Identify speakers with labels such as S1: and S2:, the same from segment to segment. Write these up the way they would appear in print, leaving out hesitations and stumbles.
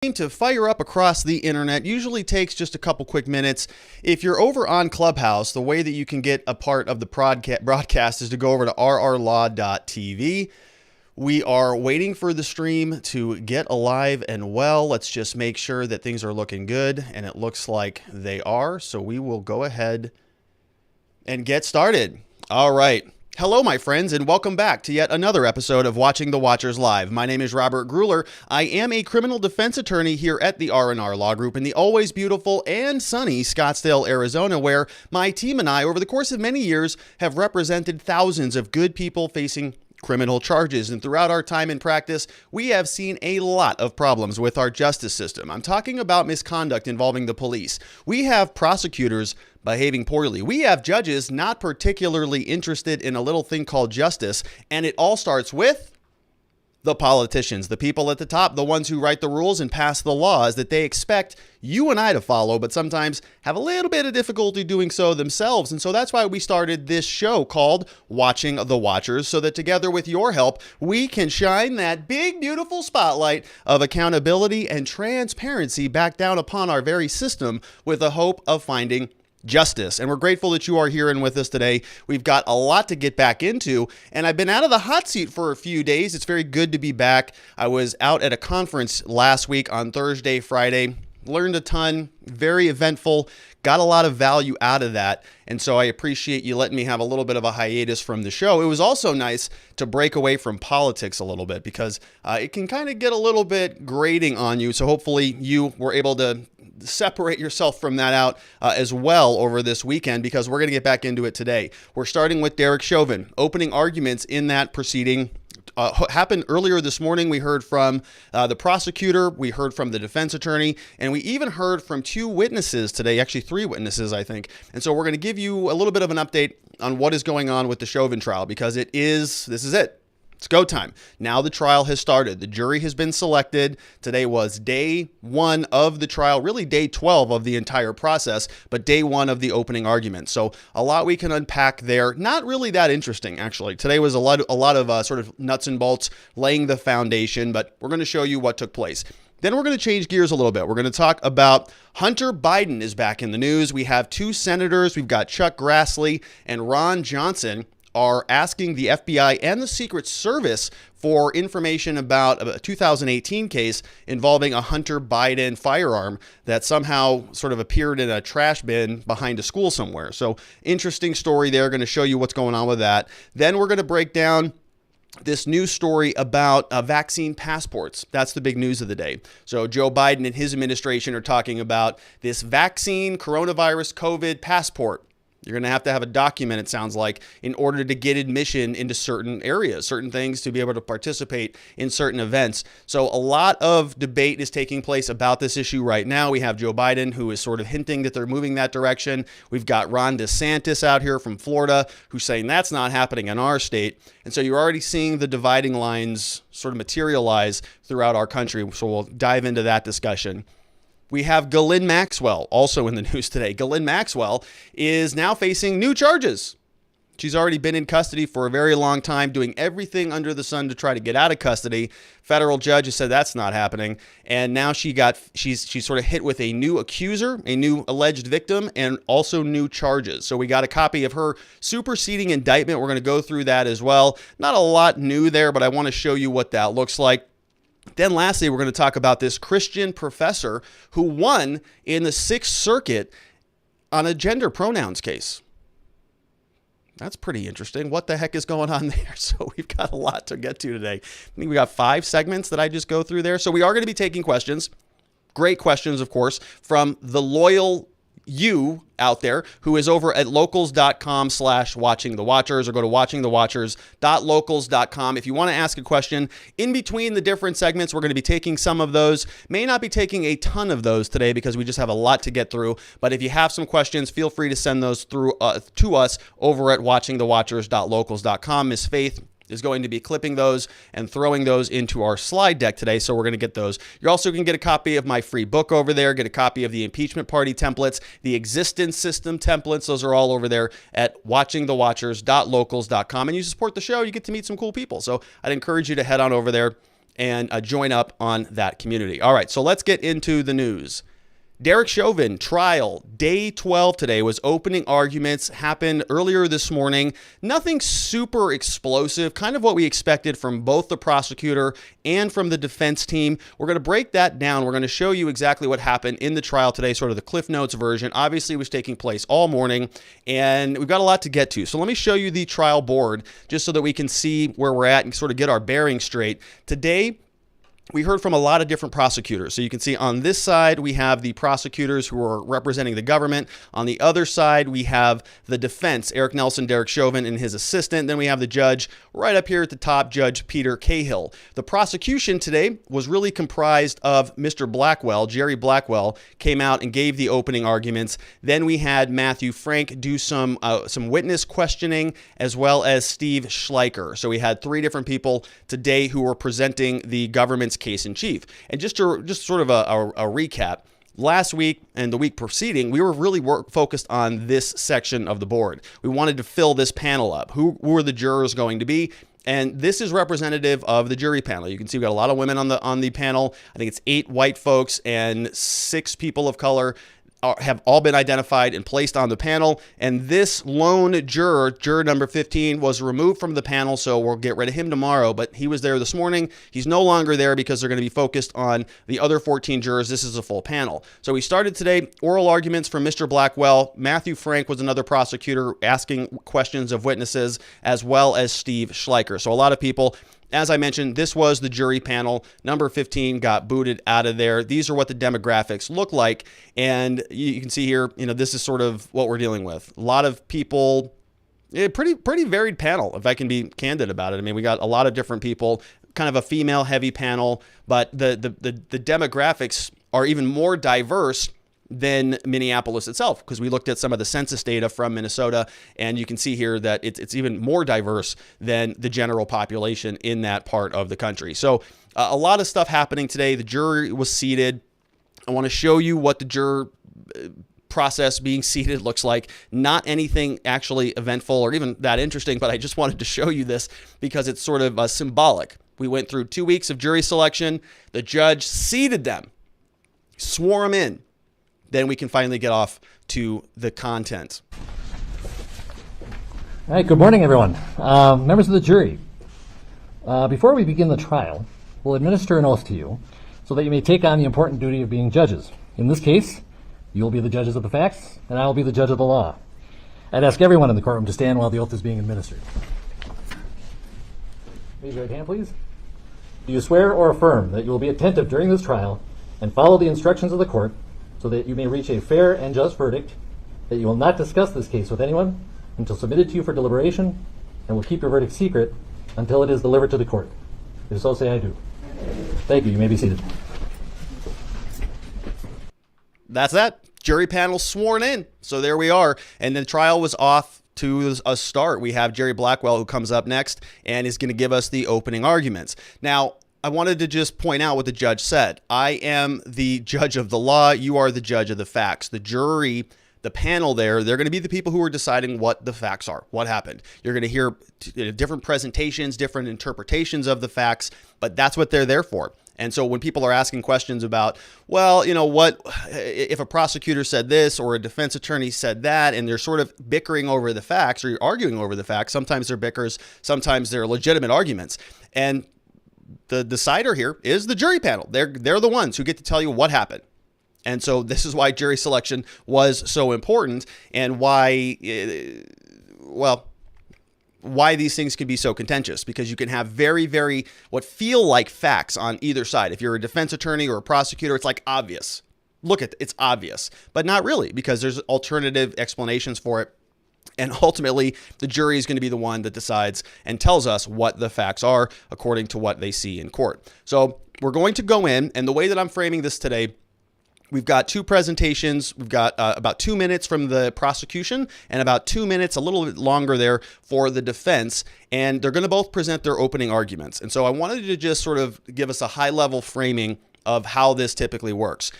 S1: To fire up across the internet usually takes just a couple quick minutes. If you're over on Clubhouse, the way that you can get a part of the broadcast is to go over to rrlaw.tv. We are waiting for the stream to get alive and well. Let's just make sure that things are looking good, and it looks like they are. So we will go ahead and get started. All right. Hello, my friends, and welcome back to yet another episode of Watching the Watchers Live. My name is Robert Gruler. I am a criminal defense attorney here at the R&R Law Group in the always beautiful and sunny Scottsdale, Arizona, where my team and I, over the course of many years, have represented thousands of good people facing criminal charges. And throughout our time in practice, we have seen a lot of problems with our justice system. I'm talking about misconduct involving the police. We have prosecutors behaving poorly. We have judges not particularly interested in a little thing called justice. And it all starts with the politicians, the people at the top, the ones who write the rules and pass the laws that they expect you and I to follow, but sometimes have a little bit of difficulty doing so themselves. And so that's why we started this show called Watching the Watchers, so that together with your help, we can shine that big, beautiful spotlight of accountability and transparency back down upon our very system with the hope of finding justice. And we're grateful that you are here and with us today. We've got a lot to get back into, and I've been out of the hot seat for a few days. It's very good to be back. I was out at a conference last week on Thursday, Friday, learned a ton, very eventful, got a lot of value out of that. And so I appreciate you letting me have a little bit of a hiatus from the show. It was also nice to break away from politics a little bit because it can kind of get a little bit grating on you. So hopefully you were able to separate yourself from that out as well over this weekend, because we're going to get back into it today. We're starting with Derek Chauvin. Opening arguments in that proceeding happened earlier this morning. We heard from the prosecutor, we heard from the defense attorney, and we even heard from two witnesses today, actually three witnesses, I think. And so we're going to give you a little bit of an update on what is going on with the Chauvin trial, because this is it. It's go time. Now the trial has started. The jury has been selected. Today was day one of the trial, really day 12 of the entire process, but day one of the opening argument. So a lot we can unpack there. Not really that interesting, actually. Today was a lot of sort of nuts and bolts, laying the foundation, but we're going to show you what took place. Then we're going to change gears a little bit. We're going to talk about Hunter Biden is back in the news. We have two senators. We've got Chuck Grassley and Ron Johnson are asking the FBI and the Secret Service for information about a 2018 case involving a Hunter Biden firearm that somehow sort of appeared in a trash bin behind a school somewhere. So interesting story there. Going to show you what's going on with that. Then we're going to break down this news story about vaccine passports. That's the big news of the day. So Joe Biden and his administration are talking about this vaccine, coronavirus, COVID passport. You're going to have a document, it sounds like, in order to get admission into certain areas, certain things, to be able to participate in certain events. So a lot of debate is taking place about this issue right now. We have Joe Biden, who is sort of hinting that they're moving that direction. We've got Ron DeSantis out here from Florida, who's saying that's not happening in our state. And so you're already seeing the dividing lines sort of materialize throughout our country. So we'll dive into that discussion. We have Ghislaine Maxwell also in the news today. Ghislaine Maxwell is now facing new charges. She's already been in custody for a very long time, doing everything under the sun to try to get out of custody. Federal judge has said that's not happening. And now she's sort of hit with a new accuser, a new alleged victim, and also new charges. So we got a copy of her superseding indictment. We're going to go through that as well. Not a lot new there, but I want to show you what that looks like. Then lastly, we're going to talk about this Christian professor who won in the Sixth Circuit on a gender pronouns case. That's pretty interesting. What the heck is going on there? So we've got a lot to get to today. I think we got 5 segments that I just go through there. So we are going to be taking questions. Great questions, of course, from the loyal you out there who is over at locals.com/watchingthewatchers, or go to watchingthewatchers.locals.com. If you want to ask a question in between the different segments, we're going to be taking some of those. May not be taking a ton of those today because we just have a lot to get through. But if you have some questions, feel free to send those through to us over at watchingthewatchers.locals.com. Miss Faith is going to be clipping those and throwing those into our slide deck today. So we're going to get those. You also can get a copy of my free book over there, get a copy of the impeachment party templates, the existence system templates. Those are all over there at watchingthewatchers.locals.com. And you support the show, you get to meet some cool people. So I'd encourage you to head on over there and join up on that community. All right, so let's get into the news. Derek Chauvin trial, day 12 today, was opening arguments, happened earlier this morning. Nothing super explosive, kind of what we expected from both the prosecutor and from the defense team. We're going to break that down. We're going to show you exactly what happened in the trial today, sort of the Cliff Notes version. Obviously, it was taking place all morning, and we've got a lot to get to. So let me show you the trial board just so that we can see where we're at and sort of get our bearings straight. Today, we heard from a lot of different prosecutors. So you can see on this side, we have the prosecutors who are representing the government. On the other side, we have the defense, Eric Nelson, Derek Chauvin, and his assistant. Then we have the judge right up here at the top, Judge Peter Cahill. The prosecution today was really comprised of Mr. Blackwell. Jerry Blackwell came out and gave the opening arguments. Then we had Matthew Frank do some witness questioning, as well as Steve Schleicher. So we had three different people today who were presenting the government's case in chief. And just sort of a recap, last week and the week preceding, we were really focused on this section of the board. We wanted to fill this panel up. Who were the jurors going to be? And this is representative of the jury panel. You can see we've got a lot of women on the panel. I think it's 8 white folks and 6 people of color have all been identified and placed on the panel. And this lone juror, juror number 15, was removed from the panel, so we'll get rid of him tomorrow. But he was there this morning. He's no longer there because they're going to be focused on the other 14 jurors. This is a full panel. So we started today, oral arguments from Mr. Blackwell. Matthew Frank was another prosecutor asking questions of witnesses, as well as Steve Schleicher. So a lot of people. As I mentioned, this was the jury panel. Number 15 got booted out of there. These are what the demographics look like. And you can see here, this is sort of what we're dealing with. A lot of people, pretty varied panel, if I can be candid about it. I mean, we got a lot of different people, kind of a female-heavy panel, but the demographics are even more diverse than Minneapolis itself, because we looked at some of the census data from Minnesota, and you can see here that it's even more diverse than the general population in that part of the country. So a lot of stuff happening today. The jury was seated. I want to show you what the juror process being seated looks like. Not anything actually eventful or even that interesting, but I just wanted to show you this because it's sort of symbolic. We went through 2 weeks of jury selection. The judge seated them, swore them in. Then we can finally get off to the content.
S2: All right, good morning, everyone. Members of the jury, before we begin the trial, we'll administer an oath to you so that you may take on the important duty of being judges. In this case, you will be the judges of the facts, and I will be the judge of the law. I'd ask everyone in the courtroom to stand while the oath is being administered. Raise your right hand, please. Do you swear or affirm that you will be attentive during this trial and follow the instructions of the court so that you may reach a fair and just verdict, that you will not discuss this case with anyone until submitted to you for deliberation, and will keep your verdict secret until it is delivered to the court? If so, say I do. Thank you. You may be seated.
S1: That's that. Jury panel sworn in. So there we are. And the trial was off to a start. We have Jerry Blackwell, who comes up next and is going to give us the opening arguments. Now, I wanted to just point out what the judge said. I am the judge of the law. You are the judge of the facts. The jury, the panel there, they're going to be the people who are deciding what the facts are, what happened. You're going to hear different presentations, different interpretations of the facts, but that's what they're there for. And so when people are asking questions about, well, what if a prosecutor said this or a defense attorney said that, and they're sort of bickering over the facts or arguing over the facts, sometimes they're bickers, sometimes they're legitimate arguments. And the decider here is the jury panel. They're the ones who get to tell you what happened. And so this is why jury selection was so important, and why these things can be so contentious, because you can have very, very what feel like facts on either side. If you're a defense attorney or a prosecutor, it's like obvious. Look at it, it's obvious, but not really, because there's alternative explanations for it. And ultimately, the jury is going to be the one that decides and tells us what the facts are according to what they see in court. So we're going to go in, and the way that I'm framing this today, we've got 2 presentations. We've got about 2 minutes from the prosecution and about 2 minutes, a little bit longer there, for the defense. And they're going to both present their opening arguments. And so I wanted to just sort of give us a high-level framing of how this typically works.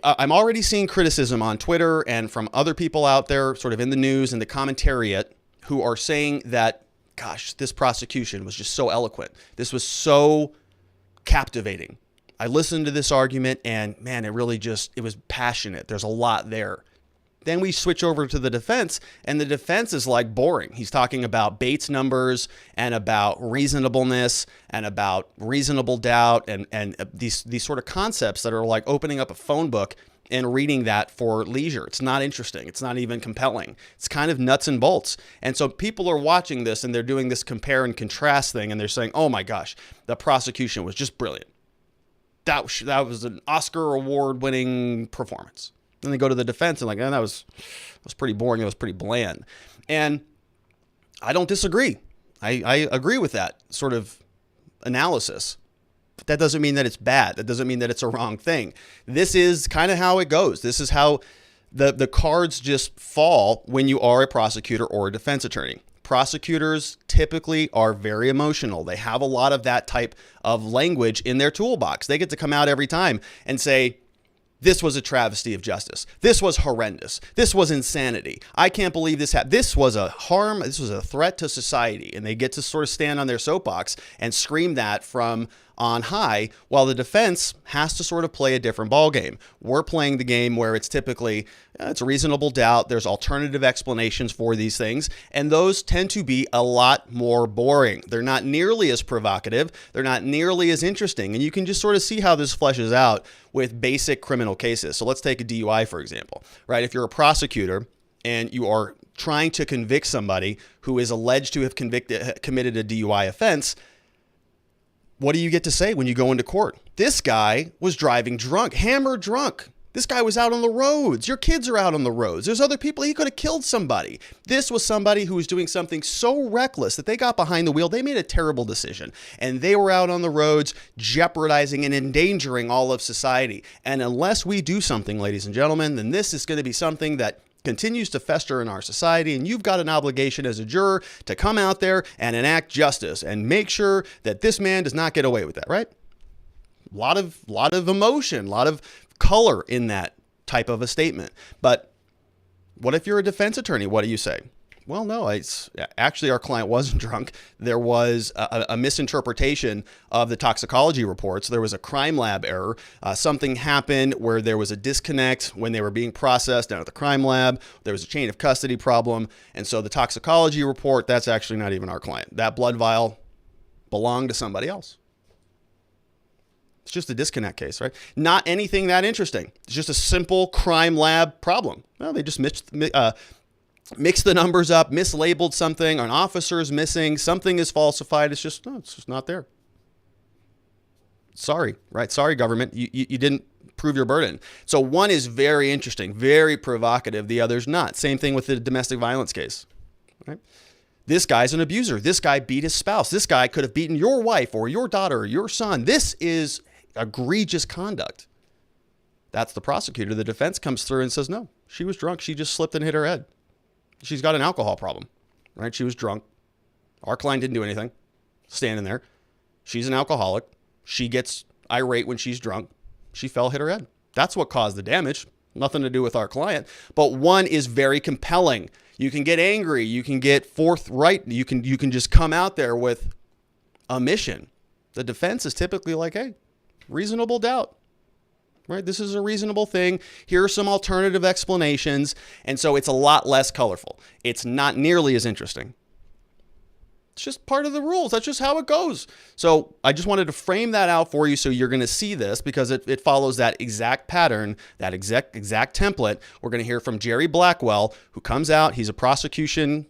S1: I'm already seeing criticism on Twitter and from other people out there sort of in the news and the commentariat who are saying that, gosh, this prosecution was just so eloquent. This was so captivating. I listened to this argument and man, it was passionate. There's a lot there. Then we switch over to the defense, and the defense is like boring. He's talking about Bates numbers and about reasonableness and about reasonable doubt and these sort of concepts that are like opening up a phone book and reading that for leisure. It's not interesting. It's not even compelling. It's kind of nuts and bolts. And so people are watching this and they're doing this compare and contrast thing, and they're saying, oh my gosh, the prosecution was just brilliant. That was an Oscar award winning performance. Then they go to the defense and like, that was pretty boring. It was pretty bland. And I don't disagree. I agree with that sort of analysis. But that doesn't mean that it's bad. That doesn't mean that it's a wrong thing. This is kind of how it goes. This is how the cards just fall when you are a prosecutor or a defense attorney. Prosecutors typically are very emotional. They have a lot of that type of language in their toolbox. They get to come out every time and say, this was a travesty of justice. This was horrendous. This was insanity. I can't believe this happened. This was a harm. This was a threat to society. And they get to sort of stand on their soapbox and scream that from on high, while the defense has to sort of play a different ball game. We're playing the game where it's typically, it's a reasonable doubt. There's alternative explanations for these things. And those tend to be a lot more boring. They're not nearly as provocative. They're not nearly as interesting. And you can just sort of see how this fleshes out with basic criminal cases. So let's take a DUI, for example, right? If you're a prosecutor and you are trying to convict somebody who is alleged to have committed a DUI offense, what do you get to say when you go into court? This guy was driving drunk, hammered drunk. This guy was out on the roads. Your kids are out on the roads. There's other people. He could have killed somebody. This was somebody who was doing something so reckless that they got behind the wheel. They made a terrible decision. And they were out on the roads jeopardizing and endangering all of society. And unless we do something, ladies and gentlemen, then this is going to be something that continues to fester in our society, and you've got an obligation as a juror to come out there and enact justice and make sure that this man does not get away with that, right? A lot of emotion, a lot of color in that type of a statement. But what if you're a defense attorney? What do you say? Well, no, actually our client wasn't drunk. There was a misinterpretation of the toxicology reports. There was a crime lab error. Something happened where there was a disconnect when they were being processed down at the crime lab. There was a chain of custody problem. And so the toxicology report, that's actually not even our client. That blood vial belonged to somebody else. It's just a disconnect case, right? Not anything that interesting. It's just a simple crime lab problem. Well, they just mixed the numbers up, mislabeled something, an officer is missing, something is falsified. It's just not there. Sorry, right? Sorry, government. You didn't prove your burden. So one is very interesting, very provocative. The other's not. Same thing with the domestic violence case, right? This guy's an abuser. This guy beat his spouse. This guy could have beaten your wife or your daughter or your son. This is egregious conduct. That's the prosecutor. The defense comes through and says, no, she was drunk. She just slipped and hit her head. She's got an alcohol problem, right? She was drunk. Our client didn't do anything, standing there. She's an alcoholic. She gets irate when she's drunk. She fell, hit her head. That's what caused the damage. Nothing to do with our client. But one is very compelling. You can get angry. You can get forthright. You can just come out there with a mission. The defense is typically like, hey, reasonable doubt. Right? This is a reasonable thing. Here are some alternative explanations. And so it's a lot less colorful. It's not nearly as interesting. It's just part of the rules. That's just how it goes. So I just wanted to frame that out for you so you're going to see this because it follows that exact pattern, that exact template. We're going to hear from Jerry Blackwell, who comes out. He's a prosecutor.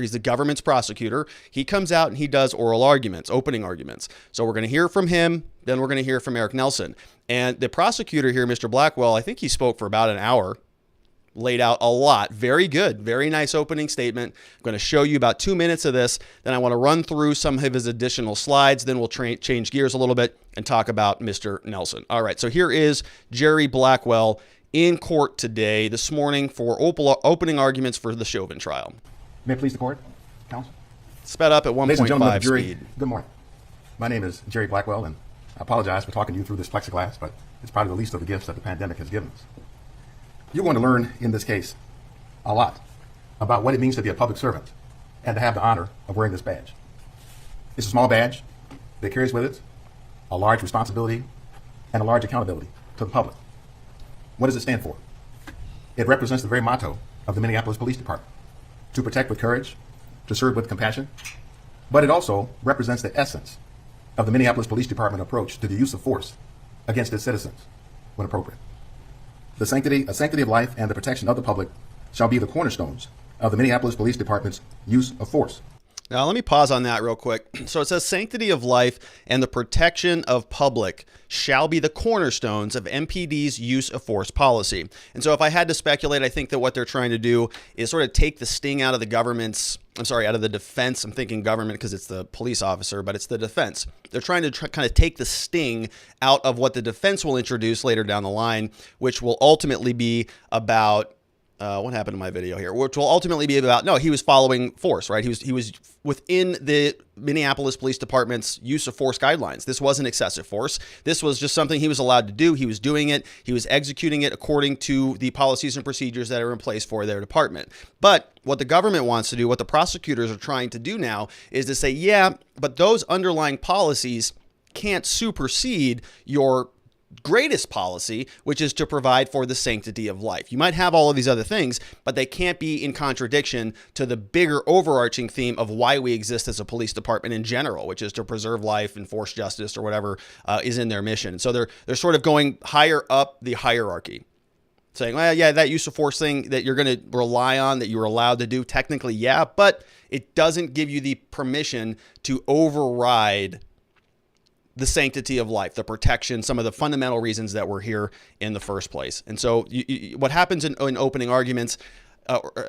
S1: He's the government's prosecutor. He comes out and he does oral arguments, opening arguments. So we're going to hear from him. Then we're going to hear from Eric Nelson. And the prosecutor here, Mr. Blackwell, I think he spoke for about an hour, laid out a lot. Very good. Very nice opening statement. I'm going to show you about 2 minutes of this. Then I want to run through some of his additional slides. Then we'll change gears a little bit and talk about Mr. Nelson. All right. So here is Jerry Blackwell in court today, this morning, for opening arguments for the Chauvin trial.
S3: May it please the court, counsel?
S1: Sped up at 1.5 speed.
S3: Good morning. My name is Jerry Blackwell, and I apologize for talking to you through this plexiglass, but it's probably the least of the gifts that the pandemic has given us. You're going to learn in this case a lot about what it means to be a public servant and to have the honor of wearing this badge. It's a small badge that carries with it a large responsibility and a large accountability to the public. What does it stand for? It represents the very motto of the Minneapolis Police Department: to protect with courage, to serve with compassion. But it also represents the essence of the Minneapolis Police Department approach to the use of force against its citizens when appropriate. A sanctity of life and the protection of the public shall be the cornerstones of the Minneapolis Police Department's use of force.
S1: Now, let me pause on that real quick. So it says sanctity of life and the protection of public shall be the cornerstones of MPD's use of force policy. And so if I had to speculate, I think that what they're trying to do is sort of take the sting out of the out of the defense. I'm thinking government because it's the police officer, but it's the defense. They're trying to kind of take the sting out of what the defense will introduce later down the line, which will ultimately be about what happened to my video here? Which will ultimately be about, no, he was following force, right? He was within the Minneapolis Police Department's use of force guidelines. This wasn't excessive force. This was just something he was allowed to do. He was doing it. He was executing it according to the policies and procedures that are in place for their department. But what the government wants to do, what the prosecutors are trying to do now, is to say, yeah, but those underlying policies can't supersede your greatest policy, which is to provide for the sanctity of life. You might have all of these other things, but they can't be in contradiction to the bigger overarching theme of why we exist as a police department in general, which is to preserve life, enforce justice, or whatever is in their mission. So they're sort of going higher up the hierarchy, saying, well, yeah, that use of force thing that you're going to rely on, that you're allowed to do, technically, yeah, but it doesn't give you the permission to override the sanctity of life, the protection, some of the fundamental reasons that we're here in the first place. And so what happens in opening arguments,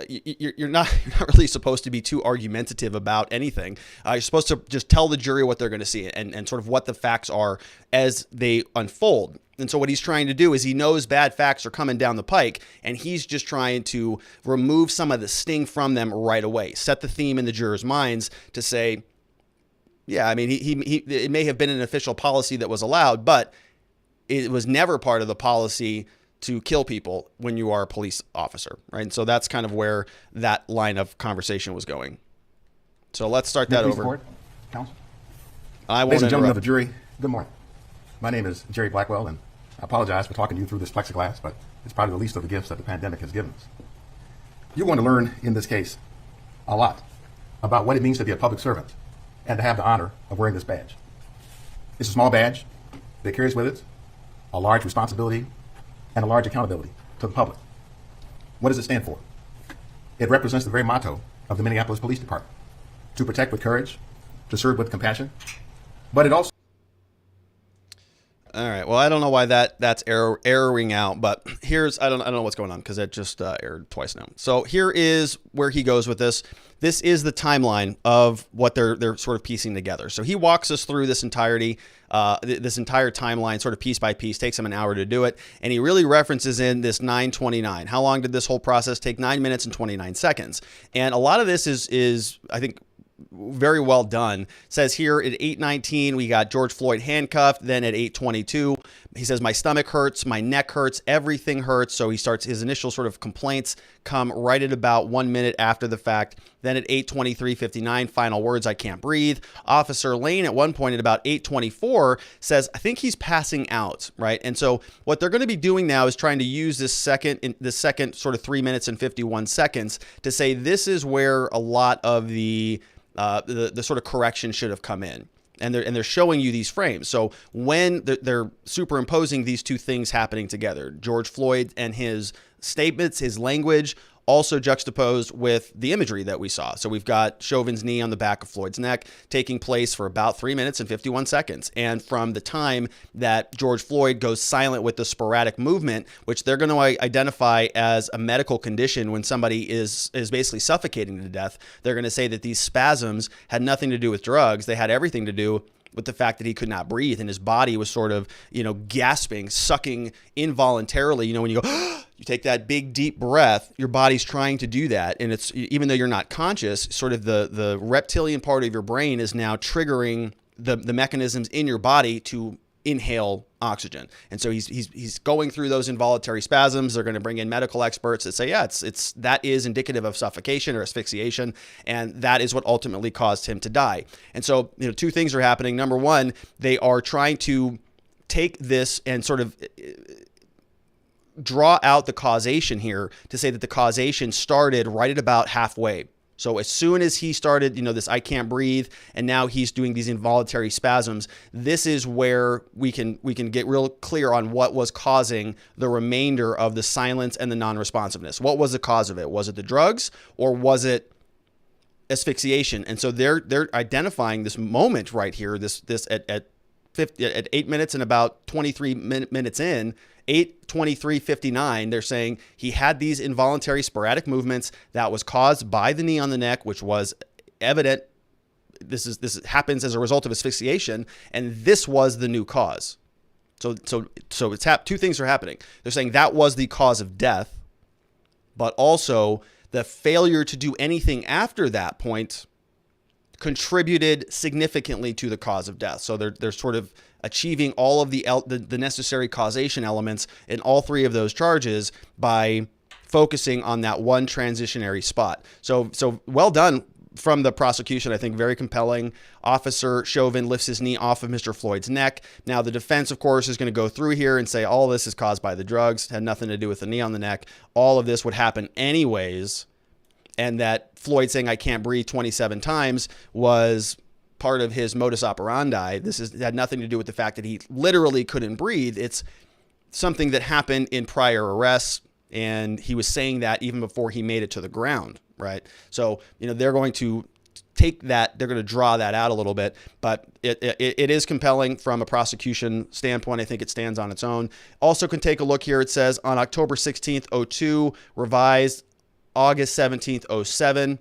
S1: you're not really supposed to be too argumentative about anything. You're supposed to just tell the jury what they're going to see and sort of what the facts are as they unfold. And so what he's trying to do is he knows bad facts are coming down the pike, and he's just trying to remove some of the sting from them right away, set the theme in the jurors' minds to say, yeah, I mean, it may have been an official policy that was allowed, but it was never part of the policy to kill people when you are a police officer, right? And so that's kind of where that line of conversation was going. So let's start that over.
S3: Court, counsel.
S1: I won't
S3: Ladies and gentlemen of
S1: interrupt.
S3: the jury, good morning. My name is Jerry Blackwell, and I apologize for talking to you through this plexiglass, but it's probably the least of the gifts that the pandemic has given us. You're going to learn in this case a lot about what it means to be a public servant and to have the honor of wearing this badge. It's a small badge that carries with it a large responsibility and a large accountability to the public. What does it stand for? It represents the very motto of the Minneapolis Police Department: to protect with courage, to serve with compassion, but it also...
S1: All right. Well, I don't know why that's erroring out, but I don't know what's going on because it just errored twice now. So here is where he goes with this. This is the timeline of what they're sort of piecing together. So he walks us through this entirety, this entire timeline, sort of piece by piece. Takes him an hour to do it, and he really references in this 9:29. How long did this whole process take? 9 minutes and 29 seconds. And a lot of this is I think, very well done. Says here at 8:19 we got George Floyd handcuffed. Then at 8:22 he says, my stomach hurts, my neck hurts, everything hurts. So he starts, his initial sort of complaints come right at about 1 minute after the fact. Then at 8:23:59 final words, I can't breathe. Officer Lane at one point at about 8:24 says, I think he's passing out, right? And so what they're going to be doing now is trying to use this second sort of 3 minutes and 51 seconds to say this is where a lot of the sort of correction should have come in. And they're showing you these frames. So when they're superimposing these two things happening together, George Floyd and his statements, his language, also juxtaposed with the imagery that we saw. So we've got Chauvin's knee on the back of Floyd's neck taking place for about 3 minutes and 51 seconds. And from the time that George Floyd goes silent with the sporadic movement, which they're going to identify as a medical condition when somebody is basically suffocating to death, they're going to say that these spasms had nothing to do with drugs. They had everything to do with the fact that he could not breathe and his body was sort of, gasping, sucking involuntarily. When you go, you take that big deep breath, your body's trying to do that. And it's, even though you're not conscious, sort of the reptilian part of your brain is now triggering the mechanisms in your body to inhale oxygen. And so he's going through those involuntary spasms. They're going to bring in medical experts that say, yeah, that is indicative of suffocation or asphyxiation, and that is what ultimately caused him to die. And so, two things are happening. Number one, they are trying to take this and sort of draw out the causation here to say that the causation started right at about halfway. So as soon as he started, this I can't breathe, and now he's doing these involuntary spasms, this is where we can get real clear on what was causing the remainder of the silence and the non-responsiveness. What was the cause of it? Was it the drugs, or was it asphyxiation? And so they're identifying this moment right here, this at 8 minutes and about 23 minutes in, 8:23:59, they're saying he had these involuntary sporadic movements that was caused by the knee on the neck, which was evident. This happens as a result of asphyxiation, and this was the new cause. So it's two things are happening. They're saying that was the cause of death, but also the failure to do anything after that point contributed significantly to the cause of death. So they're sort of achieving all of the necessary causation elements in all three of those charges by focusing on that one transitionary spot. So well done from the prosecution. I think very compelling. Officer Chauvin lifts his knee off of Mr. Floyd's neck. Now the defense, of course, is going to go through here and say all this is caused by the drugs, had nothing to do with the knee on the neck. All of this would happen anyways, and that Floyd saying I can't breathe 27 times was part of his modus operandi. This had nothing to do with the fact that he literally couldn't breathe. It's something that happened in prior arrests, and he was saying that even before he made it to the ground, right? So, they're going to take that, they're going to draw that out a little bit, but it is compelling from a prosecution standpoint. I think it stands on its own. Also can take a look here. It says on October 16th, 2002, revised August 17th, 2007,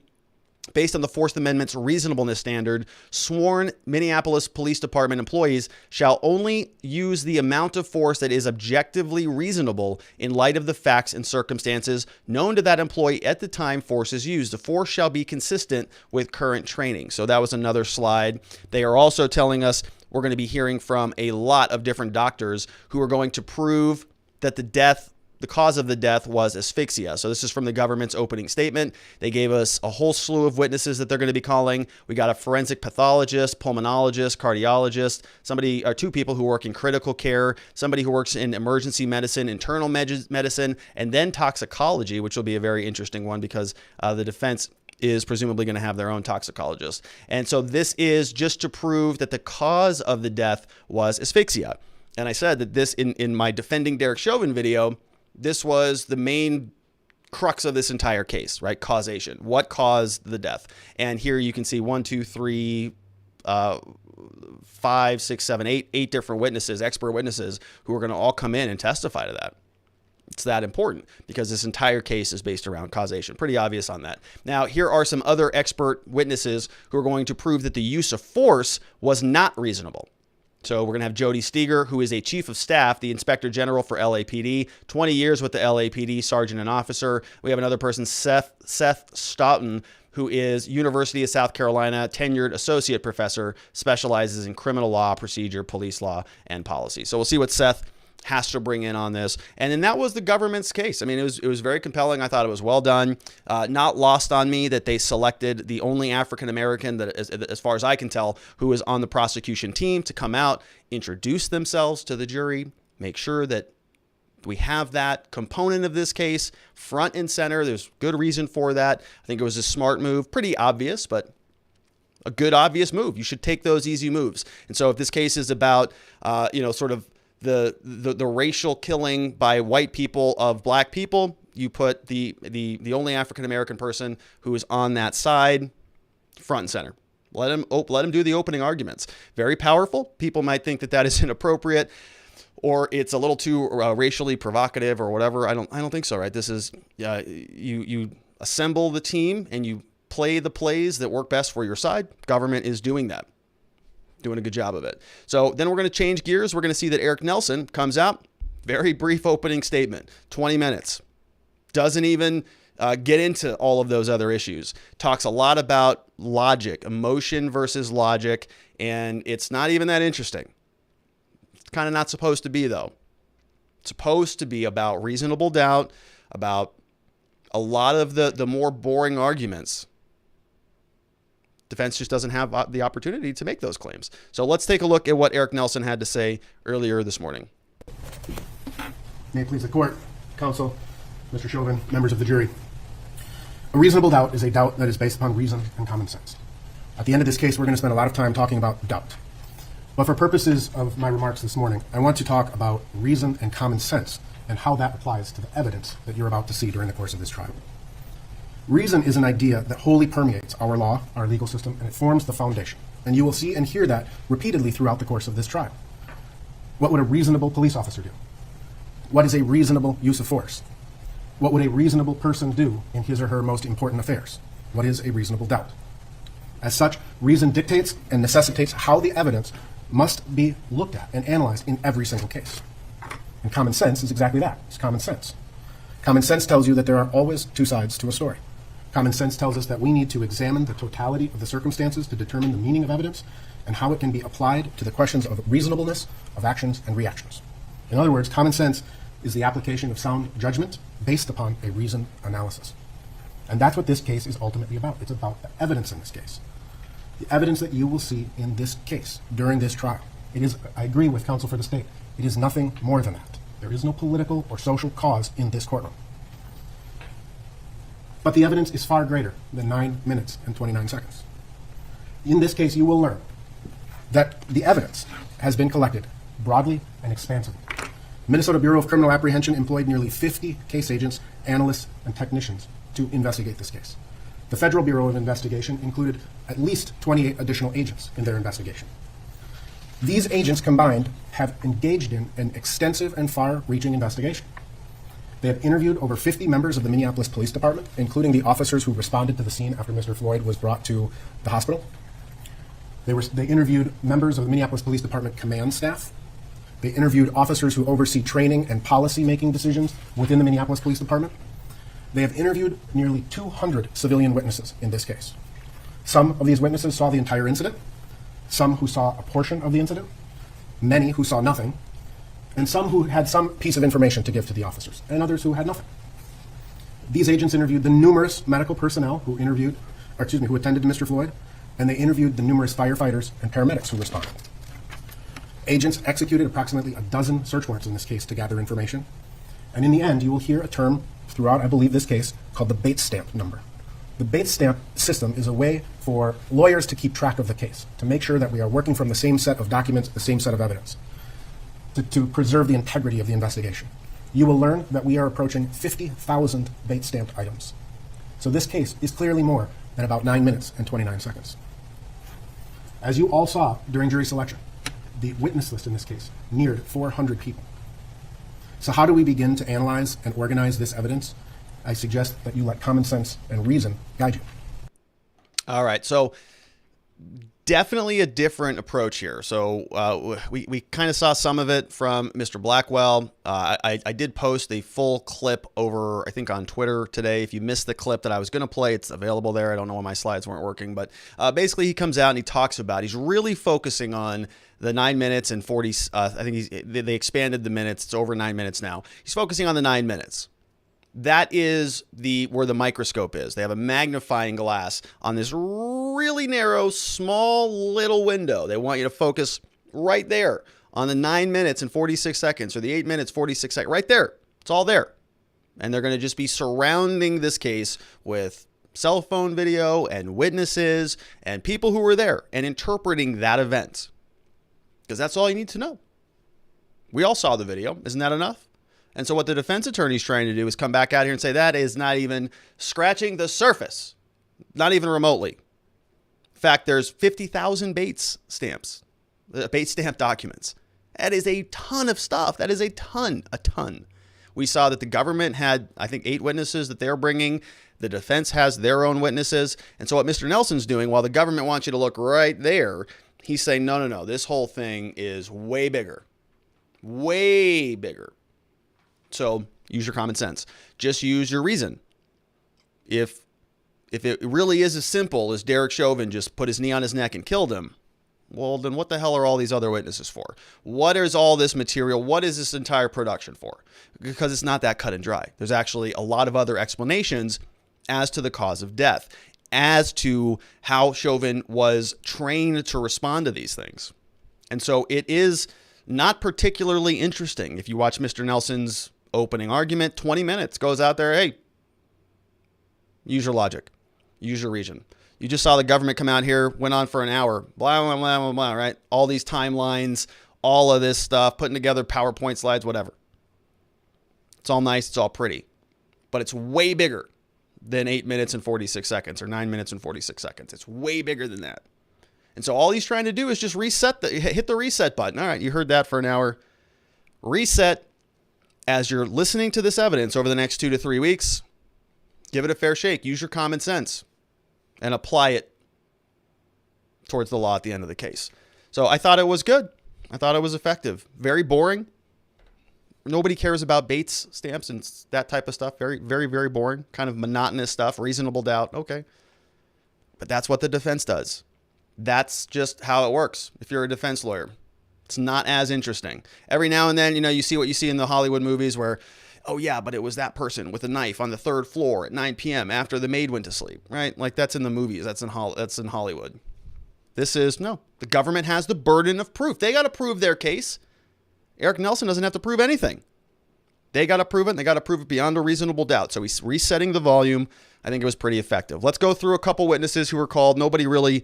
S1: based on the Fourth Amendment's reasonableness standard, sworn Minneapolis Police Department employees shall only use the amount of force that is objectively reasonable in light of the facts and circumstances known to that employee at the time force is used. The force shall be consistent with current training. So that was another slide. They are also telling us we're going to be hearing from a lot of different doctors who are going to prove that the cause of the death was asphyxia. So this is from the government's opening statement. They gave us a whole slew of witnesses that they're going to be calling. We got a forensic pathologist, pulmonologist, cardiologist, somebody or two people who work in critical care, somebody who works in emergency medicine, internal medicine, and then toxicology, which will be a very interesting one because the defense is presumably going to have their own toxicologist. And so this is just to prove that the cause of the death was asphyxia. And I said that this in my Defending Derek Chauvin video, this was the main crux of this entire case, right? Causation. What caused the death? And here you can see 1, 2, 3, 5, 6, 7, 8 different witnesses, expert witnesses, who are going to all come in and testify to that. It's that important because this entire case is based around causation. Pretty obvious on that. Now, here are some other expert witnesses who are going to prove that the use of force was not reasonable. So we're going to have Jody Steger, who is a chief of staff, the inspector general for LAPD, 20 years with the LAPD, sergeant and officer. We have another person, Seth Stoughton, who is University of South Carolina, tenured associate professor, specializes in criminal law, procedure, police law, and policy. So we'll see what Seth has to bring in on this. And then that was the government's case. I mean, it was very compelling. I thought it was well done. Not lost on me that they selected the only African-American that, as far as I can tell, who was on the prosecution team to come out, introduce themselves to the jury, make sure that we have that component of this case front and center. There's good reason for that. I think it was a smart move, pretty obvious, but a good obvious move. You should take those easy moves. And so if this case is about, sort of the racial killing by white people of black people, you put the only African-American person who is on that side front and center. Let him do the opening arguments. Very powerful. People might think that is inappropriate or it's a little too racially provocative or whatever. I don't think so, right? This is you assemble the team and you play the plays that work best for your side. Government is doing that. Doing a good job of it. So then we're going to change gears. We're going to see that Eric Nelson comes out. Very brief opening statement, 20 minutes. Doesn't even get into all of those other issues. Talks a lot about logic, emotion versus logic, and it's not even that interesting. kind of not supposed to be, though. It's supposed to be about reasonable doubt, about a lot of the more boring arguments. Defense just doesn't have the opportunity to make those claims. So let's take a look at what Eric Nelson had to say earlier this morning.
S3: May it please the court, counsel, Mr. Chauvin, members of the jury. A reasonable doubt is a doubt that is based upon reason and common sense. At the end of this case, we're going to spend a lot of time talking about doubt. But for purposes of my remarks this morning, I want to talk about reason and common sense and how that applies to the evidence that you're about to see during the course of this trial. Reason is an idea that wholly permeates our law, our legal system, and it forms the foundation. And you will see and hear that repeatedly throughout the course of this trial. What would a reasonable police officer do? What is a reasonable use of force? What would a reasonable person do in his or her most important affairs? What is a reasonable doubt? As such, reason dictates and necessitates how the evidence must be looked at and analyzed in every single case. And common sense is exactly that. It's common sense. Common sense tells you that there are always two sides to a story. Common sense tells us that we need to examine the totality of the circumstances to determine the meaning of evidence and how it can be applied to the questions of reasonableness of actions and reactions. In other words, common sense is the application of sound judgment based upon a reasoned analysis. And that's what this case is ultimately about. It's about the evidence in this case. The evidence that you will see in this case during this trial. It is, I agree with counsel for the state, it is nothing more than that. There is no political or social cause in this courtroom. But the evidence is far greater than 9 minutes and 29 seconds. In this case, you will learn that the evidence has been collected broadly and expansively. Minnesota Bureau of Criminal Apprehension employed nearly 50 case agents, analysts, and technicians to investigate this case. The Federal Bureau of Investigation included at least 28 additional agents in their investigation. These agents combined have engaged in an extensive and far-reaching investigation. They have interviewed over 50 members of the Minneapolis Police Department, including the officers who responded to the scene after Mr. Floyd was brought to the hospital. They interviewed members of the Minneapolis Police Department command staff. They interviewed officers who oversee training and policy-making decisions within the Minneapolis Police Department. They have interviewed nearly 200 civilian witnesses in this case. Some of these witnesses saw the entire incident, some who saw a portion of the incident, many who saw nothing, and some who had some piece of information to give to the officers, and others who had nothing. These agents interviewed the numerous medical personnel who attended to Mr. Floyd, and they interviewed the numerous firefighters and paramedics who responded. Agents executed approximately a dozen search warrants in this case to gather information, and in the end, you will hear a term throughout, I believe, this case called the Bates stamp number. The Bates stamp system is a way for lawyers to keep track of the case, to make sure that we are working from the same set of documents, the same set of evidence, to preserve the integrity of the investigation. You will learn that we are approaching 50,000 Bates stamped items. So this case is clearly more than about 9 minutes and 29 seconds. As you all saw during jury selection, the witness list in this case neared 400 people. So how do we begin to analyze and organize this evidence? I suggest that you let common sense and reason guide you.
S1: All right. So definitely a different approach here. So we kind of saw some of it from Mr. Blackwell. I did post a full clip over, I think, on Twitter today. If you missed the clip that I was going to play, it's available there. I don't know why my slides weren't working, but basically he comes out and he talks about, he's really focusing on the 9 minutes and 40, I think they expanded the minutes. It's over 9 minutes now. He's focusing on the 9 minutes. That is where the microscope is. They have a magnifying glass on this really narrow, small little window. They want you to focus right there on the 9 minutes and 46 seconds or the 8 minutes, 46 seconds, right there. It's all there. And they're going to just be surrounding this case with cell phone video and witnesses and people who were there and interpreting that event. Because that's all you need to know. We all saw the video. Isn't that enough? And so what the defense attorney is trying to do is come back out here and say that is not even scratching the surface, not even remotely. In fact, there's 50,000 Bates stamps, Bates stamp documents. That is a ton of stuff. That is a ton. We saw that the government had, I think, 8 witnesses that they're bringing. The defense has their own witnesses. And so what Mr. Nelson's doing, while the government wants you to look right there, he's saying, no, this whole thing is way bigger. Way bigger. So use your common sense. Just use your reason. If it really is as simple as Derek Chauvin just put his knee on his neck and killed him, Well, then what the hell are all these other witnesses for? What is all this material? What is this entire production for? Because it's not that cut and dry. There's actually a lot of other explanations as to the cause of death, as to how Chauvin was trained to respond to these things. And so it is not particularly interesting. If you watch Mr. Nelson's opening argument, 20 minutes, goes out there, hey, use your logic, use your reason. You just saw the government come out here, went on for an hour, blah, blah, blah, blah, blah, right? All these timelines, all of this stuff, putting together PowerPoint slides, whatever. It's all nice, it's all pretty. But it's way bigger than 8 minutes and 46 seconds or 9 minutes and 46 seconds. It's way bigger than that. And so all he's trying to do is just hit the reset button. All right, you heard that for an hour. Reset. As you're listening to this evidence over the next 2 to 3 weeks, give it a fair shake. Use your common sense and apply it towards the law at the end of the case. So I thought it was good. I thought it was effective. Very boring. Nobody cares about Bates stamps and that type of stuff. Very, very, very boring. Kind of monotonous stuff. Reasonable doubt. Okay. But that's what the defense does. That's just how it works if you're a defense lawyer. It's not as interesting. Every now and then, you see what you see in the Hollywood movies where, oh yeah, but it was that person with a knife on the 3rd floor at 9 p.m. after the maid went to sleep, right? Like that's in the movies. That's in Hollywood. This is, no, the government has the burden of proof. They got to prove their case. Eric Nelson doesn't have to prove anything. They got to prove it. And they got to prove it beyond a reasonable doubt. So he's resetting the volume. I think it was pretty effective. Let's go through a couple witnesses who were called. Nobody really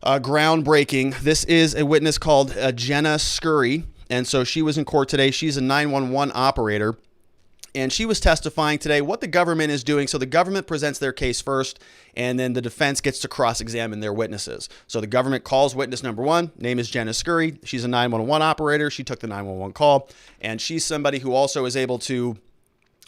S1: groundbreaking. This is a witness called Jenna Scurry. And so she was in court today. She's a 911 operator. And she was testifying today what the government is doing. So the government presents their case first, and then the defense gets to cross-examine their witnesses. So the government calls witness number 1. Name is Jenna Scurry. She's a 911 operator. She took the 911 call, and she's somebody who also is able to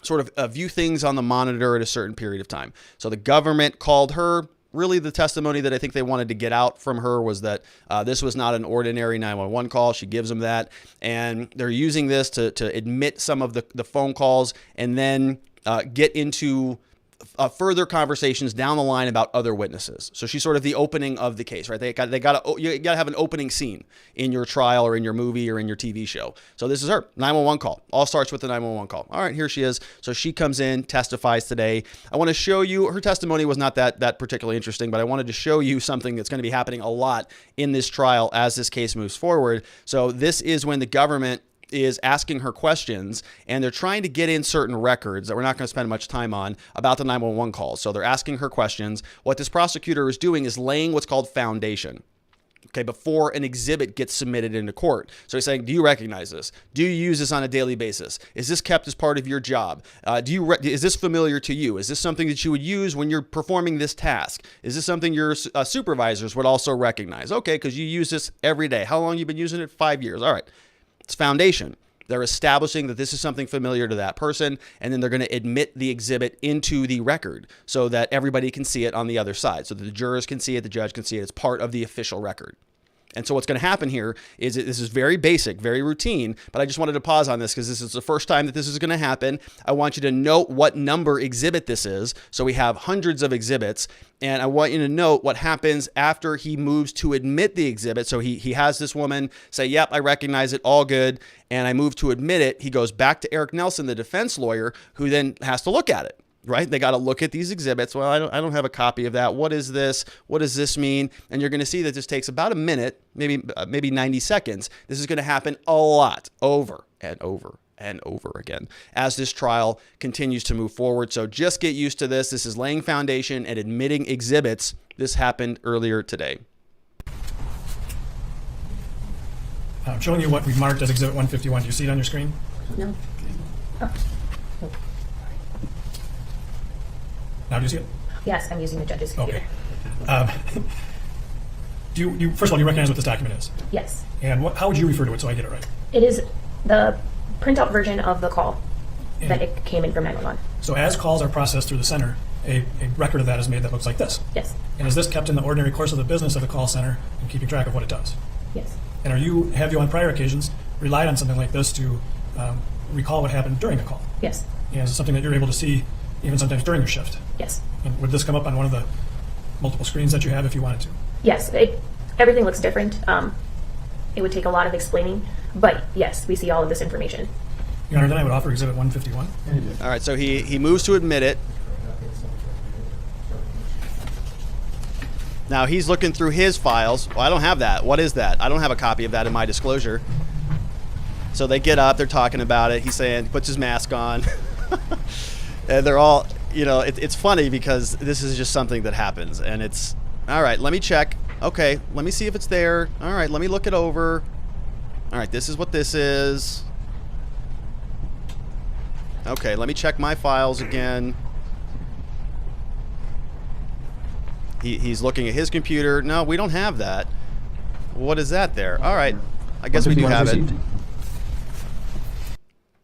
S1: sort of view things on the monitor at a certain period of time. So the government called her. Really, the testimony that I think they wanted to get out from her was that this was not an ordinary 911 call. She gives them that. And they're using this to admit some of the phone calls and then get into further conversations down the line about other witnesses. So she's sort of the opening of the case, right? You got to have an opening scene in your trial or in your movie or in your TV show. So this is her 911 call. All starts with the 911 call. All right, here she is. So she comes in, testifies today. I want to show you, her testimony was not that particularly interesting, but I wanted to show you something that's going to be happening a lot in this trial as this case moves forward. So this is when the government is asking her questions, and they're trying to get in certain records that we're not going to spend much time on about the 911 calls. So they're asking her questions. What this prosecutor is doing is laying what's called foundation, okay, before an exhibit gets submitted into court. So he's saying, do you recognize this? Do you use this on a daily basis? Is this kept as part of your job? Is this familiar to you? Is this something that you would use when you're performing this task? Is this something your supervisors would also recognize? Okay, because you use this every day. How long have you been using it? 5 years. All right. It's foundation. They're establishing that this is something familiar to that person, and then they're going to admit the exhibit into the record so that everybody can see it on the other side, so that the jurors can see it, the judge can see it. It's part of the official record. And so what's going to happen here is this is very basic, very routine, but I just wanted to pause on this because this is the first time that this is going to happen. I want you to note what number exhibit this is. So we have hundreds of exhibits, and I want you to note what happens after he moves to admit the exhibit. So he has this woman say, yep, I recognize it, all good, and I move to admit it. He goes back to Eric Nelson, the defense lawyer, who then has to look at it. Right? They got to look at these exhibits. Well, I don't have a copy of that. What is this? What does this mean? And you're going to see that this takes about a minute, maybe 90 seconds. This is going to happen a lot, over and over and over again as this trial continues to move forward. So just get used to this. This is laying foundation and admitting exhibits. This happened earlier today.
S4: I'm showing you what we've marked as Exhibit 151. Do you see it on your screen?
S5: No. Oh.
S4: Now do you see it?
S5: Yes, I'm using the judge's computer.
S4: Okay. Do you first of all, do you recognize what this document is?
S5: Yes.
S4: And how would you refer to it so I get it right?
S5: It is the printout version of the call
S4: And
S5: that it came in from 911.
S4: so as calls are processed through the center, a record of that is made that looks like this.
S5: Yes.
S4: And is this kept in the ordinary course of the business of the call center and keeping track of what it does?
S5: Yes.
S4: And have you on prior occasions relied on something like this to recall what happened during a call?
S5: Yes.
S4: And is it something that you're able to see even sometimes during your shift?
S5: Yes.
S4: And would this come up on one of the multiple screens that you have if you wanted to?
S5: Yes. everything looks different. It would take a lot of explaining, but yes, we see all of this information.
S4: Your Honor, then I would offer Exhibit 151.
S1: All right, so he moves to admit it. Now he's looking through his files. Well, I don't have that. What is that? I don't have a copy of that in my disclosure. So they get up, they're talking about it. He's saying, he puts his mask on. And they're all, it's funny because this is just something that happens. And it's, all right, let me check. Okay, let me see if it's there. All right, let me look it over. All right, this is what this is. Okay, let me check my files again. He's looking at his computer. No, we don't have that. What is that there? All right, I guess we do have it.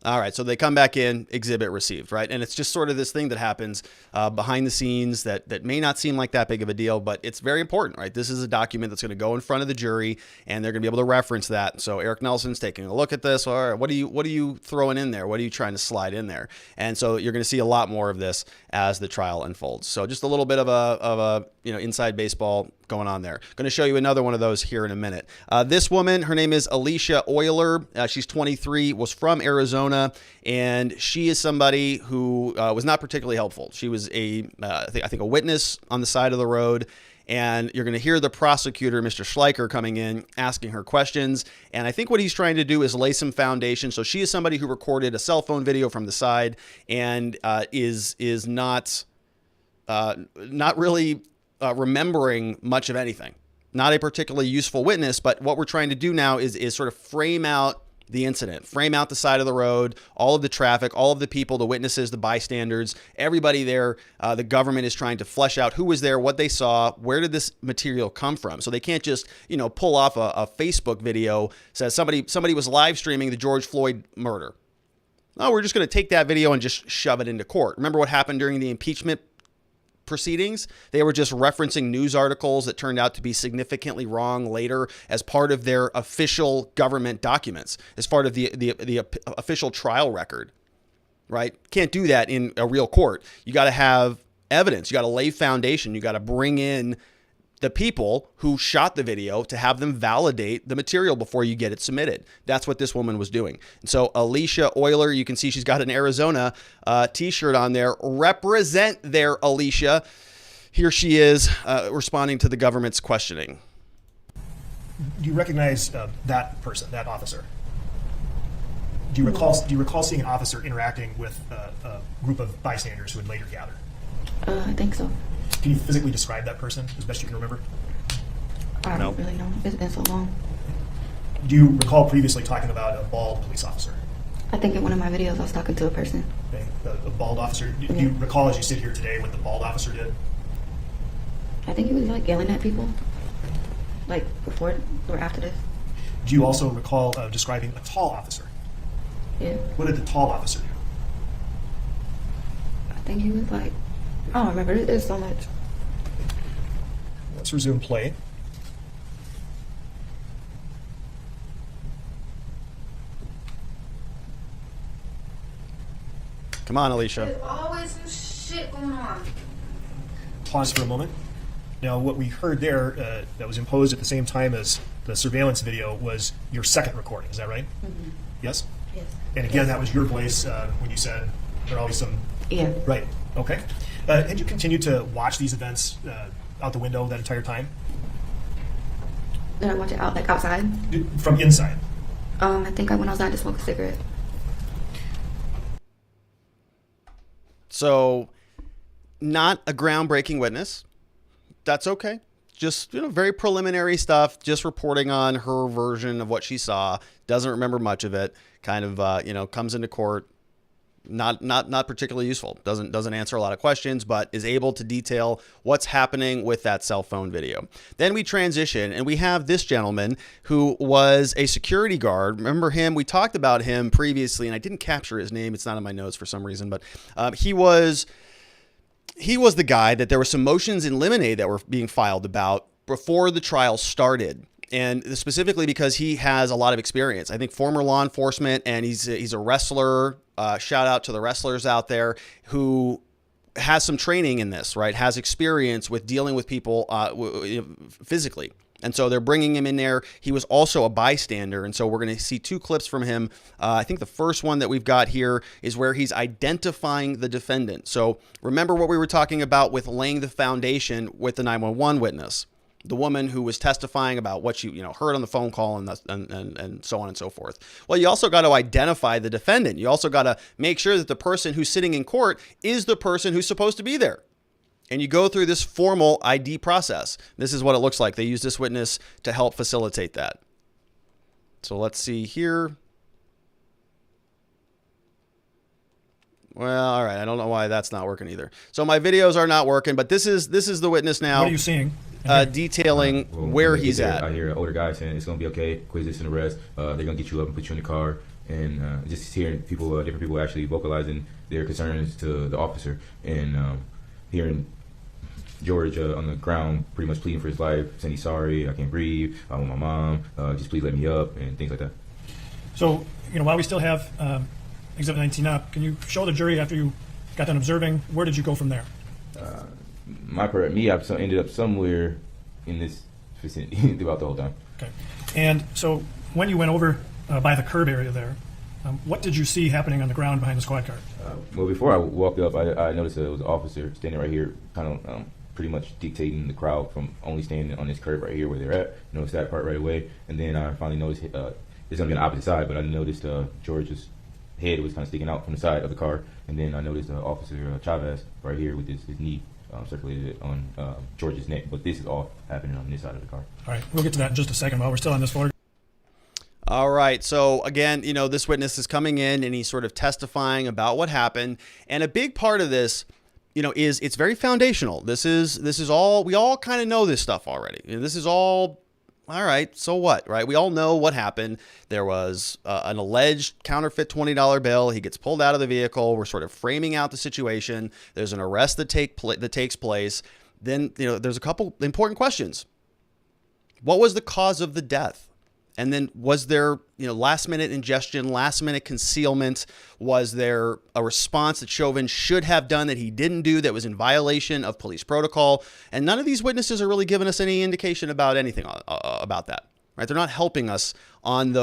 S1: All right, so they come back in, exhibit received, right? And it's just sort of this thing that happens behind the scenes that may not seem like that big of a deal, but it's very important, right? This is a document that's going to go in front of the jury, and they're going to be able to reference that. So Eric Nelson's taking a look at this. All right, what are you throwing in there? What are you trying to slide in there? And so you're going to see a lot more of this as the trial unfolds. So just a little bit of a inside baseball going on there. Going to show you another one of those here in a minute. This woman, her name is Alicia Euler. She's 23, was from Arizona, and she is somebody who was not particularly helpful. She was I think a witness on the side of the road, and you're going to hear the prosecutor, Mr. Schleicher, coming in, asking her questions, and I think what he's trying to do is lay some foundation. So she is somebody who recorded a cell phone video from the side and is not really remembering much of anything. Not a particularly useful witness, but what we're trying to do now is sort of frame out the incident, frame out the side of the road, all of the traffic, all of the people, the witnesses, the bystanders, everybody there. The government is trying to flesh out who was there, what they saw, where did this material come from. So they can't just, pull off a Facebook video, says somebody was live streaming the George Floyd murder. No, we're just going to take that video and just shove it into court. Remember what happened during the impeachment proceedings? They were just referencing news articles that turned out to be significantly wrong later as part of their official government documents, as part of the official trial record, right? Can't do that in a real court. You got to have evidence. You got to lay foundation. You got to bring in the people who shot the video to have them validate the material before you get it submitted. That's what this woman was doing. And so Alicia Euler, you can see she's got an Arizona t-shirt on there. Represent there, Alicia. Here she is responding to the government's questioning.
S6: Do you recognize that person, that officer? Do you recall seeing an officer interacting with a group of bystanders who had later gathered?
S7: I think so.
S6: Can you physically describe that person as best you can remember?
S7: I don't really know. It's been so long.
S6: Do you recall previously talking about a bald police officer?
S7: I think in one of my videos I was talking to a person.
S6: Okay. A bald officer? Do you recall as you sit here today what the bald officer did?
S7: I think he was like yelling at people, like before or after this.
S6: Do you also recall describing a tall officer?
S7: Yeah.
S6: What did the tall officer do?
S7: I think he was like, I don't remember. There's so much.
S6: Let's resume play.
S1: Come on, Alicia.
S8: There's always some shit going on.
S6: Pause for a moment. Now, what we heard there that was imposed at the same time as the surveillance video was your second recording. Is that right? Mm-hmm. Yes?
S7: Yes.
S6: And again, that was your voice when you said there are always some...
S7: Yeah.
S6: Right. Okay. Had you continued to watch these events out the window that entire time?
S7: Did I watch it out, like outside?
S6: From inside?
S7: I think I went outside to smoke a cigarette.
S1: So, not a groundbreaking witness. That's okay. Just, very preliminary stuff, just reporting on her version of what she saw. Doesn't remember much of it. Kind of, comes into court. Not particularly useful. Doesn't answer a lot of questions, but is able to detail what's happening with that cell phone video. Then we transition and we have this gentleman who was a security guard. Remember him? We talked about him previously, and I didn't capture his name. It's not in my notes for some reason, but he was the guy that there were some motions in limine that were being filed about before the trial started. And specifically because he has a lot of experience. I think former law enforcement, and he's a wrestler. Shout out to the wrestlers out there who has some training in this, right? Has experience with dealing with people physically And so they're bringing him in there. He was also a bystander. And so we're going to see 2 clips from him. I think the first one that we've got here is where he's identifying the defendant. So remember what we were talking about with laying the foundation with the 911 witness, the woman who was testifying about what she heard on the phone call and so on and so forth. Well, you also got to identify the defendant. You also got to make sure that the person who's sitting in court is the person who's supposed to be there. And you go through this formal ID process. This is what it looks like. They use this witness to help facilitate that. So let's see here. Well, all right. I don't know why that's not working either. So my videos are not working, but this is the witness now.
S4: What are you seeing?
S1: Detailing where he's at.
S9: I hear an older guy saying it's going to be okay, quiz this and arrest. They're going to get you up and put you in the car. And just hearing people, different people actually vocalizing their concerns to the officer. And hearing George on the ground pretty much pleading for his life, saying he's sorry, I can't breathe, I want my mom, just please let me up, and things like that.
S4: So, while we still have Exhibit 19 up, can you show the jury after you got done observing, where did you go from there?
S9: I ended up somewhere in this vicinity throughout the whole time.
S4: Okay. And so when you went over by the curb area there, what did you see happening on the ground behind the squad car?
S9: Well, before I walked up, I noticed that it was an officer standing right here, kind of pretty much dictating the crowd from only standing on this curb right here where they're at. Noticed that part right away. And then I finally noticed it's going to be on the opposite side, but I noticed George's head was kind of sticking out from the side of the car. And then I noticed Officer Chavez right here with his knee circulated on George's neck. But this is all happening on this side of the car.
S4: All right, we'll get to that in just a second while we're still on this photo.
S1: All right. So again, this witness is coming in and he's sort of testifying about what happened. And a big part of this, is it's very foundational. This is all, we all kind of know this stuff already. This is all right. So what, right? We all know what happened. There was an alleged counterfeit $20 bill. He gets pulled out of the vehicle. We're sort of framing out the situation. There's an arrest that takes place. Then, there's a couple important questions. What was the cause of the death? And then was there, last minute ingestion, last minute concealment? Was there a response that Chauvin should have done that he didn't do that was in violation of police protocol? And none of these witnesses are really giving us any indication about anything about that, right? They're not helping us on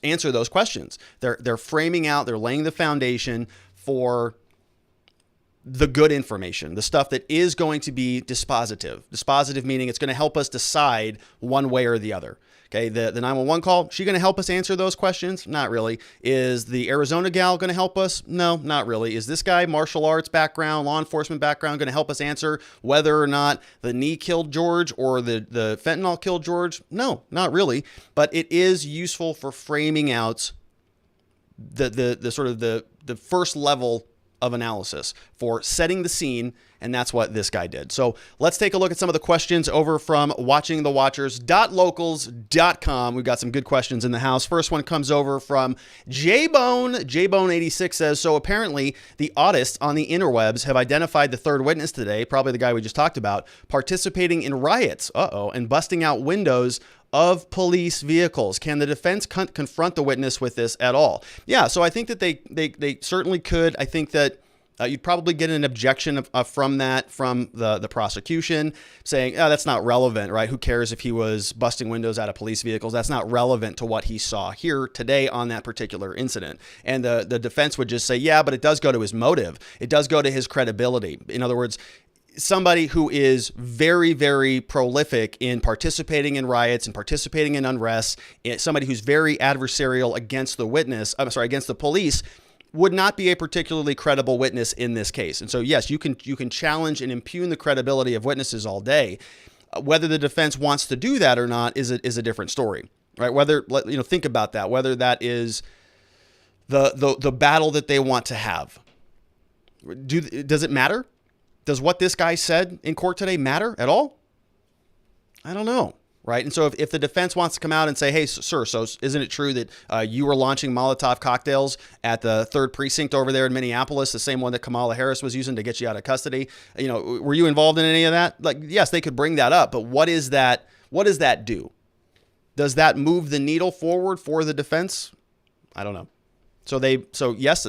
S1: answer those questions. They're framing out, they're laying the foundation for the good information, the stuff that is going to be dispositive. Dispositive meaning it's going to help us decide one way or the other. Okay, the 911 call, she going to help us answer those questions? Not really. Is the Arizona gal going to help us? No, not really. Is this guy, martial arts background, law enforcement background, going to help us answer whether or not the knee killed George or the fentanyl killed George? No, not really. But it is useful for framing out the sort of the first level of analysis, for setting the scene, and that's what this guy did. So let's take a look at some of the questions over from watchingthewatchers.locals.com. We've got some good questions in the house. First one comes over from J-Bone. J-Bone86 says, so apparently the autists on the interwebs have identified the third witness today, probably the guy we just talked about, participating in riots, and busting out windows of police vehicles. Can the defense confront the witness with this at all? Yeah, so I think that they certainly could. I think that you'd probably get an objection from the prosecution saying, oh, that's not relevant, right? Who cares if he was busting windows out of police vehicles? That's not relevant to what he saw here today on that particular incident. And the defense would just say, yeah, but it does go to his motive. It does go to his credibility. In other words, somebody who is very, very prolific in participating in riots and participating in unrest, somebody who's very adversarial against the police, would not be a particularly credible witness in this case. And so, yes, you can challenge and impugn the credibility of witnesses all day. Whether the defense wants to do that or not is a different story, right? Think about that. Whether that is the battle that they want to have. Does it matter? Does what this guy said in court today matter at all? I don't know, right? And so if the defense wants to come out and say, hey, sir, so isn't it true that you were launching Molotov cocktails at the 3rd precinct over there in Minneapolis, the same one that Kamala Harris was using to get you out of custody? Were you involved in any of that? Like, yes, they could bring that up, but what is that? What does that do? Does that move the needle forward for the defense? I don't know. So yes,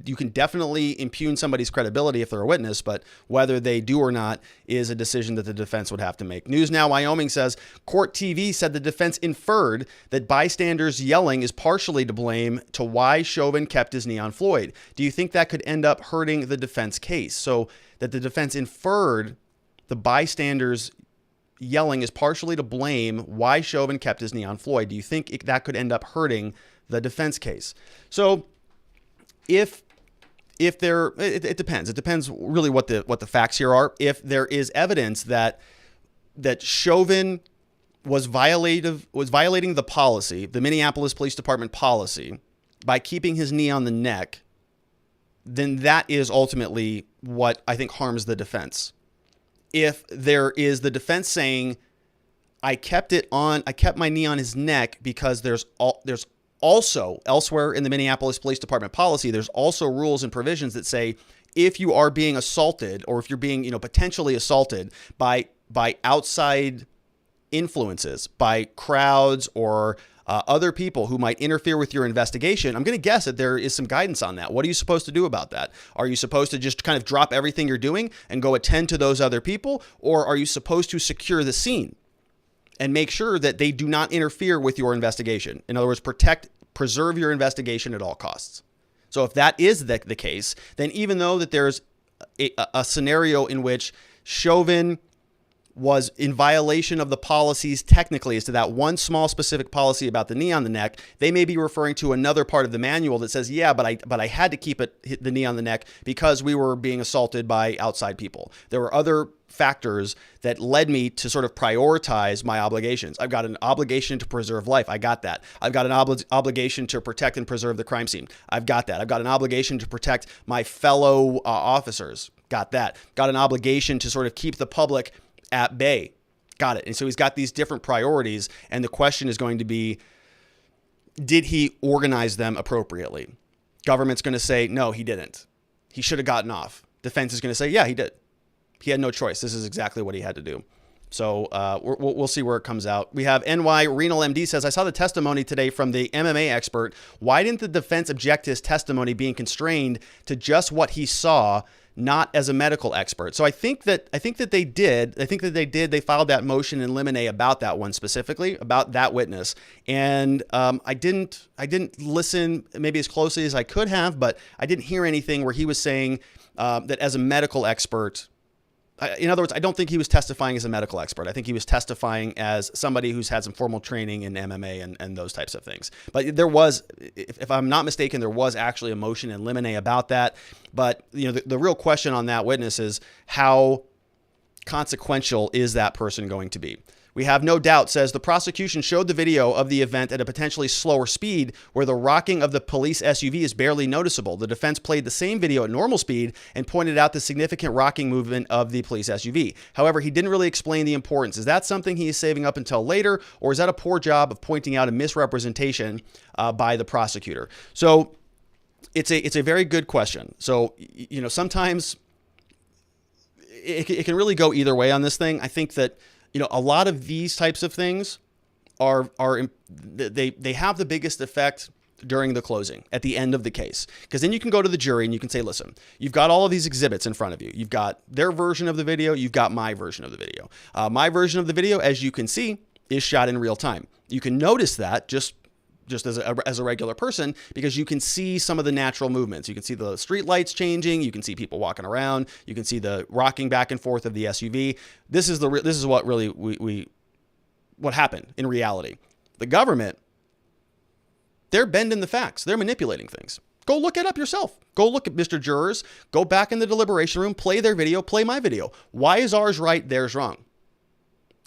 S1: you can definitely impugn somebody's credibility if they're a witness, but whether they do or not is a decision that the defense would have to make. News Now Wyoming says Court TV said the defense inferred that bystanders yelling is partially to blame to why Chauvin kept his knee on Floyd. Do you think that could end up hurting the defense case? So that the defense inferred the bystanders yelling is partially to blame why Chauvin kept his knee on Floyd. Do you think that could end up hurting the defense case? So if there, it depends. It depends really what the facts here are. If there is evidence that Chauvin was violating the policy, the Minneapolis Police Department policy, by keeping his knee on the neck, then that is ultimately what I think harms the defense. If there is the defense saying, I kept my knee on his neck because there's also elsewhere in the Minneapolis Police Department policy, there's also rules and provisions that say if you are being assaulted or if you're being, potentially assaulted by outside influences, by crowds or other people who might interfere with your investigation, I'm going to guess that there is some guidance on that. What are you supposed to do about that? Are you supposed to just kind of drop everything you're doing and go attend to those other people? Or are you supposed to secure the scene and make sure that they do not interfere with your investigation? In other words, preserve your investigation at all costs. So if that is the case, then even though that there's a scenario in which Chauvin was in violation of the policies technically as to that one small specific policy about the knee on the neck, they may be referring to another part of the manual that says, yeah, but I had to keep the knee on the neck because we were being assaulted by outside people. There were other factors that led me to sort of prioritize my obligations. I've got an obligation to preserve life. I got that. I've got an obligation to protect and preserve the crime scene. I've got that. I've got an obligation to protect my fellow officers. Got that. Got an obligation to sort of keep the public at bay. Got it. And so he's got these different priorities. And the question is going to be, did he organize them appropriately? Government's going to say, no, he didn't. He should have gotten off. Defense is going to say, yeah, he did. He had no choice. This is exactly what he had to do. So we'll see where it comes out. We have NY Renal MD says, I saw the testimony today from the MMA expert. Why didn't the defense object to his testimony being constrained to just what he saw, not as a medical expert? So I think that they did. They filed that motion in limine about that one specifically, about that witness. And I didn't listen maybe as closely as I could have, but I didn't hear anything where he was saying that as a medical expert. In other words, I don't think he was testifying as a medical expert. I think he was testifying as somebody who's had some formal training in MMA and those types of things. But there was, if I'm not mistaken, there was actually a motion in limine about that. But the real question on that witness is how consequential is that person going to be? We have no doubt says the prosecution showed the video of the event at a potentially slower speed where the rocking of the police SUV is barely noticeable. The defense played the same video at normal speed and pointed out the significant rocking movement of the police SUV. However, he didn't really explain the importance. Is that something he is saving up until later, or is that a poor job of pointing out a misrepresentation by the prosecutor? So it's a very good question. So, sometimes it can really go either way on this thing. I think that a lot of these types of things they have the biggest effect during the closing at the end of the case, because then you can go to the jury and you can say, listen, you've got all of these exhibits in front of you. You've got their version of the video. You've got my version of the video. My version of the video, as you can see, is shot in real time. You can notice that just as a regular person, because you can see some of the natural movements. You can see the street lights changing. You can see people walking around. You can see the rocking back and forth of the SUV. This is what really what happened in reality. The government, they're bending the facts. They're manipulating things. Go look it up yourself. Go look at Mr. Jurors. Go back in the deliberation room. Play their video. Play my video. Why is ours right? Theirs wrong.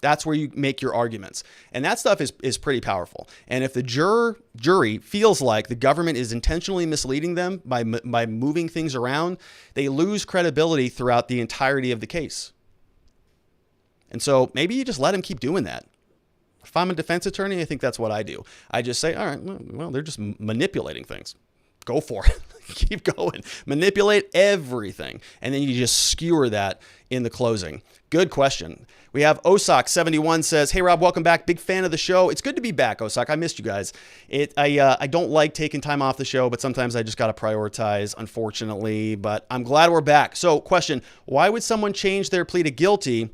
S1: That's where you make your arguments. And that stuff is pretty powerful. And if the jury feels like the government is intentionally misleading them by moving things around, they lose credibility throughout the entirety of the case. And so maybe you just let them keep doing that. If I'm a defense attorney, I think that's what I do. I just say, all right, well, they're just manipulating things. Go for it. Keep going. Manipulate everything. And then you just skewer that in the closing. Good question. We have Osak71 says, hey, Rob, welcome back. Big fan of the show. It's good to be back, Osak. I missed you guys. I don't like taking time off the show, but sometimes I just got to prioritize, unfortunately. But I'm glad we're back. So question, why would someone change their plea to guilty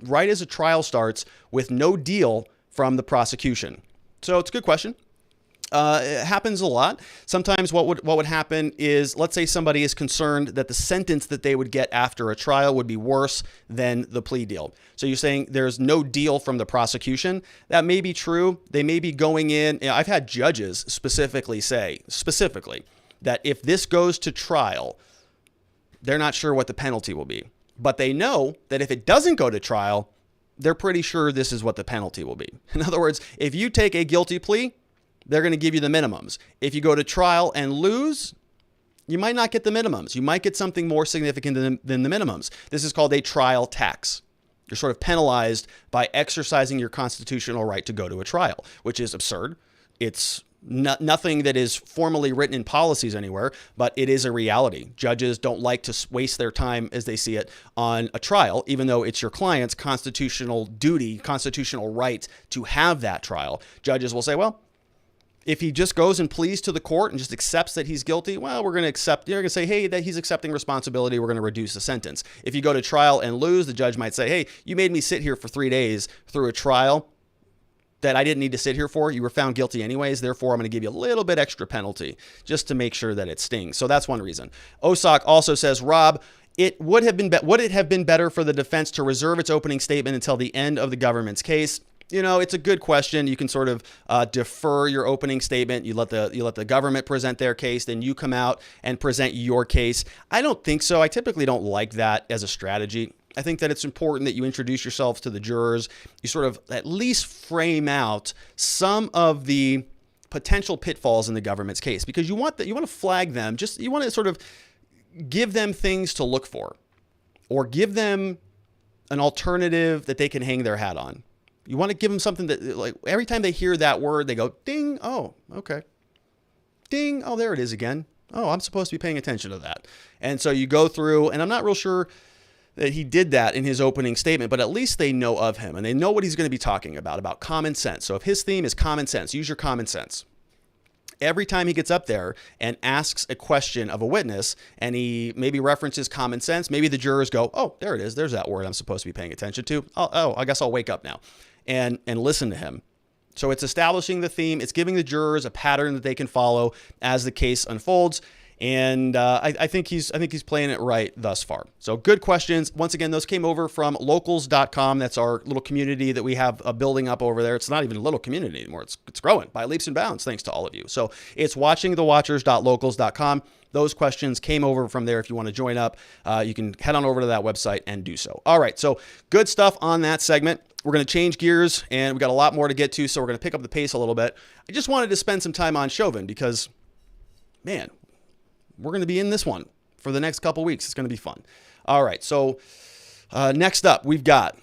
S1: right as a trial starts with no deal from the prosecution? So it's a good question. It happens a lot. Sometimes what would happen is, let's say somebody is concerned that the sentence that they would get after a trial would be worse than the plea deal. So you're saying there's no deal from the prosecution. That may be true. They may be going in. I've had judges specifically say that if this goes to trial, they're not sure what the penalty will be. But they know that if it doesn't go to trial, they're pretty sure this is what the penalty will be. In other words, if you take a guilty plea, they're going to give you the minimums. If you go to trial and lose, you might not get the minimums. You might get something more significant than the minimums. This is called a trial tax. You're sort of penalized by exercising your constitutional right to go to a trial, which is absurd. It's nothing that is formally written in policies anywhere, but it is a reality. Judges don't like to waste their time, as they see it, on a trial, even though it's your client's constitutional duty, constitutional right to have that trial. Judges will say, well, if he just goes and pleads to the court and just accepts that he's guilty, well, we're going to accept, you're going to say, hey, that he's accepting responsibility. We're going to reduce the sentence. If you go to trial and lose, the judge might say, hey, you made me sit here for 3 days through a trial that I didn't need to sit here for. You were found guilty anyways. Therefore, I'm going to give you a little bit extra penalty just to make sure that it stings. So that's one reason. Osak also says, Rob, would it have been better for the defense to reserve its opening statement until the end of the government's case? You know, it's a good question. You can sort of defer your opening statement. You let the government present their case, then you come out and present your case. I don't think so. I typically don't like that as a strategy. I think that it's important that you introduce yourselves to the jurors. You sort of at least frame out some of the potential pitfalls in the government's case, because you want to flag them. You want to sort of give them things to look for, or give them an alternative that they can hang their hat on. You want to give them something that, like, every time they hear that word, they go, ding, oh, okay. Ding, oh, there it is again. Oh, I'm supposed to be paying attention to that. And so you go through, and I'm not real sure that he did that in his opening statement, but at least they know of him, and they know what he's going to be talking about common sense. So if his theme is common sense, use your common sense. Every time he gets up there and asks a question of a witness, and he maybe references common sense, maybe the jurors go, oh, there it is. There's that word I'm supposed to be paying attention to. Oh, I guess I'll wake up now and listen to him. So it's establishing the theme. It's giving the jurors a pattern that they can follow as the case unfolds. And I think he's playing it right thus far. So good questions. Once again, those came over from locals.com. That's our little community that we have building up over there. It's not even a little community anymore. It's growing by leaps and bounds, thanks to all of you. So it's watchingthewatchers.locals.com. Those questions came over from there. If you want to join up, you can head on over to that website and do so. All right, so good stuff on that segment. We're going to change gears, and we got a lot more to get to, so we're going to pick up the pace a little bit. I just wanted to spend some time on Chauvin because, man, we're going to be in this one for the next couple weeks. It's going to be fun. All right, so next up, we've got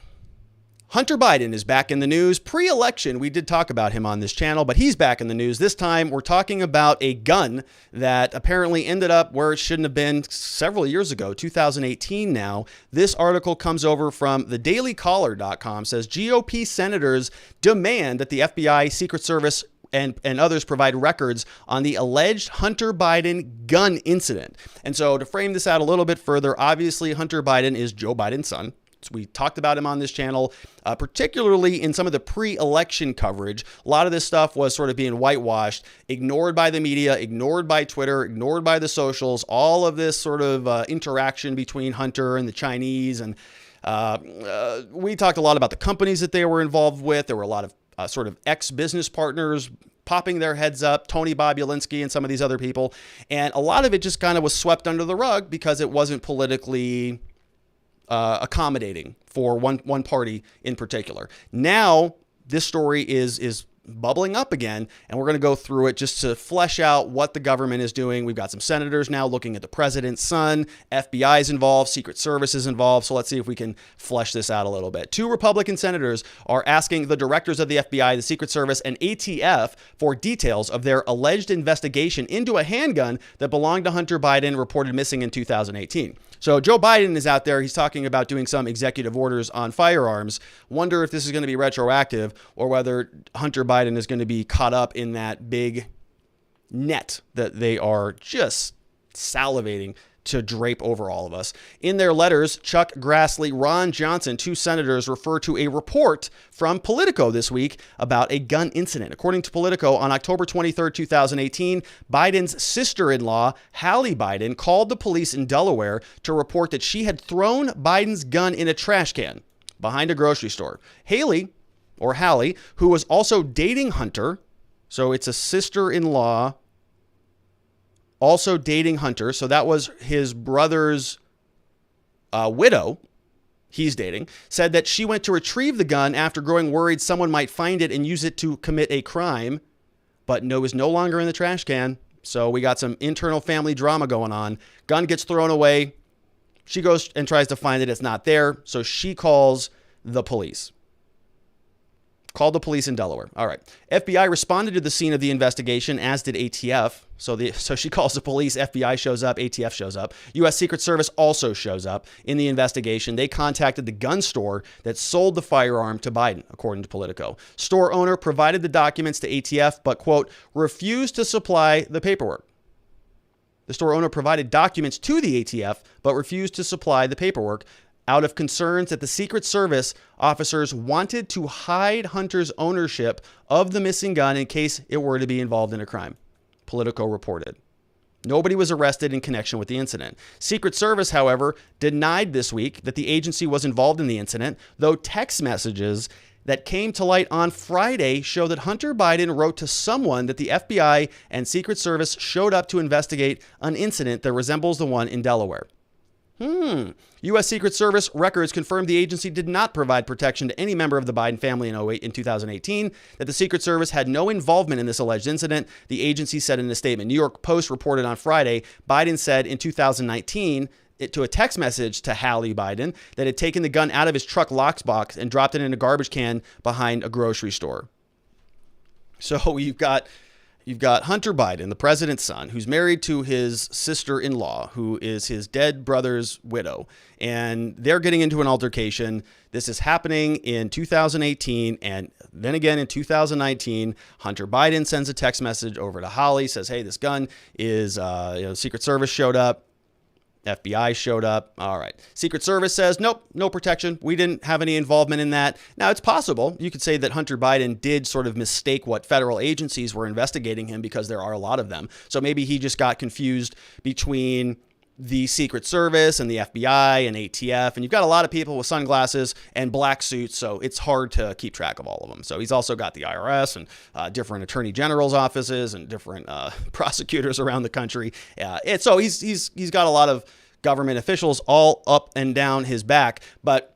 S1: Hunter Biden is back in the news. Pre-election, we did talk about him on this channel, but he's back in the news. This time, we're talking about a gun that apparently ended up where it shouldn't have been several years ago, 2018 now. This article comes over from thedailycaller.com, says GOP senators demand that the FBI, Secret Service, and others provide records on the alleged Hunter Biden gun incident. And so to frame this out a little bit further, obviously Hunter Biden is Joe Biden's son. We talked about him on this channel, particularly in some of the pre-election coverage. A lot of this stuff was sort of being whitewashed, ignored by the media, ignored by Twitter, ignored by the socials, all of this sort of interaction between Hunter and the Chinese. And we talked a lot about the companies that they were involved with. There were a lot of sort of ex-business partners popping their heads up, Tony Bobulinski and some of these other people. And a lot of it just kind of was swept under the rug because it wasn't politically accommodating for one party in particular. Now, this story is bubbling up again, and we're going to go through it just to flesh out what the government is doing. We've got some senators now looking at the president's son. FBI is involved. Secret Service is involved. So let's see if we can flesh this out a little bit. 2 Republican senators are asking the directors of the FBI, the Secret Service, and ATF for details of their alleged investigation into a handgun that belonged to Hunter Biden, reported missing in 2018. So Joe Biden is out there. He's talking about doing some executive orders on firearms. Wonder if this is going to be retroactive or whether Hunter Biden is going to be caught up in that big net that they are just salivating to drape over all of us. In their letters, Chuck Grassley, Ron Johnson, 2 senators, refer to a report from Politico this week about a gun incident. According to Politico, on October 23, 2018, Biden's sister-in-law, Hallie Biden, called the police in Delaware to report that she had thrown Biden's gun in a trash can behind a grocery store. Hallie, who was also dating Hunter, so it's a sister-in-law also dating Hunter. So that was his brother's widow he's dating, said that she went to retrieve the gun after growing worried someone might find it and use it to commit a crime, but was no longer in the trash can. So we got some internal family drama going on. Gun gets thrown away. She goes and tries to find it. It's not there. So she calls the police. Called the police in Delaware. All right. FBI responded to the scene of the investigation, as did ATF. So she calls the police. FBI shows up. ATF shows up. U.S. Secret Service also shows up in the investigation. They contacted the gun store that sold the firearm to Biden, according to Politico. Store owner provided the documents to ATF, but, quote, refused to supply the paperwork. The store owner provided documents to the ATF, but refused to supply the paperwork, out of concerns that the Secret Service officers wanted to hide Hunter's ownership of the missing gun in case it were to be involved in a crime, Politico reported. Nobody was arrested in connection with the incident. Secret Service, however, denied this week that the agency was involved in the incident, though text messages that came to light on Friday show that Hunter Biden wrote to someone that the FBI and Secret Service showed up to investigate an incident that resembles the one in Delaware. U.S. Secret Service records confirmed the agency did not provide protection to any member of the Biden family in 2018, that the Secret Service had no involvement in this alleged incident, the agency said in a statement. New York Post reported on Friday, Biden said in 2019 to a text message to Hallie Biden that had taken the gun out of his truck lockbox and dropped it in a garbage can behind a grocery store. So you've got Hunter Biden, the president's son, who's married to his sister-in-law, who is his dead brother's widow. And they're getting into an altercation. This is happening in 2018. And then again in 2019, Hunter Biden sends a text message over to Holly, says, hey, this gun is, Secret Service showed up. FBI showed up. All right. Secret Service says, nope, no protection. We didn't have any involvement in that. Now, it's possible. You could say that Hunter Biden did sort of mistake what federal agencies were investigating him, because there are a lot of them. So maybe he just got confused between the Secret Service and the FBI and ATF. And you've got a lot of people with sunglasses and black suits, so it's hard to keep track of all of them. So he's also got the IRS and different attorney general's offices and different prosecutors around the country. So he's got a lot of government officials all up and down his back, but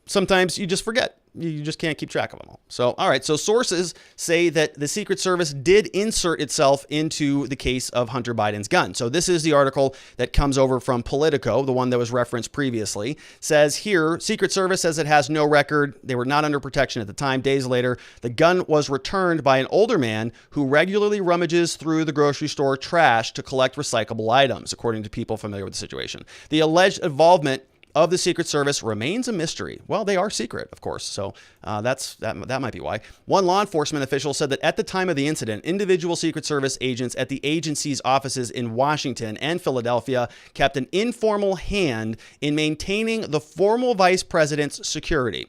S1: sometimes you just forget. You just can't keep track of them all. So, all right. So sources say that the Secret Service did insert itself into the case of Hunter Biden's gun. So this is the article that comes over from Politico, the one that was referenced previously. Says here, Secret Service says it has no record. They were not under protection at the time. Days later, the gun was returned by an older man who regularly rummages through the grocery store trash to collect recyclable items, according to people familiar with the situation. The alleged involvement of the Secret Service remains a mystery. Well, they are secret, of course, so that might be why. One law enforcement official said that at the time of the incident, individual Secret Service agents at the agency's offices in Washington and Philadelphia kept an informal hand in maintaining the formal vice president's security.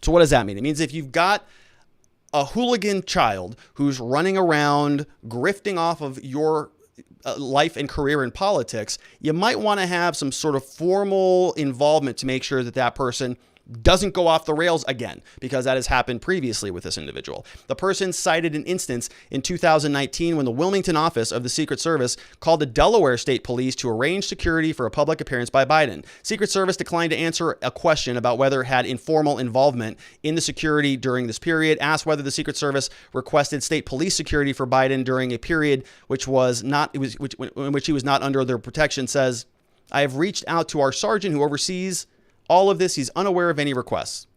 S1: So what does that mean? It means if you've got a hooligan child who's running around grifting off of your life and career in politics, you might want to have some sort of formal involvement to make sure that that person doesn't go off the rails again, because that has happened previously with this individual. The person cited an instance in 2019 when the Wilmington office of the Secret Service called the Delaware State Police to arrange security for a public appearance by Biden. Secret Service declined to answer a question about whether it had informal involvement in the security during this period, asked whether the Secret Service requested state police security for Biden during a period in which he was not under their protection, says, I have reached out to our sergeant who oversees all of this. He's unaware of any requests.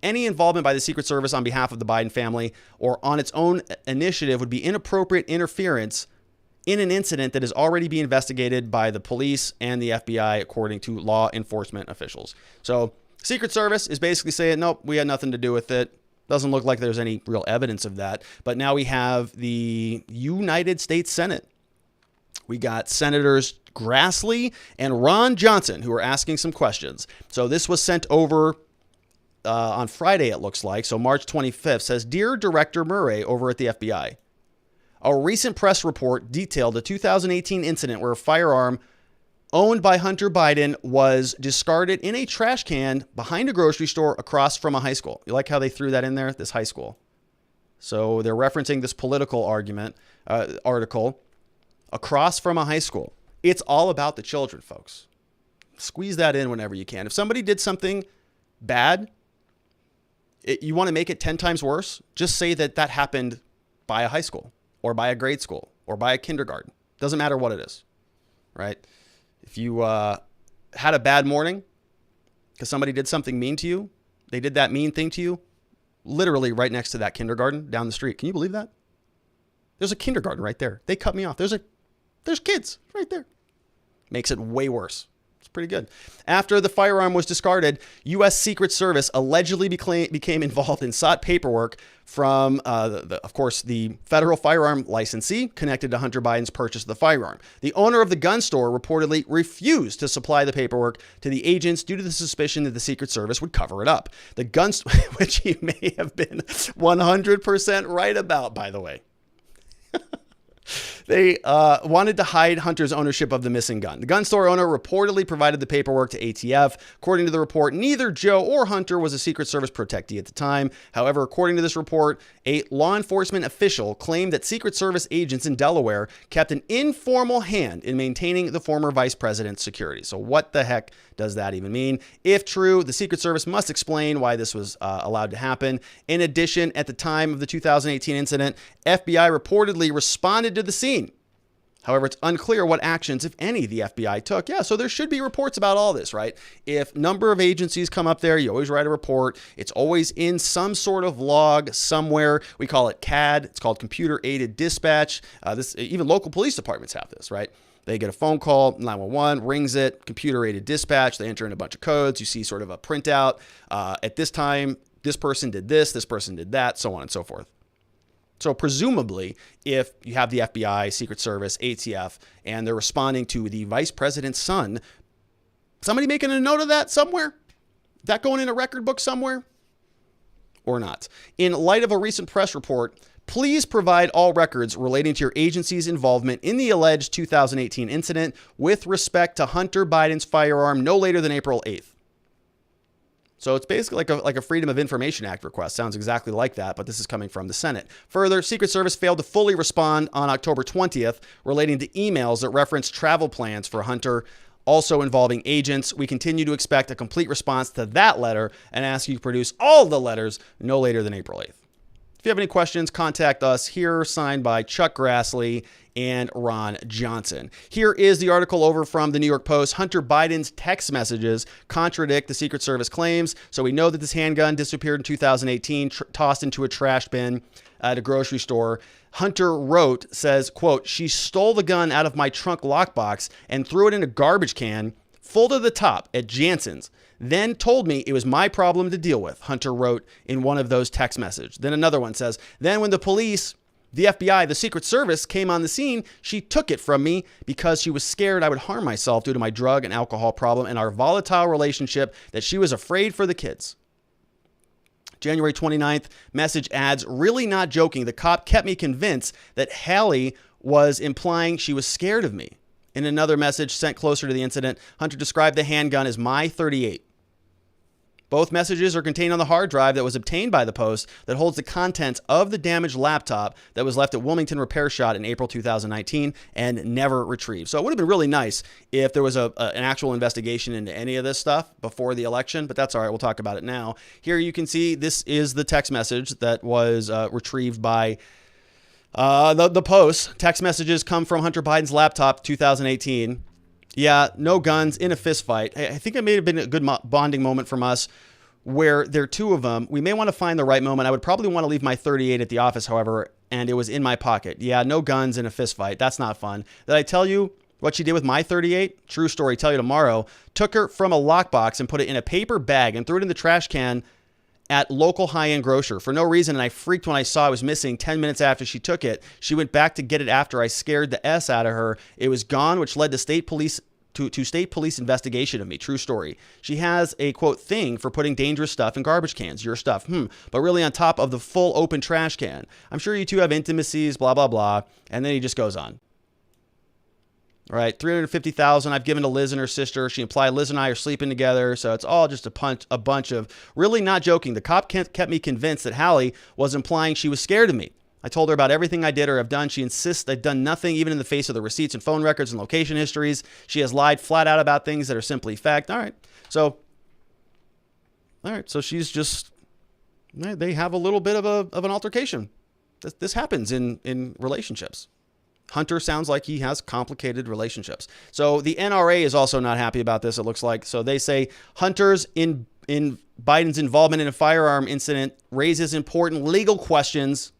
S1: Any involvement by the Secret Service on behalf of the Biden family or on its own initiative would be inappropriate interference in an incident that is already being investigated by the police and the FBI, according to law enforcement officials. So Secret Service is basically saying, nope, we had nothing to do with it. Doesn't look like there's any real evidence of that. But now we have the United States Senate. We got Senators Grassley and Ron Johnson who are asking some questions. So this was sent over on Friday, it looks like. So March 25th says, Dear Director Murray over at the FBI, a recent press report detailed a 2018 incident where a firearm owned by Hunter Biden was discarded in a trash can behind a grocery store across from a high school. You like how they threw that in there, this high school? So they're referencing this political article across from a high school. It's all about the children, folks. Squeeze that in whenever you can. If somebody did something bad, you want to make it 10 times worse, just say that that happened by a high school or by a grade school or by a kindergarten. Doesn't matter what it is, right? If you had a bad morning because somebody did something mean to you, they did that mean thing to you, literally right next to that kindergarten down the street. Can you believe that? There's a kindergarten right there. They cut me off. There's kids right there. Makes it way worse. It's pretty good. After the firearm was discarded, U.S. Secret Service allegedly became involved and sought paperwork from, of course, the federal firearm licensee connected to Hunter Biden's purchase of the firearm. The owner of the gun store reportedly refused to supply the paperwork to the agents due to the suspicion that the Secret Service would cover it up. The gun store, which he may have been 100% right about, by the way. They wanted to hide Hunter's ownership of the missing gun. The gun store owner reportedly provided the paperwork to ATF. According to the report, neither Joe or Hunter was a Secret Service protectee at the time. However, according to this report, a law enforcement official claimed that Secret Service agents in Delaware kept an informal hand in maintaining the former vice president's security. So what the heck does that even mean? If true, the Secret Service must explain why this was allowed to happen. In addition, at the time of the 2018 incident, FBI reportedly responded to the scene. However, it's unclear what actions, if any, the FBI took. Yeah, so there should be reports about all this, right? If number of agencies come up there, you always write a report. It's always in some sort of log somewhere. We call it CAD. It's called Computer Aided Dispatch. Even local police departments have this, right? They get a phone call, 911 rings it, Computer Aided Dispatch. They enter in a bunch of codes. You see sort of a printout. At this time, this person did this person did that, so on and so forth. So presumably, if you have the FBI, Secret Service, ATF, and they're responding to the vice president's son, somebody making a note of that somewhere? That going in a record book somewhere? Or not? In light of a recent press report, please provide all records relating to your agency's involvement in the alleged 2018 incident with respect to Hunter Biden's firearm no later than April 8th. So it's basically like a Freedom of Information Act request. Sounds exactly like that, but this is coming from the Senate. Further, Secret Service failed to fully respond on October 20th relating to emails that referenced travel plans for Hunter, also involving agents. We continue to expect a complete response to that letter and ask you to produce all the letters no later than April 8th. If you have any questions, contact us here, signed by Chuck Grassley and Ron Johnson. Here is the article over from the New York Post. Hunter Biden's text messages contradict the Secret Service claims. So we know that this handgun disappeared in 2018, tossed into a trash bin at a grocery store. Hunter wrote, says, quote, she stole the gun out of my trunk lockbox and threw it in a garbage can full to the top at Jansen's. Then told me it was my problem to deal with, Hunter wrote in one of those text messages. Then another one says, then when the police, the FBI, the Secret Service came on the scene, she took it from me because she was scared I would harm myself due to my drug and alcohol problem and our volatile relationship, that she was afraid for the kids. January 29th, message adds, really not joking. The cop kept me convinced that Hallie was implying she was scared of me. In another message sent closer to the incident, Hunter described the handgun as my .38. Both messages are contained on the hard drive that was obtained by the Post that holds the contents of the damaged laptop that was left at Wilmington Repair Shop in April 2019 and never retrieved. So it would have been really nice if there was an actual investigation into any of this stuff before the election, but that's all right. We'll talk about it now. Here you can see this is the text message that was retrieved by the Post. Text messages come from Hunter Biden's laptop, 2018. Yeah, no guns in a fist fight. I think it may have been a good bonding moment from us where there are two of them. We may want to find the right moment. I would probably want to leave my 38 at the office, however, and it was in my pocket. Yeah, no guns in a fist fight. That's not fun. Did I tell you what she did with my 38? True story. Tell you tomorrow. Took her from a lockbox and put it in a paper bag and threw it in the trash can at local high-end grocer for no reason, and I freaked when I saw it was missing 10 minutes after she took it. She went back to get it after I scared the S out of her. It was gone, which led to state police investigation of me. True story. She has a, quote, thing for putting dangerous stuff in garbage cans. Your stuff, but really on top of the full open trash can. I'm sure you two have intimacies, blah, blah, blah. And then he just goes on. All right, $350,000 I've given to Liz and her sister. She implied Liz and I are sleeping together, so it's all just a bunch of really not joking. The cop kept me convinced that Hallie was implying she was scared of me. I told her about everything I did or have done. She insists I've done nothing, even in the face of the receipts and phone records and location histories. She has lied flat out about things that are simply fact. All right, so she's just, they have a little bit of an altercation. This happens in relationships. Hunter sounds like he has complicated relationships. So the NRA is also not happy about this, it looks like. So they say Hunter's in Biden's involvement in a firearm incident raises important legal questions.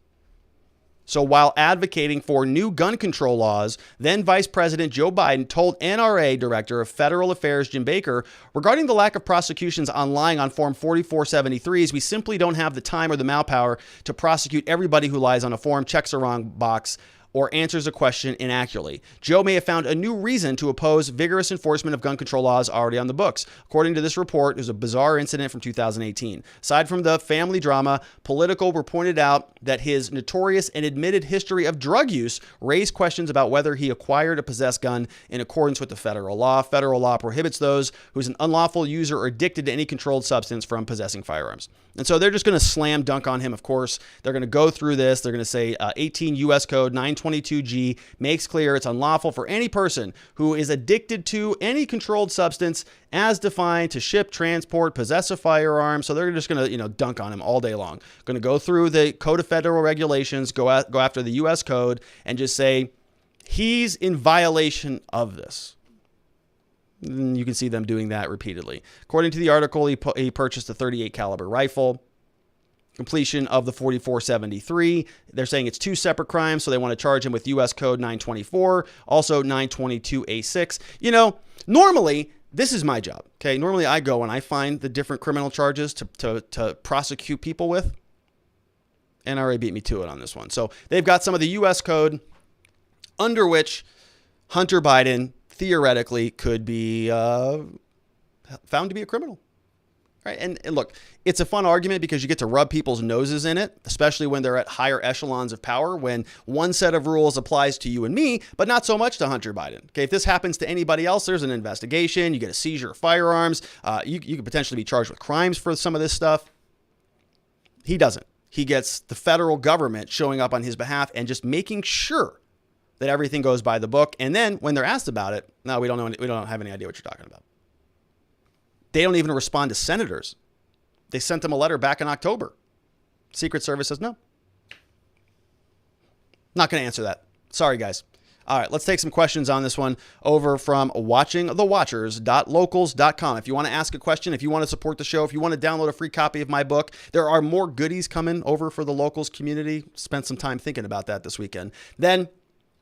S1: So while advocating for new gun control laws, then Vice President Joe Biden told NRA Director of Federal Affairs Jim Baker, regarding the lack of prosecutions on lying on Form 4473s, we simply don't have the time or the manpower to prosecute everybody who lies on a form, checks a wrong box, or answers a question inaccurately. Joe may have found a new reason to oppose vigorous enforcement of gun control laws already on the books. According to this report, it was a bizarre incident from 2018. Aside from the family drama, Politico pointed out that his notorious and admitted history of drug use raised questions about whether he acquired a possessed gun in accordance with the federal law. Federal law prohibits those who's an unlawful user or addicted to any controlled substance from possessing firearms. And so they're just going to slam dunk on him, of course. They're going to go through this. They're going to say 18 U.S. Code 922G makes clear it's unlawful for any person who is addicted to any controlled substance as defined to ship, transport, possess a firearm. So they're just going to, dunk on him all day long. Going to go through the Code of Federal Regulations, go after the U.S. Code, and just say he's in violation of this. You can see them doing that repeatedly. According to the article, he purchased a 38 caliber rifle. Completion of the 4473. They're saying it's two separate crimes, so they want to charge him with U.S. Code 924, also 922A6. Normally, this is my job. Okay, normally I go and I find the different criminal charges to prosecute people with. NRA beat me to it on this one. So they've got some of the U.S. Code under which Hunter Biden theoretically could be found to be a criminal. Right. And look, it's a fun argument because you get to rub people's noses in it, especially when they're at higher echelons of power, when one set of rules applies to you and me, but not so much to Hunter Biden. Okay, if this happens to anybody else, there's an investigation. You get a seizure of firearms. You could potentially be charged with crimes for some of this stuff. He doesn't. He gets the federal government showing up on his behalf and just making sure that everything goes by the book. And then when they're asked about it, no, we don't know. We don't have any idea what you're talking about. They don't even respond to senators. They sent them a letter back in October. Secret Service says no. Not going to answer that. Sorry, guys. All right, let's take some questions on this one over from watchingthewatchers.locals.com. If you want to ask a question, if you want to support the show, if you want to download a free copy of my book, there are more goodies coming over for the locals community. Spent some time thinking about that this weekend. Then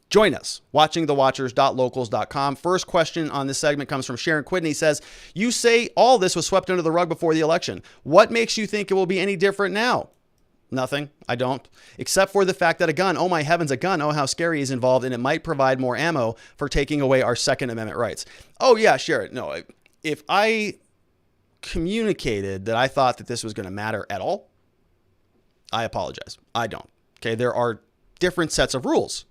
S1: join us, watchingthewatchers.locals.com. First question on this segment comes from Sharon Quidney. Says, you say all this was swept under the rug before the election. What makes you think it will be any different now? Nothing. I don't. Except for the fact that a gun, oh my heavens, a gun, oh how scary, is involved, and it might provide more ammo for taking away our Second Amendment rights. Oh yeah, Sharon. No, if I communicated that I thought that this was going to matter at all, I apologize. I don't. Okay, there are different sets of rules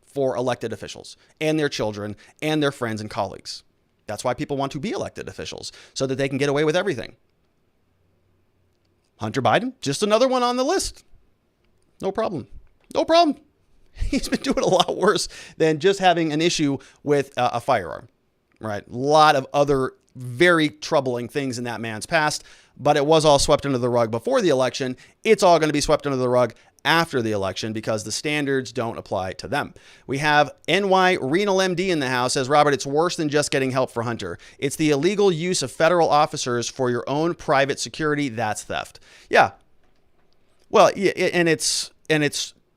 S1: for elected officials and their children and their friends and colleagues. That's why people want to be elected officials, so that they can get away with everything. Hunter Biden, just another one on the list. No problem. No problem. He's been doing a lot worse than just having an issue with a firearm, right? A lot of other very troubling things in that man's past, but it was all swept under the rug before the election. It's all going to be swept under the rug after the election because the standards don't apply to them. We have NY Renal MD in the House, says, Robert, it's worse than just getting help for Hunter. It's the illegal use of federal officers for your own private security. That's theft. Yeah. Well, and it's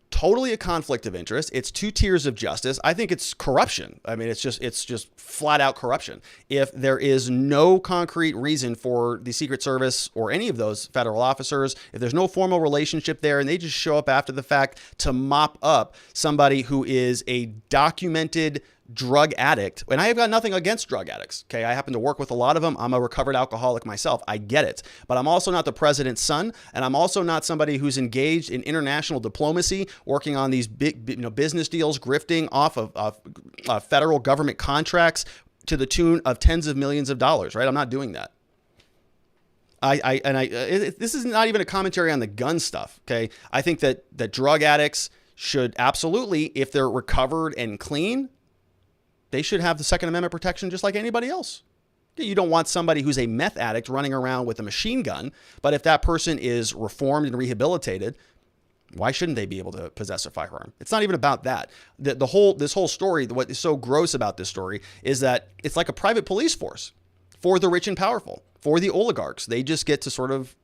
S1: totally a conflict of interest. It's two tiers of justice. I think it's corruption. I mean, it's just flat out corruption. If there is no concrete reason for the Secret Service or any of those federal officers, if there's no formal relationship there and they just show up after the fact to mop up somebody who is a documented drug addict, and I have got nothing against drug addicts. Okay. I happen to work with a lot of them. I'm a recovered alcoholic myself. I get it, but I'm also not the president's son. And I'm also not somebody who's engaged in international diplomacy, working on these big, business deals, grifting off of federal government contracts to the tune of tens of millions of dollars, right? I'm not doing that. This is not even a commentary on the gun stuff. Okay. I think that drug addicts should absolutely, if they're recovered and clean, they should have the Second Amendment protection just like anybody else. You don't want somebody who's a meth addict running around with a machine gun, but if that person is reformed and rehabilitated, why shouldn't they be able to possess a firearm? It's not even about that. This whole story, what is so gross about this story is that it's like a private police force for the rich and powerful, for the oligarchs. They just get to sort of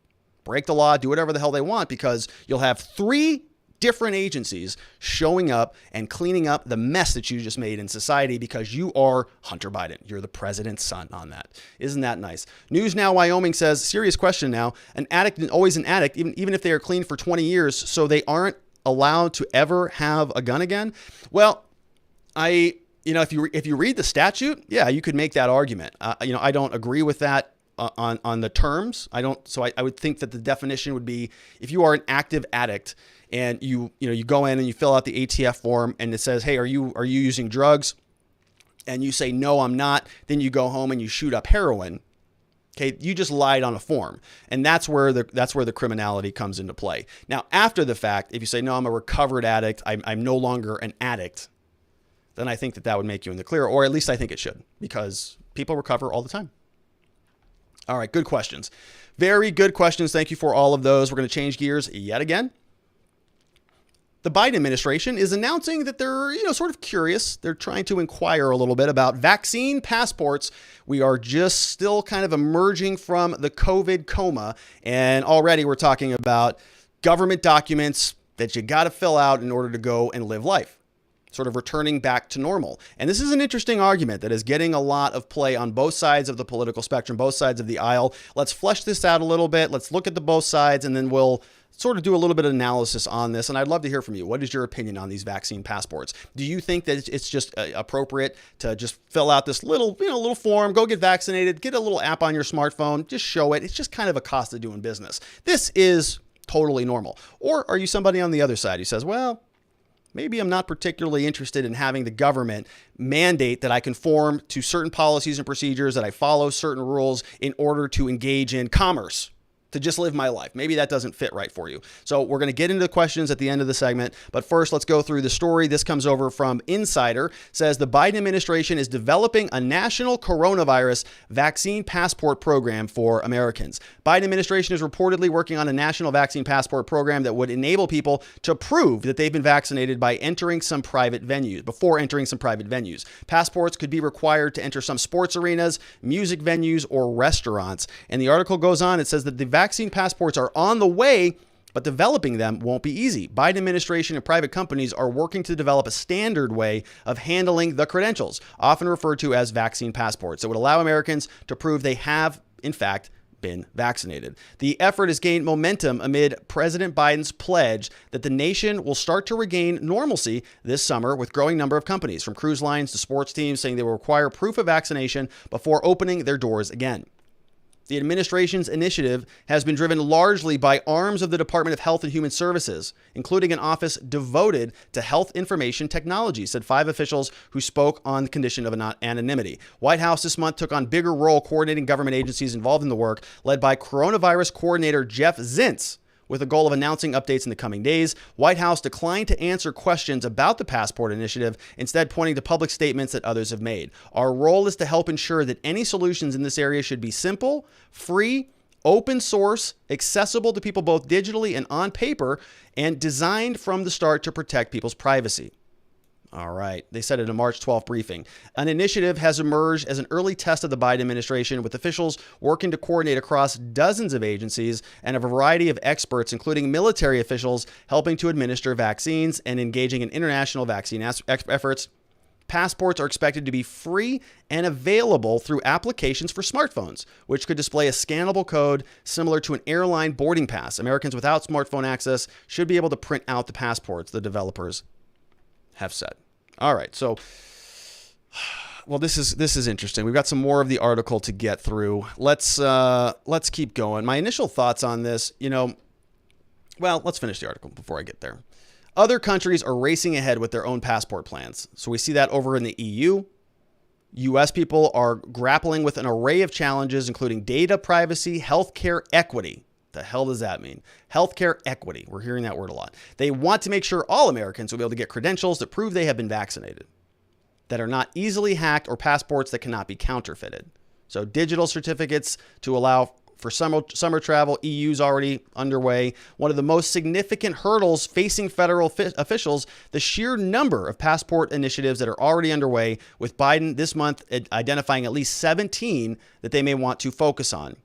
S1: break the law, do whatever the hell they want, because you'll have 3 different agencies showing up and cleaning up the mess that you just made in society because you are Hunter Biden. You're the president's son on that. Isn't that nice? News Now Wyoming says, serious question now, an addict is always an addict, even if they are clean for 20 years, so they aren't allowed to ever have a gun again? Well, if you read the statute, yeah, you could make that argument. I don't agree with that on the terms. I would think that the definition would be if you are an active addict and you go in and you fill out the ATF form and it says, hey, are you using drugs? And you say, no, I'm not. Then you go home and you shoot up heroin. Okay. You just lied on a form. And that's where the criminality comes into play. Now, after the fact, if you say, no, I'm a recovered addict, I'm no longer an addict, then I think that would make you in the clear, or at least I think it should, because people recover all the time. All right. Good questions. Very good questions. Thank you for all of those. We're going to change gears yet again. The Biden administration is announcing that they're, sort of curious. They're trying to inquire a little bit about vaccine passports. We are just still kind of emerging from the COVID coma. And already we're talking about government documents that you got to fill out in order to go and live life, sort of returning back to normal. And this is an interesting argument that is getting a lot of play on both sides of the political spectrum, both sides of the aisle. Let's flesh this out a little bit. Let's look at the both sides, and then we'll sort of do a little bit of analysis on this. And I'd love to hear from you. What is your opinion on these vaccine passports? Do you think that it's just appropriate to just fill out this little form, go get vaccinated, get a little app on your smartphone, just show it? It's just kind of a cost of doing business. This is totally normal. Or are you somebody on the other side who says, well, maybe I'm not particularly interested in having the government mandate that I conform to certain policies and procedures, that I follow certain rules in order to engage in commerce, to just live my life. Maybe that doesn't fit right for you. So we're going to get into the questions at the end of the segment. But first, let's go through the story. This comes over from Insider. It says the Biden administration is developing a national coronavirus vaccine passport program for Americans. Biden administration is reportedly working on a national vaccine passport program that would enable people to prove that they've been vaccinated by entering some private venues, before entering some private venues. Passports could be required to enter some sports arenas, music venues, or restaurants. And the article goes on. It says that the vaccine passports are on the way, but developing them won't be easy. Biden administration and private companies are working to develop a standard way of handling the credentials, often referred to as vaccine passports, that would allow Americans to prove they have, in fact, been vaccinated. The effort has gained momentum amid President Biden's pledge that the nation will start to regain normalcy this summer, with growing number of companies, from cruise lines to sports teams, saying they will require proof of vaccination before opening their doors again. The administration's initiative has been driven largely by arms of the Department of Health and Human Services, including an office devoted to health information technology, said 5 officials who spoke on the condition of anonymity. White House this month took on bigger role coordinating government agencies involved in the work, led by coronavirus coordinator Jeff Zients, with the goal of announcing updates in the coming days. White House declined to answer questions about the passport initiative, instead pointing to public statements that others have made. Our role is to help ensure that any solutions in this area should be simple, free, open source, accessible to people both digitally and on paper, and designed from the start to protect people's privacy. All right. They said it in a March 12th briefing. An initiative has emerged as an early test of the Biden administration, with officials working to coordinate across dozens of agencies and a variety of experts, including military officials, helping to administer vaccines and engaging in international vaccine efforts. Passports are expected to be free and available through applications for smartphones, which could display a scannable code similar to an airline boarding pass. Americans without smartphone access should be able to print out the passports, the developers have said. All right, so, well, this is interesting. We've got some more of the article to get through. Let's keep going. My initial thoughts on this, let's finish the article before I get there. Other countries are racing ahead with their own passport plans. So we see that over in the EU. U.S. people are grappling with an array of challenges, including data privacy, healthcare equity. The hell does that mean? Healthcare equity. We're hearing that word a lot. They want to make sure all Americans will be able to get credentials that prove they have been vaccinated, that are not easily hacked, or passports that cannot be counterfeited. So digital certificates to allow for summer travel. EU's already underway. One of the most significant hurdles facing federal officials, the sheer number of passport initiatives that are already underway, with Biden this month identifying at least 17 that they may want to focus on.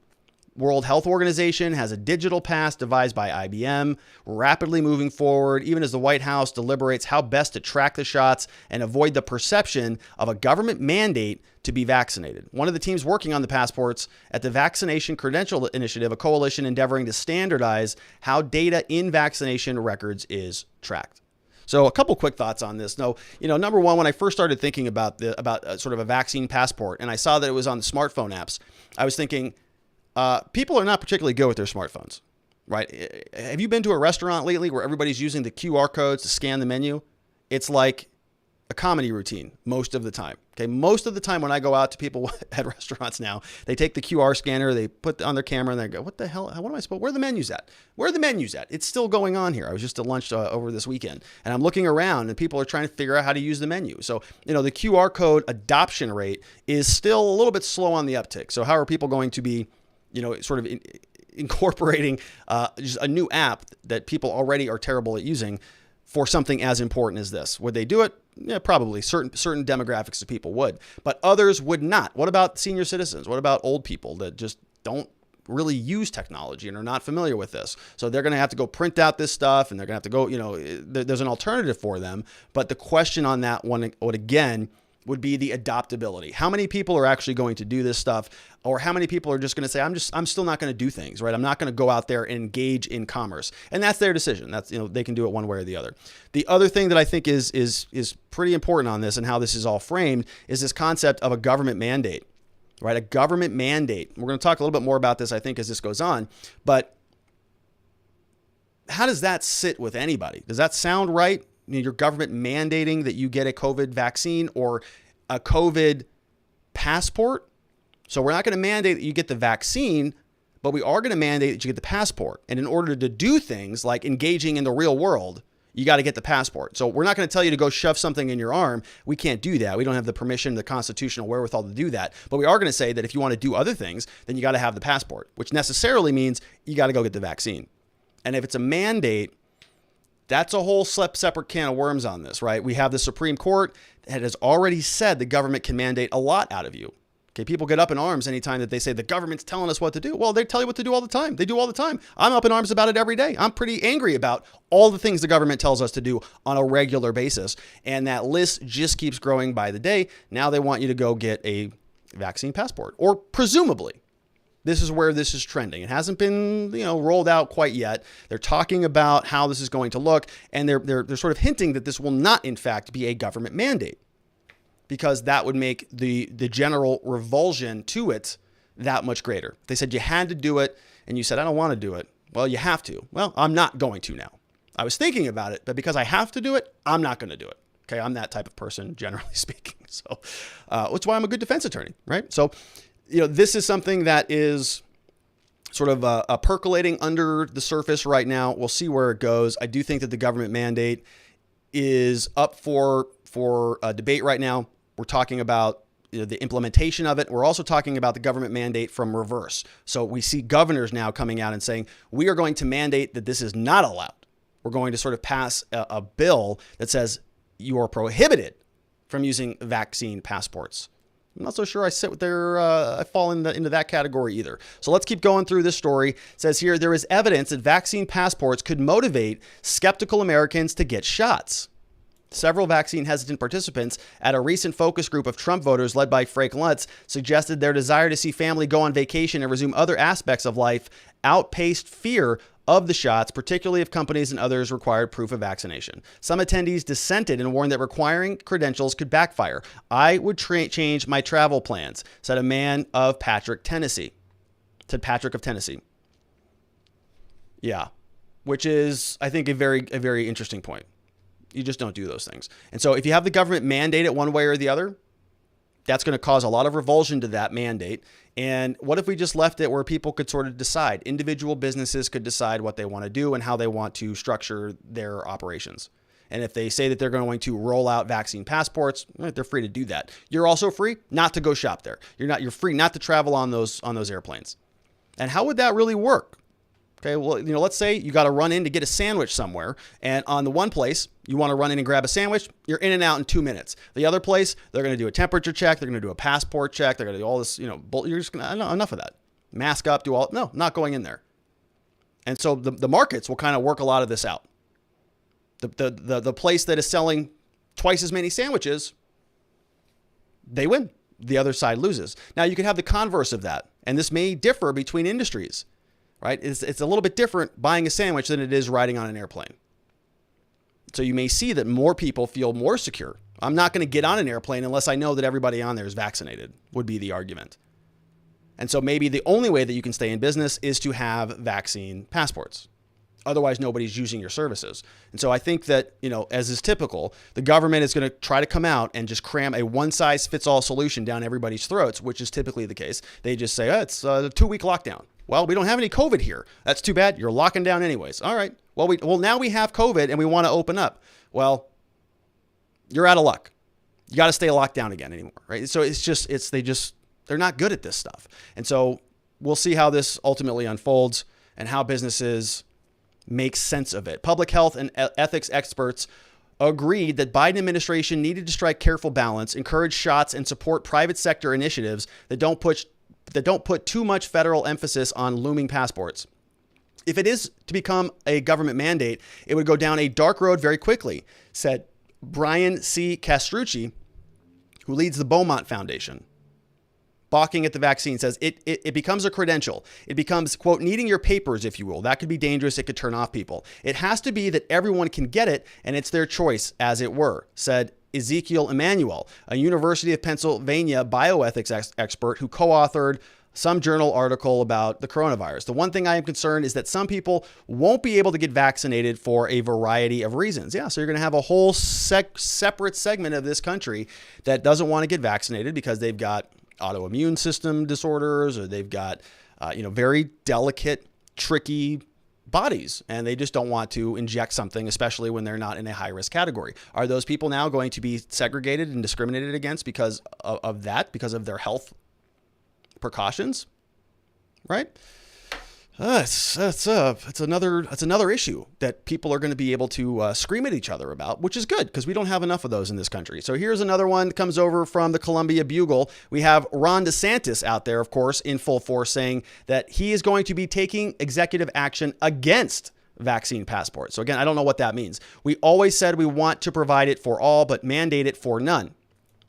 S1: World Health Organization has a digital pass devised by IBM, rapidly moving forward, even as the White House deliberates how best to track the shots and avoid the perception of a government mandate to be vaccinated. One of the teams working on the passports at the Vaccination Credential Initiative, a coalition endeavoring to standardize how data in vaccination records is tracked. So a couple quick thoughts on this. No, number one, when I first started thinking about sort of a vaccine passport, and I saw that it was on the smartphone apps, I was thinking, people are not particularly good with their smartphones, right? Have you been to a restaurant lately where everybody's using the QR codes to scan the menu? It's like a comedy routine most of the time. Okay, most of the time when I go out to people at restaurants now, they take the QR scanner, they put on their camera, and they go, "What the hell? What am I supposed? Where are the menus at? Where are the menus at?" It's still going on here. I was just at lunch over this weekend, and I'm looking around, and people are trying to figure out how to use the menu. So, the QR code adoption rate is still a little bit slow on the uptick. So, how are people going to be sort of incorporating just a new app that people already are terrible at using for something as important as this? Would they do it? Yeah, probably. Certain demographics of people would, but others would not. What about senior citizens? What about old people that just don't really use technology and are not familiar with this? So they're going to have to go print out this stuff, and they're going to have to go, there's an alternative for them. But the question on that one would again would be the adoptability. How many people are actually going to do this stuff, or how many people are just going to say, I'm still not going to do things, right? I'm not going to go out there and engage in commerce. And that's their decision. That's, they can do it one way or the other. The other thing that I think is pretty important on this, and how this is all framed, is this concept of a government mandate, right? A government mandate. We're going to talk a little bit more about this, I think, as this goes on, but how does that sit with anybody? Does that sound right? Your government mandating that you get a COVID vaccine or a COVID passport. So we're not going to mandate that you get the vaccine, but we are going to mandate that you get the passport. And in order to do things like engaging in the real world, you got to get the passport. So we're not going to tell you to go shove something in your arm. We can't do that. We don't have the permission, the constitutional wherewithal to do that. But we are going to say that if you want to do other things, then you got to have the passport, which necessarily means you got to go get the vaccine. And if it's a mandate, that's a whole separate can of worms on this, right? We have the Supreme Court that has already said the government can mandate a lot out of you. Okay, people get up in arms anytime that they say the government's telling us what to do. Well, they tell you what to do all the time. They do all the time. I'm up in arms about it every day. I'm pretty angry about all the things the government tells us to do on a regular basis. And that list just keeps growing by the day. Now they want you to go get a vaccine passport, or presumably. This is where this is trending. It hasn't been, rolled out quite yet. They're talking about how this is going to look, and they're sort of hinting that this will not, in fact, be a government mandate, because that would make the general revulsion to it that much greater. If they said you had to do it and you said, I don't want to do it. Well, you have to. Well, I'm not going to now. I was thinking about it, but because I have to do it, I'm not going to do it. Okay, I'm that type of person, generally speaking. So that's why I'm a good defense attorney, right? So, this is something that is sort of percolating under the surface right now. We'll see where it goes. I do think that the government mandate is up for debate right now. We're talking about the implementation of it. We're also talking about the government mandate from reverse. So we see governors now coming out and saying, we are going to mandate that this is not allowed. We're going to sort of pass a bill that says you are prohibited from using vaccine passports. I'm not so sure I sit there, I fall into that category either. So let's keep going through this story. It says here, there is evidence that vaccine passports could motivate skeptical Americans to get shots. Several vaccine hesitant participants at a recent focus group of Trump voters led by Frank Luntz suggested their desire to see family go on vacation and resume other aspects of life outpaced fear of the shots, particularly if companies and others required proof of vaccination. Some attendees dissented and warned that requiring credentials could backfire. I would change my travel plans, said a man of Patrick of Tennessee. Yeah, which is, I think, a very interesting point. You just don't do those things. And so if you have the government mandate it one way or the other, that's going to cause a lot of revulsion to that mandate. And what if we just left it where people could sort of decide? Individual businesses could decide what they want to do and how they want to structure their operations. And if they say that they're going to roll out vaccine passports, they're free to do that. You're also free not to go shop there. You're free not to travel on those airplanes. And how would that really work? Okay, well, let's say you got to run in to get a sandwich somewhere, and on the one place, you want to run in and grab a sandwich, you're in and out in 2 minutes. The other place, they're going to do a temperature check, they're going to do a passport check, they're going to do all this, you're just going to, enough of that. Mask up, not going in there. And so the markets will kind of work a lot of this out. The place that is selling twice as many sandwiches, they win. The other side loses. Now, you could have the converse of that, and this may differ between industries. Right? It's a little bit different buying a sandwich than it is riding on an airplane. So you may see that more people feel more secure. I'm not going to get on an airplane unless I know that everybody on there is vaccinated, would be the argument. And so maybe the only way that you can stay in business is to have vaccine passports. Otherwise, nobody's using your services. And so I think that, as is typical, the government is going to try to come out and just cram a one-size-fits-all solution down everybody's throats, which is typically the case. They just say, it's a 2-week lockdown. Well, we don't have any COVID here. That's too bad. You're locking down anyways. All right. Well, now we have COVID and we want to open up. Well, you're out of luck. You got to stay locked down again anymore, right? So they're not good at this stuff. And so we'll see how this ultimately unfolds and how businesses make sense of it. Public health and ethics experts agreed that Biden administration needed to strike careful balance, encourage shots, and support private sector initiatives that don't put too much federal emphasis on looming passports. If it is to become a government mandate, it would go down a dark road very quickly, said Brian C. Castrucci, who leads the Beaumont Foundation. Balking at the vaccine says it becomes a credential. It becomes, quote, needing your papers, if you will. That could be dangerous. It could turn off people. It has to be that everyone can get it, and it's their choice, as it were, said Ezekiel Emanuel, a University of Pennsylvania bioethics expert who co-authored some journal article about the coronavirus. The one thing I am concerned is that some people won't be able to get vaccinated for a variety of reasons. Yeah, so you're going to have a whole separate segment of this country that doesn't want to get vaccinated because they've got autoimmune system disorders or they've got, very delicate, tricky bodies, and they just don't want to inject something, especially when they're not in a high-risk category. Are those people now going to be segregated and discriminated against because of that, because of their health precautions? Right? It's another issue that people are going to be able to scream at each other about, which is good because we don't have enough of those in this country. So here's another one that comes over from the Columbia Bugle. We have Ron DeSantis out there, of course, in full force, saying that he is going to be taking executive action against vaccine passports. So again, I don't know what that means. We always said we want to provide it for all, but mandate it for none.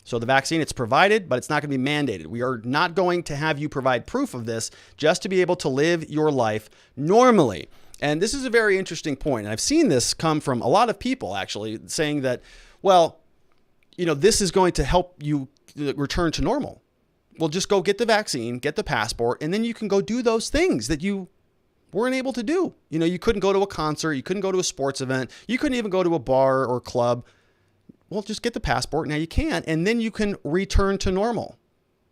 S1: So the vaccine, it's provided, but it's not going to be mandated. We are not going to have you provide proof of this just to be able to live your life normally. And this is a very interesting point. And I've seen this come from a lot of people actually saying that, well, this is going to help you return to normal. Well, just go get the vaccine, get the passport, and then you can go do those things that you weren't able to do. You know, you couldn't go to a concert, you couldn't go to a sports event, you couldn't even go to a bar or club. Well, just get the passport. Now you can, and then you can return to normal.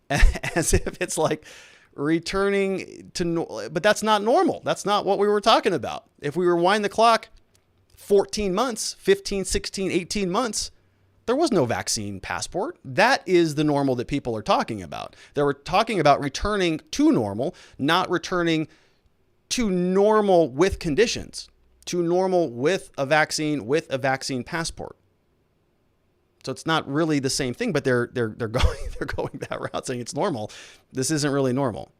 S1: As if it's like returning to, but that's not normal. That's not what we were talking about. If we rewind the clock 14 months, 15, 16, 18 months, there was no vaccine passport. That is the normal that people are talking about. They were talking about returning to normal, not returning to normal with conditions, to normal with a vaccine passport. So it's not really the same thing, but they're going that route, saying it's normal. This isn't really normal.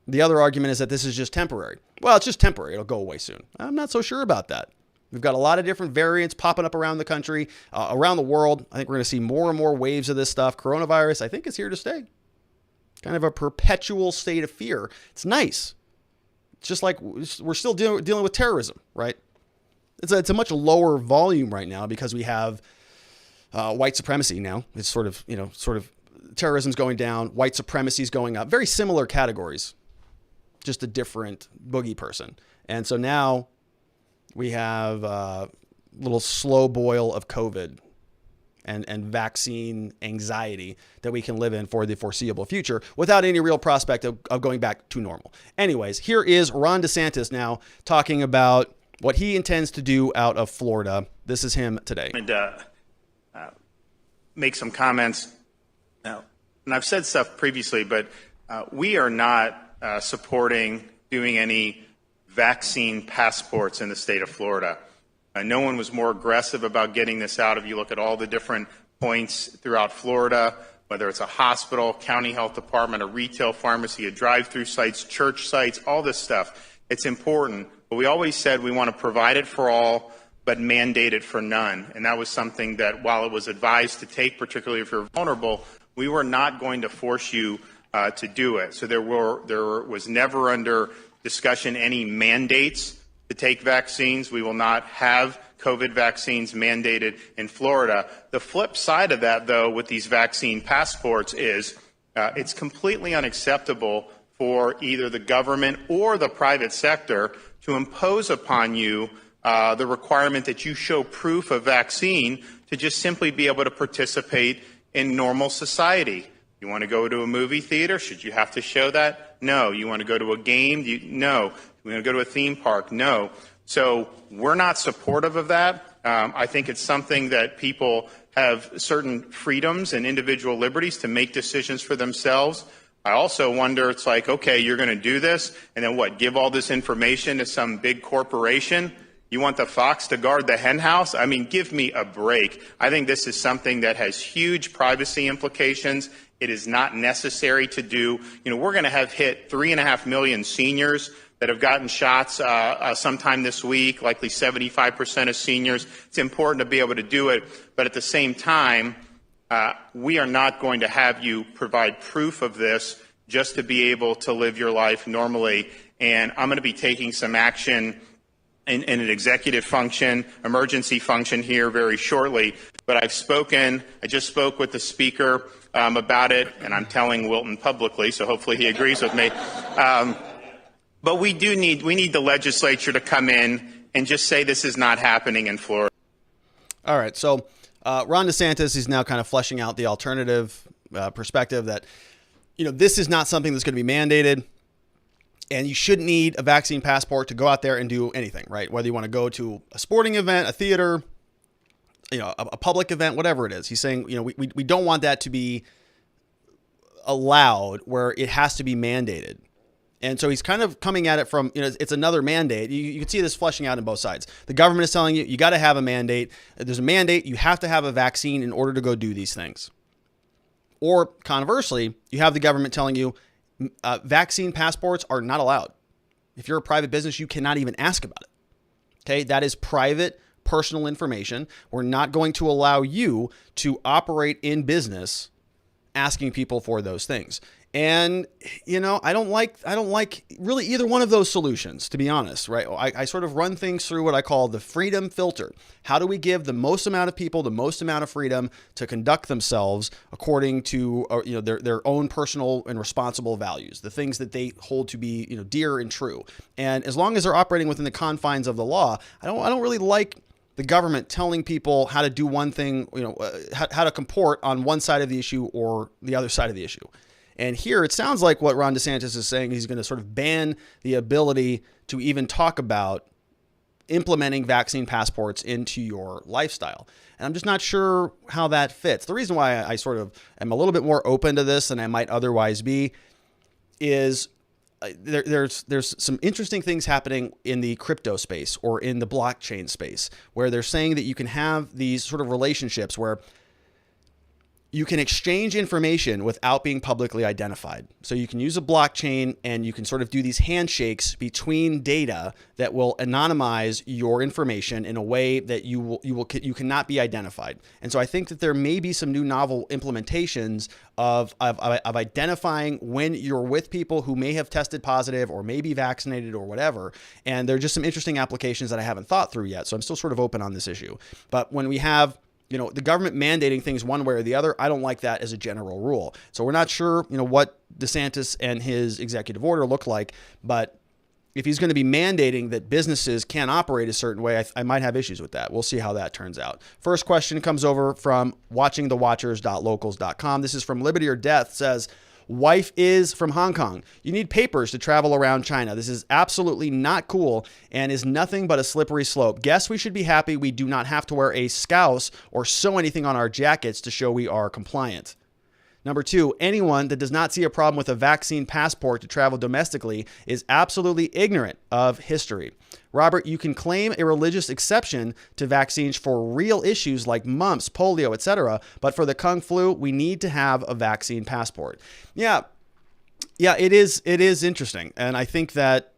S1: The other argument is that this is just temporary. Well, it's just temporary. It'll go away soon. I'm not so sure about that. We've got a lot of different variants popping up around the country, around the world. I think we're going to see more and more waves of this stuff. Coronavirus, I think, is here to stay. Kind of a perpetual state of fear. It's nice. It's just like we're still dealing with terrorism, right? It's a much lower volume right now because we have white supremacy now. It's sort of terrorism's going down, white supremacy's going up. Very similar categories, just a different boogie person. And so now we have a little slow boil of COVID and vaccine anxiety that we can live in for the foreseeable future without any real prospect of going back to normal. Anyways, here is Ron DeSantis now talking about what he intends to do out of Florida. This is him today.
S10: Make some comments. And I've said stuff previously, but we are not supporting doing any vaccine passports in the state of Florida. No one was more aggressive about getting this out. If you look at all the different points throughout Florida, whether it's a hospital, county health department, a retail pharmacy, a drive-through sites, church sites, all this stuff, it's important. But we always said we want to provide it for all, but mandate it for none. And that was something that, while it was advised to take, particularly if you're vulnerable, we were not going to force you to do it. So there was never under discussion any mandates to take vaccines. We will not have COVID vaccines mandated in Florida. The flip side of that, though, with these vaccine passports is it's completely unacceptable for either the government or the private sector to impose upon you the requirement that you show proof of vaccine to just simply be able to participate in normal society. You want to go to a movie theater? Should you have to show that? No. You want to go to a game? No. You want to go to a theme park? No. So we're not supportive of that. I think it's something that people have certain freedoms and individual liberties to make decisions for themselves. I also wonder, it's like, okay, you're going to do this, and then what, give all this information to some big corporation? You want the fox to guard the hen house? I mean, give me a break. I think this is something that has huge privacy implications. It is not necessary to do. You know, we're going to have hit 3.5 million seniors that have gotten shots sometime this week, likely 75% of seniors. It's important to be able to do it. But at the same time, we are not going to have you provide proof of this just to be able to live your life normally. And I'm going to be taking some action in an executive function, emergency function here very shortly. But I just spoke with the speaker about it, and I'm telling Wilton publicly, so hopefully he agrees with me. But we need the legislature to come in and just say this is not happening in Florida.
S1: All right. So Ron DeSantis is now kind of fleshing out the alternative perspective that, you know, this is not something that's going to be mandated. And you shouldn't need a vaccine passport to go out there and do anything, right? Whether you want to go to a sporting event, a theater, you know, a public event, whatever it is. He's saying, you know, we don't want that to be allowed where it has to be mandated. And so he's kind of coming at it from, you know, it's another mandate. You can see this fleshing out on both sides. The government is telling you got to have a mandate. There's a mandate. You have to have a vaccine in order to go do these things. Or conversely, you have the government telling you, vaccine passports are not allowed. If you're a private business, you cannot even ask about it. Okay, that is private, personal information. We're not going to allow you to operate in business asking people for those things. And, I don't like really either one of those solutions, to be honest, right? I sort of run things through what I call the freedom filter. How do we give the most amount of people the most amount of freedom to conduct themselves according to, their own personal and responsible values, the things that they hold to be, dear and true. And as long as they're operating within the confines of the law, I don't really like the government telling people how to do one thing, how to comport on one side of the issue or the other side of the issue. And here it sounds like what Ron DeSantis is saying, he's going to sort of ban the ability to even talk about implementing vaccine passports into your lifestyle. And I'm just not sure how that fits. The reason why I sort of am a little bit more open to this than I might otherwise be is there's some interesting things happening in the crypto space or in the blockchain space where they're saying that you can have these sort of relationships where you can exchange information without being publicly identified. So you can use a blockchain and you can sort of do these handshakes between data that will anonymize your information in a way that you cannot be identified. And so I think that there may be some new novel implementations of identifying when you're with people who may have tested positive or may be vaccinated or whatever. And there are just some interesting applications that I haven't thought through yet. So I'm still sort of open on this issue. But when we have the government mandating things one way or the other, I don't like that as a general rule. So we're not sure, what DeSantis and his executive order look like, but if he's going to be mandating that businesses can't operate a certain way, I might have issues with that. We'll see how that turns out. First question comes over from watchingthewatchers.locals.com. This is from Liberty or Death, says, wife is from Hong Kong. You need papers to travel around China. This is absolutely not cool and is nothing but a slippery slope. Guess we should be happy we do not have to wear a scouse or sew anything on our jackets to show we are compliant. Number 2, anyone that does not see a problem with a vaccine passport to travel domestically is absolutely ignorant of history. Robert, you can claim a religious exception to vaccines for real issues like mumps, polio, etc., but for the Kung flu, we need to have a vaccine passport. Yeah, it is interesting, and I think that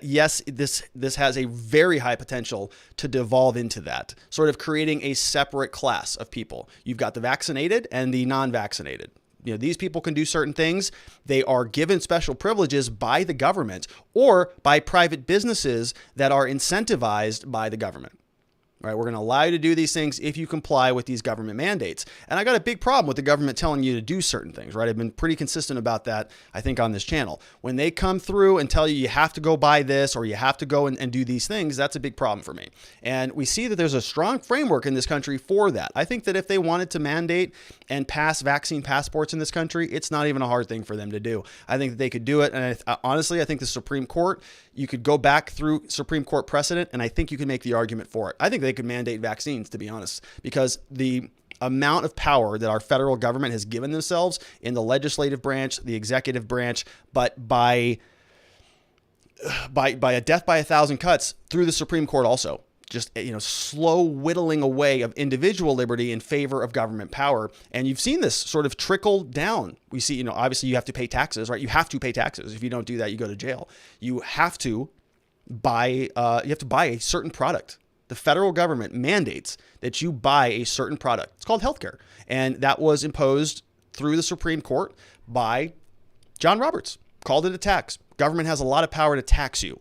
S1: yes, this has a very high potential to devolve into that, sort of creating a separate class of people. You've got the vaccinated and the non-vaccinated. These people can do certain things. They are given special privileges by the government or by private businesses that are incentivized by the government. Right, we're going to allow you to do these things if you comply with these government mandates. And I got a big problem with the government telling you to do certain things, right? I've been pretty consistent about that, I think, on this channel. When they come through and tell you you have to go buy this or you have to go and do these things, that's a big problem for me. And we see that there's a strong framework in this country for that. I think that if they wanted to mandate and pass vaccine passports in this country, it's not even a hard thing for them to do. I think that they could do it. And honestly, I think the Supreme Court, you could go back through Supreme Court precedent, and I think you can make the argument for it. I think they could mandate vaccines, to be honest, because the amount of power that our federal government has given themselves in the legislative branch, the executive branch, but by a death by a thousand cuts through the Supreme Court also. Just, slow whittling away of individual liberty in favor of government power. And you've seen this sort of trickle down. We see, obviously you have to pay taxes, right? You have to pay taxes. If you don't do that, you go to jail. You have to buy a certain product. The federal government mandates that you buy a certain product. It's called healthcare. And that was imposed through the Supreme Court by John Roberts. Called it a tax. Government has a lot of power to tax you.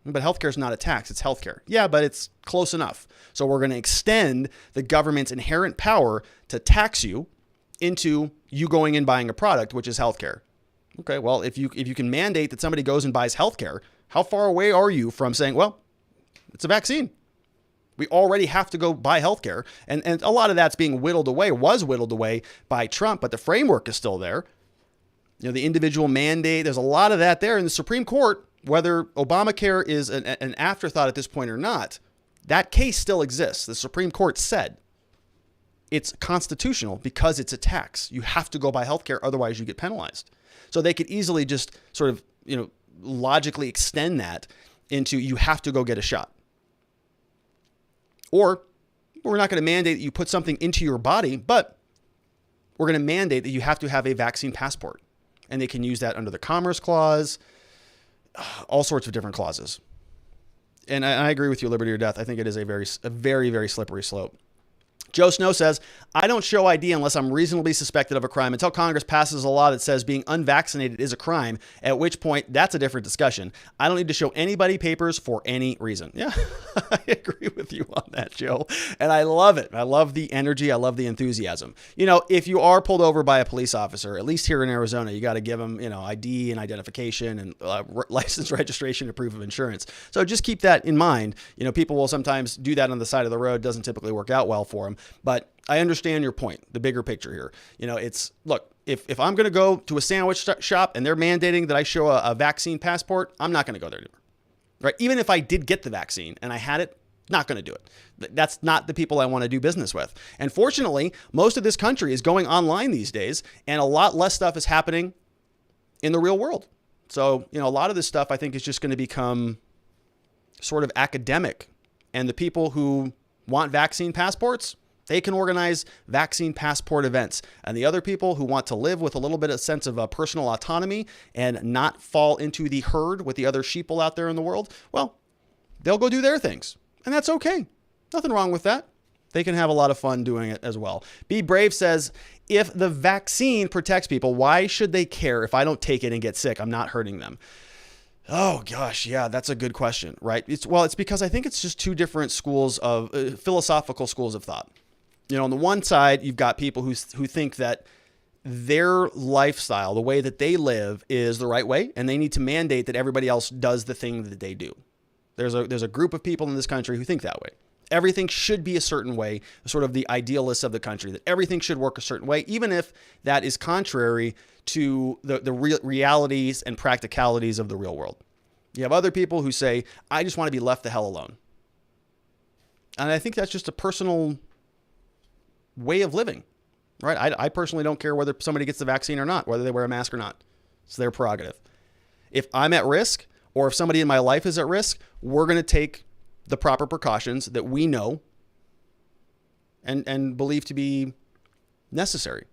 S1: But healthcare is not a tax, it's healthcare. Yeah, but it's close enough. So we're going to extend the government's inherent power to tax you into you going and buying a product, which is healthcare. Okay, well, if you can mandate that somebody goes and buys healthcare, how far away are you from saying, well, it's a vaccine? We already have to go buy healthcare. And a lot of that's being was whittled away by Trump, but the framework is still there. The individual mandate, there's a lot of that there in the Supreme Court. Whether Obamacare is an afterthought at this point or not, that case still exists. The Supreme Court said it's constitutional because it's a tax. You have to go buy healthcare, otherwise you get penalized. So they could easily just sort of, logically extend that into you have to go get a shot. Or we're not going to mandate that you put something into your body, but we're going to mandate that you have to have a vaccine passport. And they can use that under the Commerce Clause, all sorts of different clauses. And I agree with you, liberty or death. I think it is a very, very slippery slope. Joe Snow says, I don't show ID unless I'm reasonably suspected of a crime until Congress passes a law that says being unvaccinated is a crime, at which point that's a different discussion. I don't need to show anybody papers for any reason. Yeah, I agree with you on that, Joe. And I love it. I love the energy. I love the enthusiasm. You know, if you are pulled over by a police officer, at least here in Arizona, you got to give them, you know, ID and identification and license, registration, and proof of insurance. So just keep that in mind. You know, people will sometimes do that on the side of the road. Doesn't typically work out well for them. But I understand your point, the bigger picture here. You know, it's, look, if I'm going to go to a sandwich shop and they're mandating that I show a vaccine passport, I'm not going to go there anymore. Right? Even if I did get the vaccine and I had it, not going to do it. That's not the people I want to do business with. And fortunately, most of this country is going online these days, and a lot less stuff is happening in the real world. So, you know, a lot of this stuff I think is just going to become sort of academic. And the people who want vaccine passports, they can organize vaccine passport events. And the other people who want to live with a little bit of sense of personal autonomy and not fall into the herd with the other sheeple out there in the world, well, they'll go do their things. And that's okay. Nothing wrong with that. They can have a lot of fun doing it as well. Be Brave says, if the vaccine protects people, why should they care if I don't take it and get sick? I'm not hurting them. Oh gosh, yeah, that's a good question, right? It's because I think it's just two different schools of philosophical schools of thought. You know, on the one side, you've got people who think that their lifestyle, the way that they live, is the right way, and they need to mandate that everybody else does the thing that they do. There's a group of people in this country who think that way. Everything should be a certain way, sort of the idealists of the country, that everything should work a certain way, even if that is contrary to the realities and practicalities of the real world. You have other people who say, I just want to be left the hell alone. And I think that's just a personal way of living, right? I personally don't care whether somebody gets the vaccine or not, whether they wear a mask or not. It's their prerogative. If I'm at risk, or if somebody in my life is at risk, we're going to take the proper precautions that we know and believe to be necessary.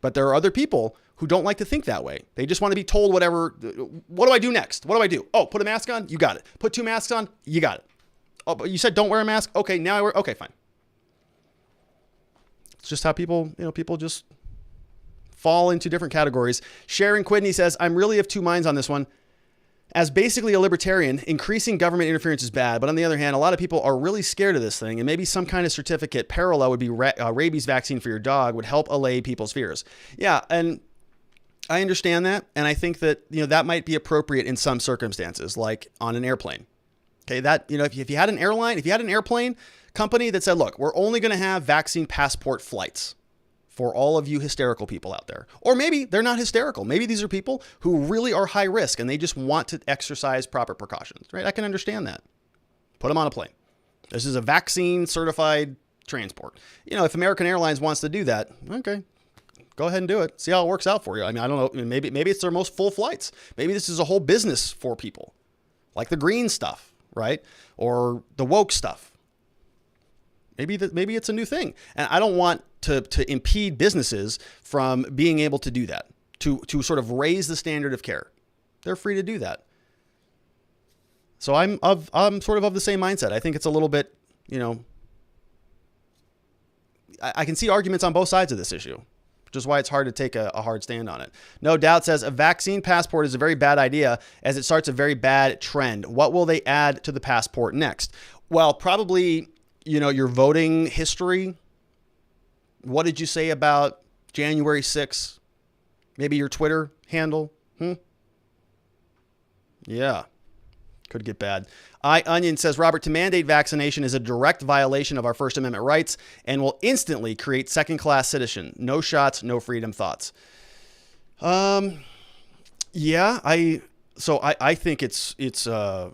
S1: But there are other people who don't like to think that way. They just want to be told whatever. What do I do next? What do I do? Oh, put a mask on? You got it. Put 2 masks on? You got it. Oh, but you said don't wear a mask? Okay, now I wear. Okay, fine. It's just how people just fall into different categories. Sharon Quidney says, I'm really of two minds on this one. As basically a libertarian, increasing government interference is bad. But on the other hand, a lot of people are really scared of this thing. And maybe some kind of certificate parallel would be rabies vaccine for your dog would help allay people's fears. Yeah, and I understand that. And I think that, that might be appropriate in some circumstances, like on an airplane. Okay, that, if you had an airplane company that said, look, we're only going to have vaccine passport flights for all of you hysterical people out there. Or maybe they're not hysterical. Maybe these are people who really are high risk and they just want to exercise proper precautions, right? I can understand that. Put them on a plane. This is a vaccine certified transport. If American Airlines wants to do that, okay, go ahead and do it. See how it works out for you. I mean, I don't know. Maybe it's their most full flights. Maybe this is a whole business for people, like the green stuff, right? Or the woke stuff. Maybe it's a new thing. And I don't want to impede businesses from being able to do that, to sort of raise the standard of care. They're free to do that. So I'm sort of the same mindset. I think it's a little bit, I can see arguments on both sides of this issue, which is why it's hard to take a hard stand on it. No Doubt says a vaccine passport is a very bad idea as it starts a very bad trend. What will they add to the passport next? Well, probably, your voting history. What did you say about January 6th? Maybe your Twitter handle. Yeah, could get bad. Onion says, Robert, to mandate vaccination is a direct violation of our First Amendment rights and will instantly create second-class citizen. No shots, no freedom. Thoughts? Yeah, I think it's a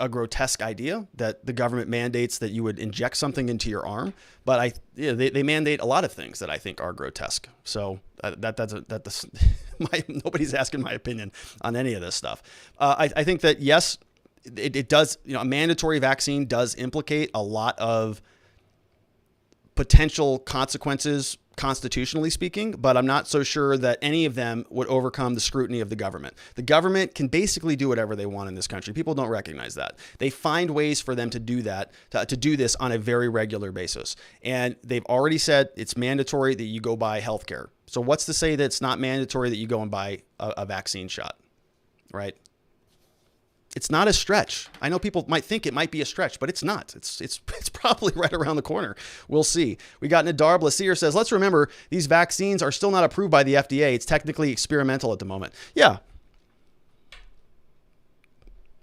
S1: grotesque idea that the government mandates that you would inject something into your arm, but they mandate a lot of things that I think are grotesque. So nobody's asking my opinion on any of this stuff. I think that yes, it does. A mandatory vaccine does implicate a lot of potential consequences constitutionally speaking, but I'm not so sure that any of them would overcome the scrutiny of the government. The government can basically do whatever they want in this country. People don't recognize that. They find ways for them to do that, to do this on a very regular basis. And they've already said it's mandatory that you go buy healthcare. So what's to say that it's not mandatory that you go and buy a vaccine shot, right? It's not a stretch. I know people might think it might be a stretch, but it's not. It's probably right around the corner. We'll see. We got Nadar Blasier says, let's remember these vaccines are still not approved by the FDA. It's technically experimental at the moment. Yeah.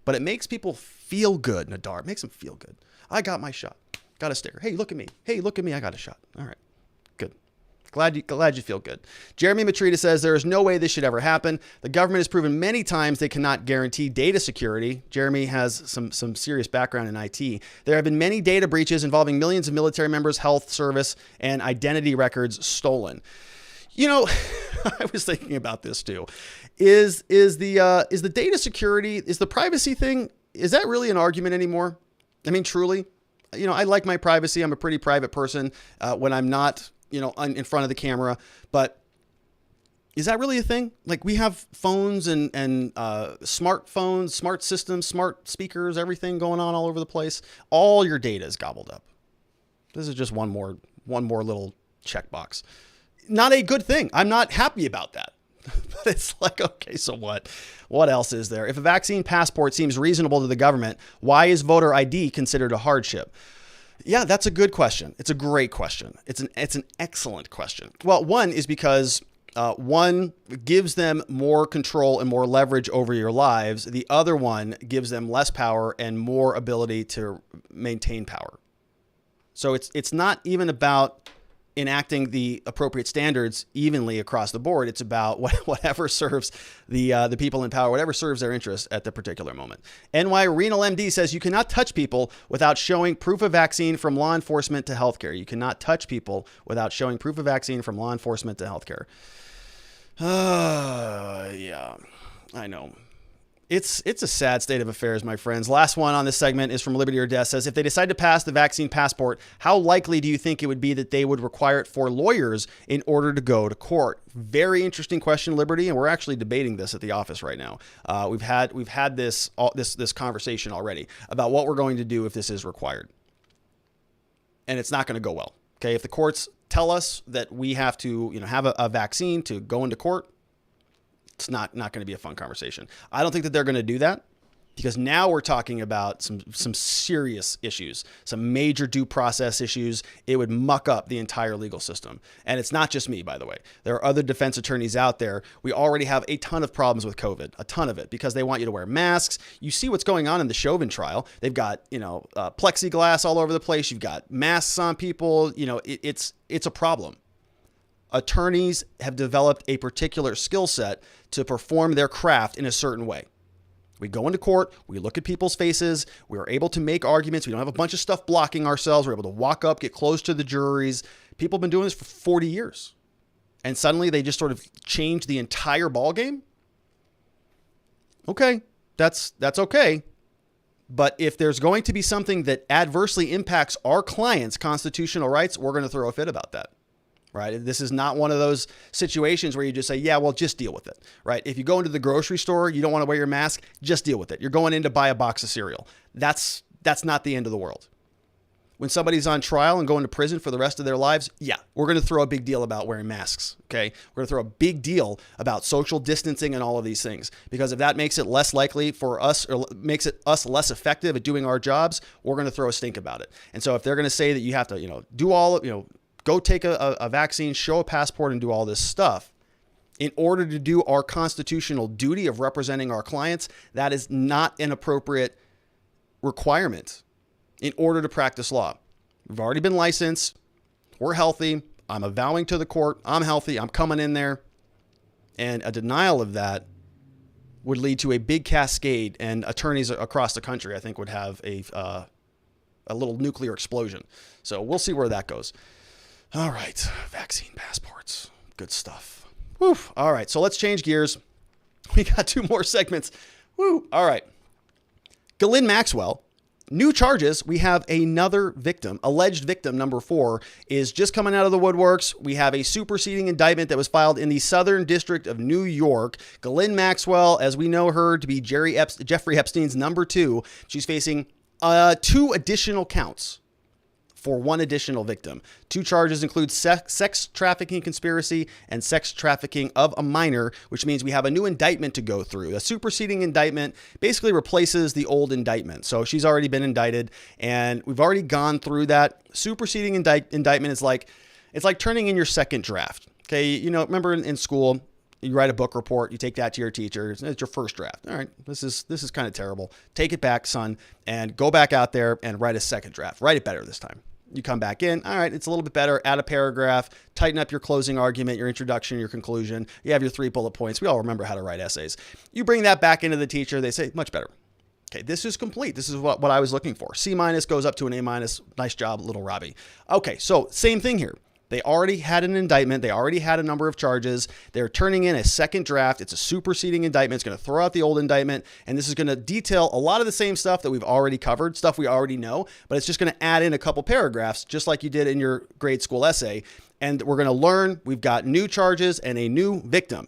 S1: But it makes people feel good, Nadar. It makes them feel good. I got my shot. Got a sticker. Hey, look at me. Hey, look at me. I got a shot. All right. Good. Glad you feel good. Jeremy Matrita says there is no way this should ever happen. The government has proven many times they cannot guarantee data security. Jeremy has some serious background in IT. There have been many data breaches involving millions of military members, health service, and identity records stolen. You know, I was thinking about this too. Is the data security, is the privacy thing, is that really an argument anymore? I mean, truly, you know, I like my privacy. I'm a pretty private person when I'm not, you know, in front of the camera, but is that really a thing? Like, we have phones and smartphones, smart systems, smart speakers, everything going on all over the place. All your data is gobbled up. This is just one more little checkbox. Not a good thing. I'm not happy about that. But it's like, okay, so what? What else is there? If a vaccine passport seems reasonable to the government, why is voter ID considered a hardship? Yeah, that's a good question. It's a great question. It's an excellent question. Well, one is because one gives them more control and more leverage over your lives. The other one gives them less power and more ability to maintain power. So it's not even about enacting the appropriate standards evenly across the board. It's about whatever serves the people in power, whatever serves their interest at the particular moment. NY Renal MD says you cannot touch people without showing proof of vaccine from law enforcement to healthcare. You cannot touch people without showing proof of vaccine from law enforcement to healthcare. Yeah, I know. It's a sad state of affairs, my friends. Last one on this segment is from Liberty or Death. Says, if they decide to pass the vaccine passport, how likely do you think it would be that they would require it for lawyers in order to go to court? Very interesting question, Liberty, and we're actually debating this at the office right now. We've had this conversation already about what we're going to do if this is required, and it's not going to go well. Okay, if the courts tell us that we have to, have a vaccine to go into court, it's not going to be a fun conversation. I don't think that they're going to do that, because now we're talking about some serious issues, some major due process issues. It would muck up the entire legal system. And it's not just me, by the way. There are other defense attorneys out there. We already have a ton of problems with COVID, a ton of it, because they want you to wear masks. You see what's going on in the Chauvin trial. They've got, plexiglass all over the place. You've got masks on people. It's a problem. Attorneys have developed a particular skill set to perform their craft in a certain way. We go into court, we look at people's faces, we are able to make arguments, we don't have a bunch of stuff blocking ourselves, we're able to walk up, get close to the juries. People have been doing this for 40 years. And suddenly they just sort of change the entire ballgame? Okay, that's okay. But if there's going to be something that adversely impacts our clients' constitutional rights, we're going to throw a fit about that. Right? This is not one of those situations where you just say, yeah, well, just deal with it. Right? If you go into the grocery store, you don't want to wear your mask, just deal with it. You're going in to buy a box of cereal. That's not the end of the world. When somebody's on trial and going to prison for the rest of their lives, yeah, we're going to throw a big deal about wearing masks. Okay? We're going to throw a big deal about social distancing and all of these things, because if that makes it less likely for us, or makes it us less effective at doing our jobs, we're going to throw a stink about it. And so if they're going to say that you have to, do all, go take a vaccine, show a passport, and do all this stuff in order to do our constitutional duty of representing our clients, that is not an appropriate requirement in order to practice law. We've already been licensed. We're healthy. I'm avowing to the court, I'm healthy. I'm coming in there. And a denial of that would lead to a big cascade, and attorneys across the country, I think, would have a little nuclear explosion. So we'll see where that goes. All right, vaccine passports, good stuff. Woo. All right, so let's change gears. We got 2 more segments. Woo. All right. Ghislaine Maxwell New charges. We have another victim. Alleged victim number 4 is just coming out of the woodworks. We have a superseding indictment that was filed in the Southern District of New York. Ghislaine Maxwell, as we know her to be Jeffrey Epstein's number 2, she's facing 2 additional counts for 1 additional victim. 2 charges include sex trafficking conspiracy and sex trafficking of a minor, which means we have a new indictment to go through. A superseding indictment basically replaces the old indictment. So she's already been indicted, and we've already gone through that. Superseding indictment is like, it's like turning in your second draft. Okay, you know, remember in school, you write a book report, you take that to your teacher, it's your first draft. All right, this is kind of terrible. Take it back, son, and go back out there and write a second draft. Write it better this time. You come back in. All right, it's a little bit better. Add a paragraph, tighten up your closing argument, your introduction, your conclusion. You have your 3 bullet points. We all remember how to write essays. You bring that back into the teacher. They say, much better. Okay, this is complete. This is what I was looking for. C- goes up to an A-. Nice job, little Robbie. Okay, so same thing here. They already had an indictment. They already had a number of charges. They're turning in a second draft. It's a superseding indictment. It's going to throw out the old indictment. And this is going to detail a lot of the same stuff that we've already covered, stuff we already know, but it's just going to add in a couple paragraphs, just like you did in your grade school essay. And we're going to learn we've got new charges and a new victim.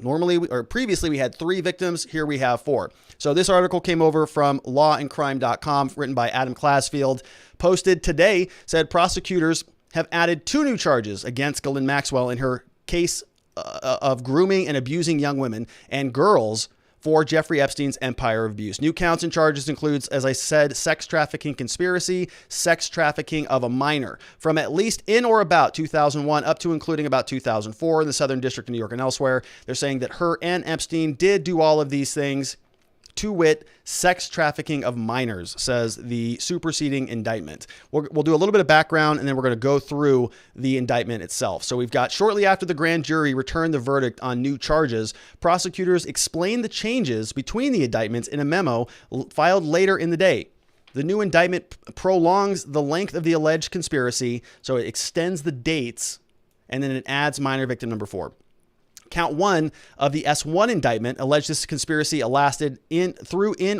S1: Previously we had 3 victims. Here we have 4. So this article came over from lawandcrime.com, written by Adam Classfield, posted today, said prosecutors have added 2 new charges against Ghislaine Maxwell in her case of grooming and abusing young women and girls for Jeffrey Epstein's empire of abuse. New counts and charges includes, as I said, sex trafficking conspiracy, sex trafficking of a minor from at least in or about 2001 up to including about 2004 in the Southern District of New York and elsewhere. They're saying that her and Epstein did do all of these things, to wit, sex trafficking of minors, says the superseding indictment. We'll do a little bit of background, and then we're going to go through the indictment itself. So we've got, shortly after the grand jury returned the verdict on new charges, prosecutors explained the changes between the indictments in a memo filed later in the day. The new indictment prolongs the length of the alleged conspiracy, so it extends the dates, and then it adds minor victim number 4. Count 1 of the S1 indictment alleged this conspiracy lasted in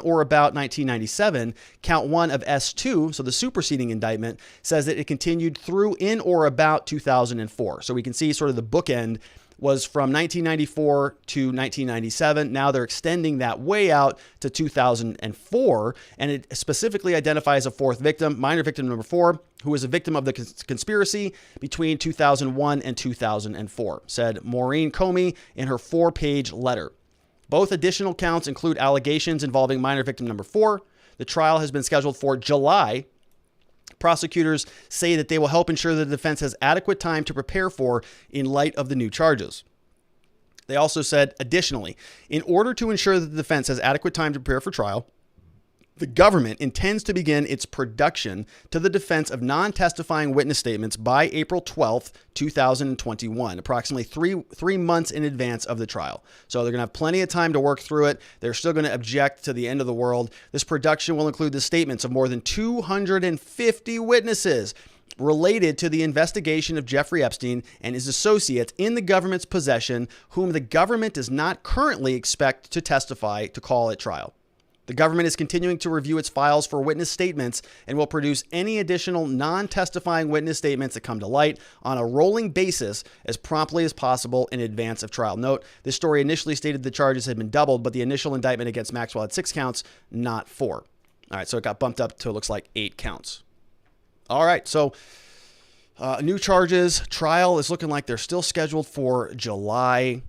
S1: or about 1997. Count 1 of S2, so the superseding indictment, says that it continued through in or about 2004. So we can see sort of the bookend was from 1994 to 1997. Now they're extending that way out to 2004, and it specifically identifies a 4th victim, minor victim number 4, who was a victim of the conspiracy between 2001 and 2004, said Maureen Comey in her 4-page letter. Both additional counts include allegations involving minor victim number 4. The trial has been scheduled for July. Prosecutors say that they will help ensure the defense has adequate time to prepare for in light of the new charges. They also said, additionally, in order to ensure that the defense has adequate time to prepare for trial, the government intends to begin its production to the defense of non-testifying witness statements by April 12th, 2021, approximately three months in advance of the trial. So they're going to have plenty of time to work through it. They're still going to object to the end of the world. This production will include the statements of more than 250 witnesses related to the investigation of Jeffrey Epstein and his associates in the government's possession, whom the government does not currently expect to testify to call at trial. The government is continuing to review its files for witness statements and will produce any additional non-testifying witness statements that come to light on a rolling basis as promptly as possible in advance of trial. Note, this story initially stated the charges had been doubled, but the initial indictment against Maxwell had 6 counts, not 4. All right, so it got bumped up to, it looks like, 8 counts. All right, so new charges. Trial is looking like they're still scheduled for July.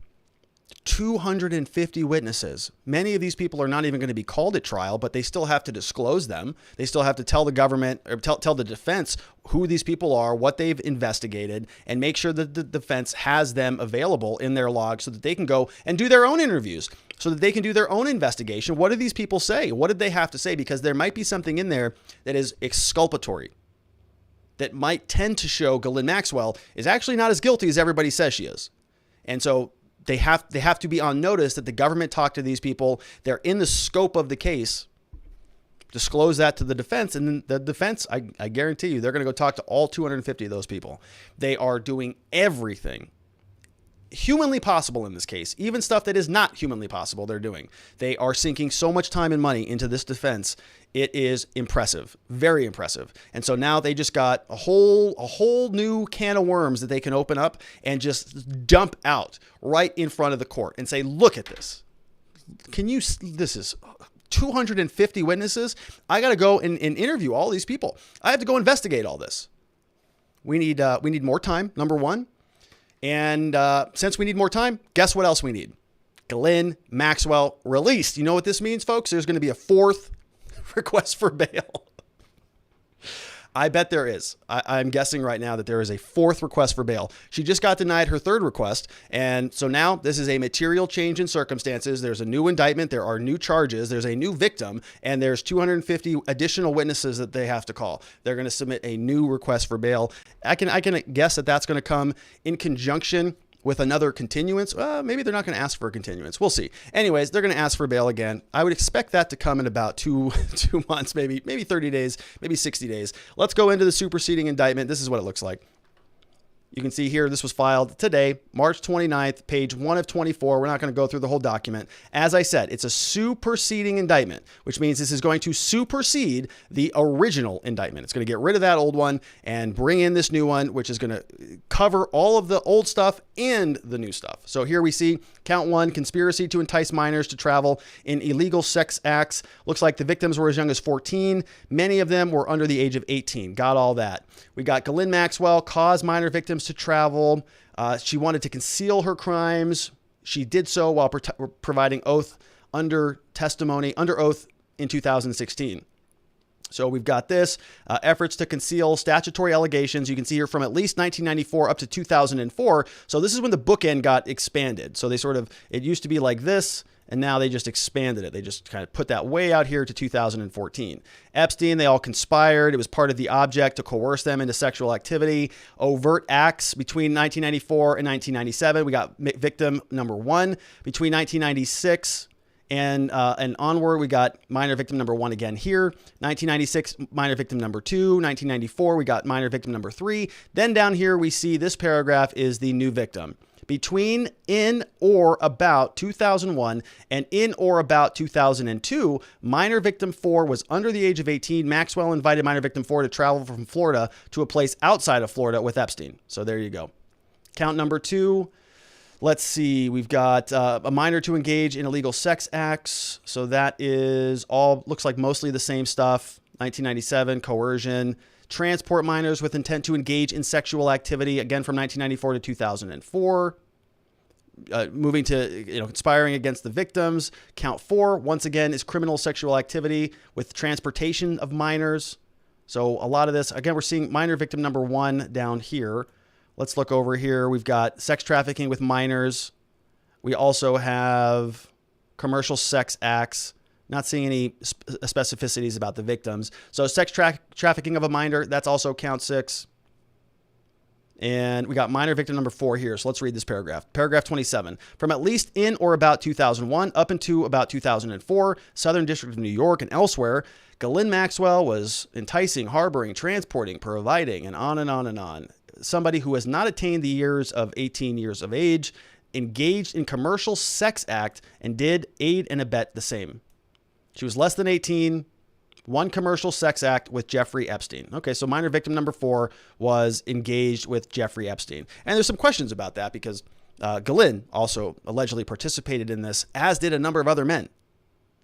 S1: 250 witnesses. Many of these people are not even going to be called at trial, but they still have to disclose them. They still have to tell the government or tell the defense who these people are, what they've investigated, and make sure that the defense has them available in their log so that they can go and do their own interviews, so that they can do their own investigation. What did these people say? What did they have to say? Because there might be something in there that is exculpatory, that might tend to show Ghislaine Maxwell is actually not as guilty as everybody says she is. And so they have to be on notice that the government talked to these people. They're in the scope of the case. Disclose that to the defense, and then the defense, I guarantee you, they're going to go talk to all 250 of those people. They are doing everything humanly possible in this case. Even stuff that is not humanly possible, they're doing. They are sinking so much time and money into this defense. It is impressive, very impressive. And so now they just got a whole new can of worms that they can open up and just dump out right in front of the court and say, look at this. This is 250 witnesses. I got to go and interview all these people. I have to go investigate all this. We need more time, number one. And since we need more time, guess what else we need? Ghislaine Maxwell released. You know what this means, folks? There's going to be a fourth request for bail. I bet there is. I'm guessing right now that there is a fourth request for bail. She just got denied her third request. And so now this is a material change in circumstances. There's a new indictment. There are new charges. There's a new victim. And there's 250 additional witnesses that they have to call. They're going to submit a new request for bail. I can guess that that's going to come in conjunction with another continuance. Maybe they're not going to ask for a continuance. We'll see. Anyways, they're going to ask for bail again. I would expect that to come in about two months, maybe 30 days, maybe 60 days. Let's go into the superseding indictment. This is what it looks like. You can see here, this was filed today, March 29th, page 1 of 24. We're not going to go through the whole document. As I said, it's a superseding indictment, which means this is going to supersede the original indictment. It's going to get rid of that old one and bring in this new one, which is going to cover all of the old stuff and the new stuff. So here we see count 1, conspiracy to entice minors to travel in illegal sex acts. Looks like the victims were as young as 14. Many of them were under the age of 18. Got all that. We got Ghislaine Maxwell caused minor victims to travel. She wanted to conceal her crimes. She did so while providing oath under oath in 2016. So we've got this, efforts to conceal statutory allegations. You can see here from at least 1994 up to 2004. So this is when the bookend got expanded. So it used to be like this, and now they just expanded it. They just kind of put that way out here to 2014. Epstein, they all conspired. It was part of the object to coerce them into sexual activity. Overt acts between 1994 and 1997. We got victim number 1. Between 1996 and onward, we got minor victim number 1 again here. 1996, minor victim number 2. 1994, we got minor victim number 3. Then down here, we see this paragraph is the new victim. Between in or about 2001 and in or about 2002, minor victim 4 was under the age of 18. Maxwell invited minor victim 4 to travel from Florida to a place outside of Florida with Epstein. So there you go. Count number 2. Let's see. We've got a minor to engage in illegal sex acts. So that is all, looks like mostly the same stuff. 1997, coercion. Transport minors with intent to engage in sexual activity, again from 1994 to 2004. Moving to conspiring against the victims. Count 4, once again, is criminal sexual activity with transportation of minors. So a lot of this, again, we're seeing minor victim number 1 down here. Let's look over here. We've got sex trafficking with minors. We also have commercial sex acts. Not seeing any specificities about the victims. So sex trafficking of a minor, that's also count 6. And we got minor victim number 4 here. So let's read this paragraph. Paragraph 27. From at least in or about 2001 up into about 2004, Southern District of New York and elsewhere, Ghislaine Maxwell was enticing, harboring, transporting, providing, and on and on and on. Somebody who has not attained the years of 18 years of age, engaged in commercial sex act, and did aid and abet the same. She was less than 18, one commercial sex act with Jeffrey Epstein. Okay, so minor victim number 4 was engaged with Jeffrey Epstein. And there's some questions about that because Ghislaine also allegedly participated in this, as did a number of other men.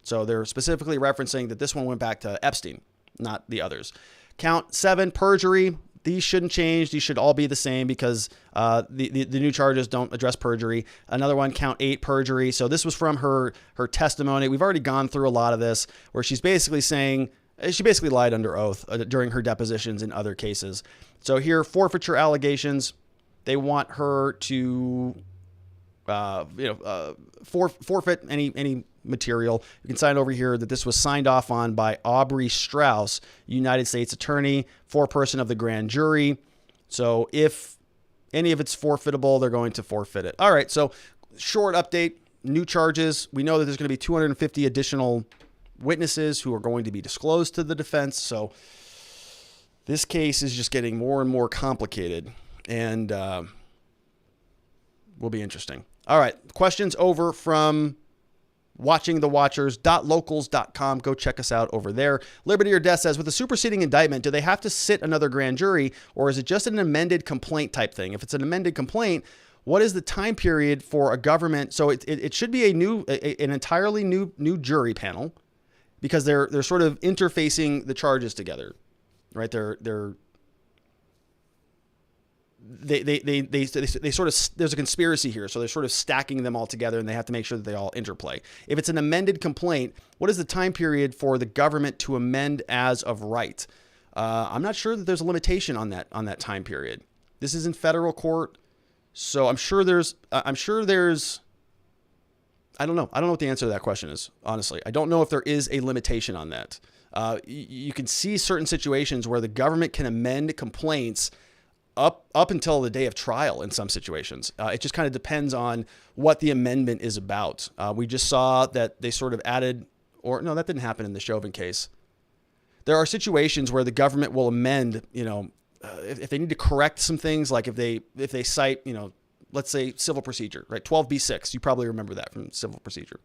S1: So they're specifically referencing that this one went back to Epstein, not the others. Count 7, perjury. These shouldn't change. These should all be the same because the new charges don't address perjury. Another one, count 8, perjury. So this was from her testimony. We've already gone through a lot of this where she's basically saying, she basically lied under oath during her depositions in other cases. So here, forfeiture allegations. They want her to forfeit any material. You can sign over here that this was signed off on by Aubrey Strauss, United States Attorney, foreperson of the grand jury. So if any of it's forfeitable, they're going to forfeit it. All right. So short update, new charges. We know that there's going to be 250 additional witnesses who are going to be disclosed to the defense. So this case is just getting more and more complicated. And will be interesting. All right. Questions over from watchingthewatchers.locals.com. Go check us out over there. Liberty or Death says, with a superseding indictment, do they have to sit another grand jury, or is it just an amended complaint type thing? If it's an amended complaint, what is the time period for a government? So it should be an entirely new jury panel, because they're sort of interfacing the charges together, right? They sort of, there's a conspiracy here. So they're sort of stacking them all together, and they have to make sure that they all interplay. If it's an amended complaint, what is the time period for the government to amend as of right? I'm not sure that there's a limitation on that time period. This is in federal court. So I'm sure there's, I don't know. I don't know what the answer to that question is. Honestly, I don't know if there is a limitation on that. You can see certain situations where the government can amend complaints up until the day of trial in some situations. It just kind of depends on what the amendment is about. We just saw that they sort of added, or no, that didn't happen in the Chauvin case. There are situations where the government will amend, if they need to correct some things, like if they cite, let's say civil procedure, right? 12b6. You probably remember that from civil procedure.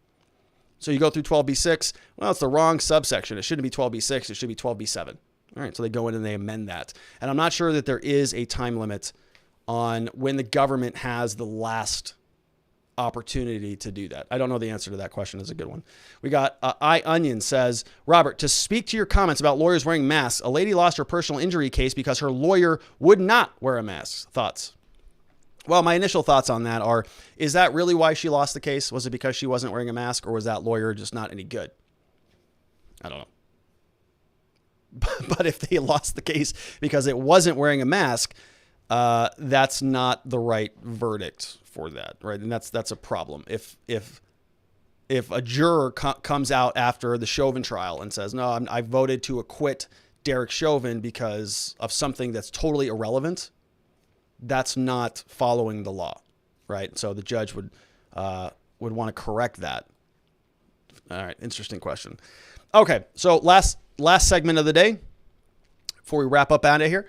S1: So you go through 12b6. Well, it's the wrong subsection. It shouldn't be 12b6. It should be 12b7. All right. So they go in and they amend that. And I'm not sure that there is a time limit on when the government has the last opportunity to do that. I don't know the answer to that question. Is a good one. We got iOnion says, Robert, to speak to your comments about lawyers wearing masks, a lady lost her personal injury case because her lawyer would not wear a mask. Thoughts? Well, my initial thoughts on that are, is that really why she lost the case? Was it because she wasn't wearing a mask, or was that lawyer just not any good? I don't know. But if they lost the case because it wasn't wearing a mask, that's not the right verdict for that, right? And that's a problem. If a juror comes out after the Chauvin trial and says, no, I voted to acquit Derek Chauvin because of something that's totally irrelevant, that's not following the law, right? So the judge would want to correct that. All right, interesting question. Okay, so last segment of the day, before we wrap up out of here,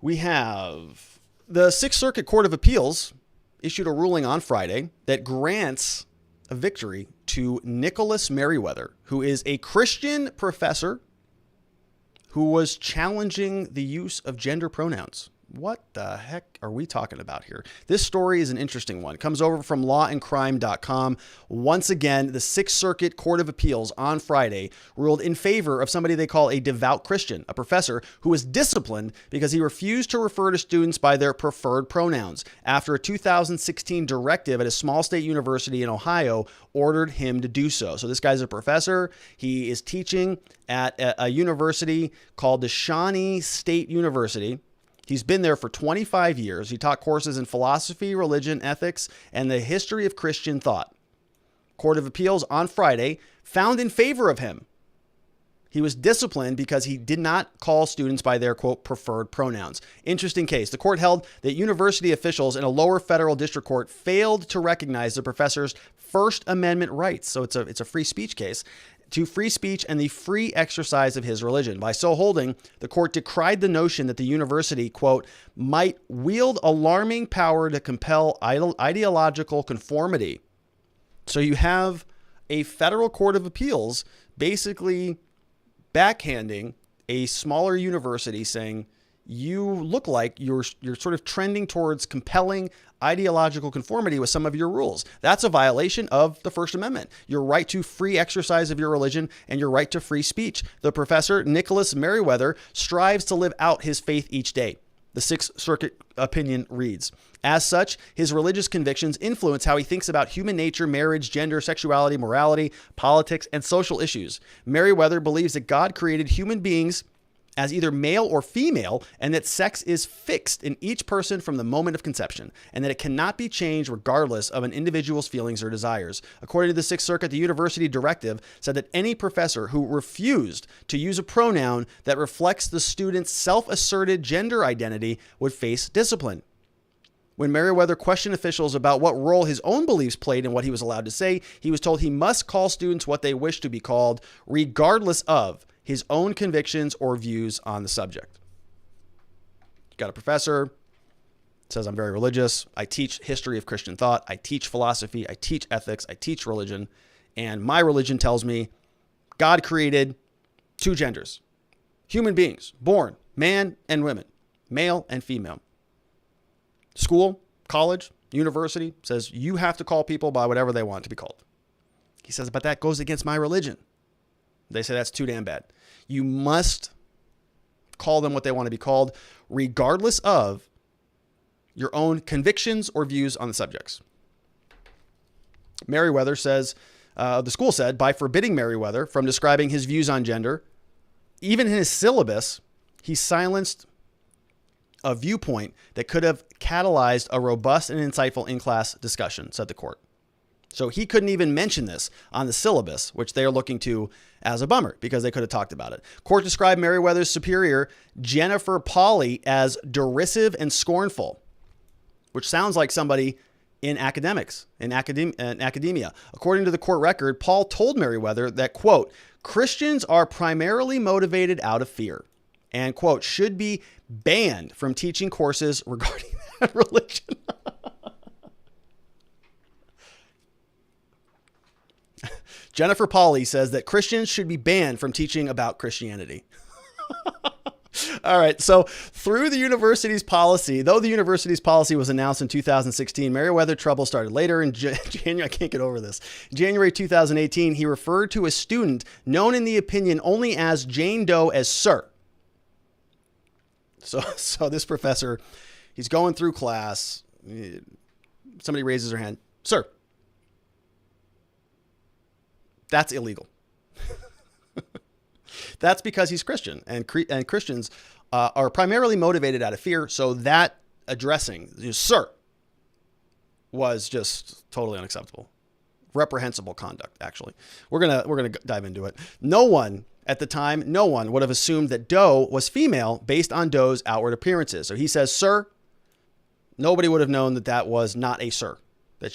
S1: we have the Sixth Circuit Court of Appeals issued a ruling on Friday that grants a victory to Nicholas Merriweather, who is a Christian professor who was challenging the use of gender pronouns. What the heck are we talking about here? This story is an interesting one. It comes over from lawandcrime.com. Once again, the Sixth Circuit Court of Appeals on Friday ruled in favor of somebody they call a devout Christian, a professor who was disciplined because he refused to refer to students by their preferred pronouns after a 2016 directive at a small state university in Ohio ordered him to do so. So this guy's a professor. He is teaching at a university called the Shawnee State University. He's been there for 25 years. He taught courses in philosophy, religion, ethics, and the history of Christian thought. Court of Appeals on Friday found in favor of him. He was disciplined because he did not call students by their, quote, preferred pronouns. Interesting case. The court held that university officials in a lower federal district court failed to recognize the professor's First Amendment rights. So it's a free speech case, to free speech and the free exercise of his religion. By so holding, the court decried the notion that the university, quote, might wield alarming power to compel ideological conformity. So you have a federal court of appeals basically backhanding a smaller university saying, you look like you're sort of trending towards compelling ideological conformity with some of your rules. That's a violation of the First Amendment. Your right to free exercise of your religion and your right to free speech. The professor, Nicholas Merriweather, strives to live out his faith each day. The Sixth Circuit opinion reads, as such, his religious convictions influence how he thinks about human nature, marriage, gender, sexuality, morality, politics, and social issues. Merriweather believes that God created human beings as either male or female, and that sex is fixed in each person from the moment of conception, and that it cannot be changed regardless of an individual's feelings or desires. According to the Sixth Circuit, the university directive said that any professor who refused to use a pronoun that reflects the student's self-asserted gender identity would face discipline. When Merriweather questioned officials about what role his own beliefs played in what he was allowed to say, he was told he must call students what they wish to be called, regardless of his own convictions or views on the subject. You got a professor Says, I'm very religious. I teach history of Christian thought. I teach philosophy. I teach ethics. I teach religion. And my religion tells me God created two genders, human beings, born, man and women, male and female. School, college, university says you have to call people by whatever they want to be called. He says, but that goes against my religion. They say that's too damn bad. You must call them what they want to be called, regardless of your own convictions or views on the subjects. Merriweather says, the school said, by forbidding Merriweather from describing his views on gender, even in his syllabus, he silenced a viewpoint that could have catalyzed a robust and insightful in-class discussion, said the court. So he couldn't even mention this on the syllabus, which they are looking to as a bummer because they could have talked about it. Court described Merriweather's superior, Jennifer Pauley, as derisive and scornful, which sounds like somebody in academics, in academia. According to the court record, Paul told Merriweather that, quote, Christians are primarily motivated out of fear and, quote, should be banned from teaching courses regarding that religion. Jennifer Pauley says that Christians should be banned from teaching about Christianity. All right. So through the university's policy, though the university's policy was announced in 2016, Merriweather trouble started later in January. I can't get over this. January 2018, he referred to a student known in the opinion only as Jane Doe as sir. So this professor, he's going through class. Somebody raises their hand. Sir. That's illegal. That's because he's Christian, and Christians are primarily motivated out of fear. So that addressing, sir, was just totally unacceptable, reprehensible conduct. Actually, we're gonna dive into it. No one at the time, no one would have assumed that Doe was female based on Doe's outward appearances. So he says, sir. Nobody would have known that that was not a sir. That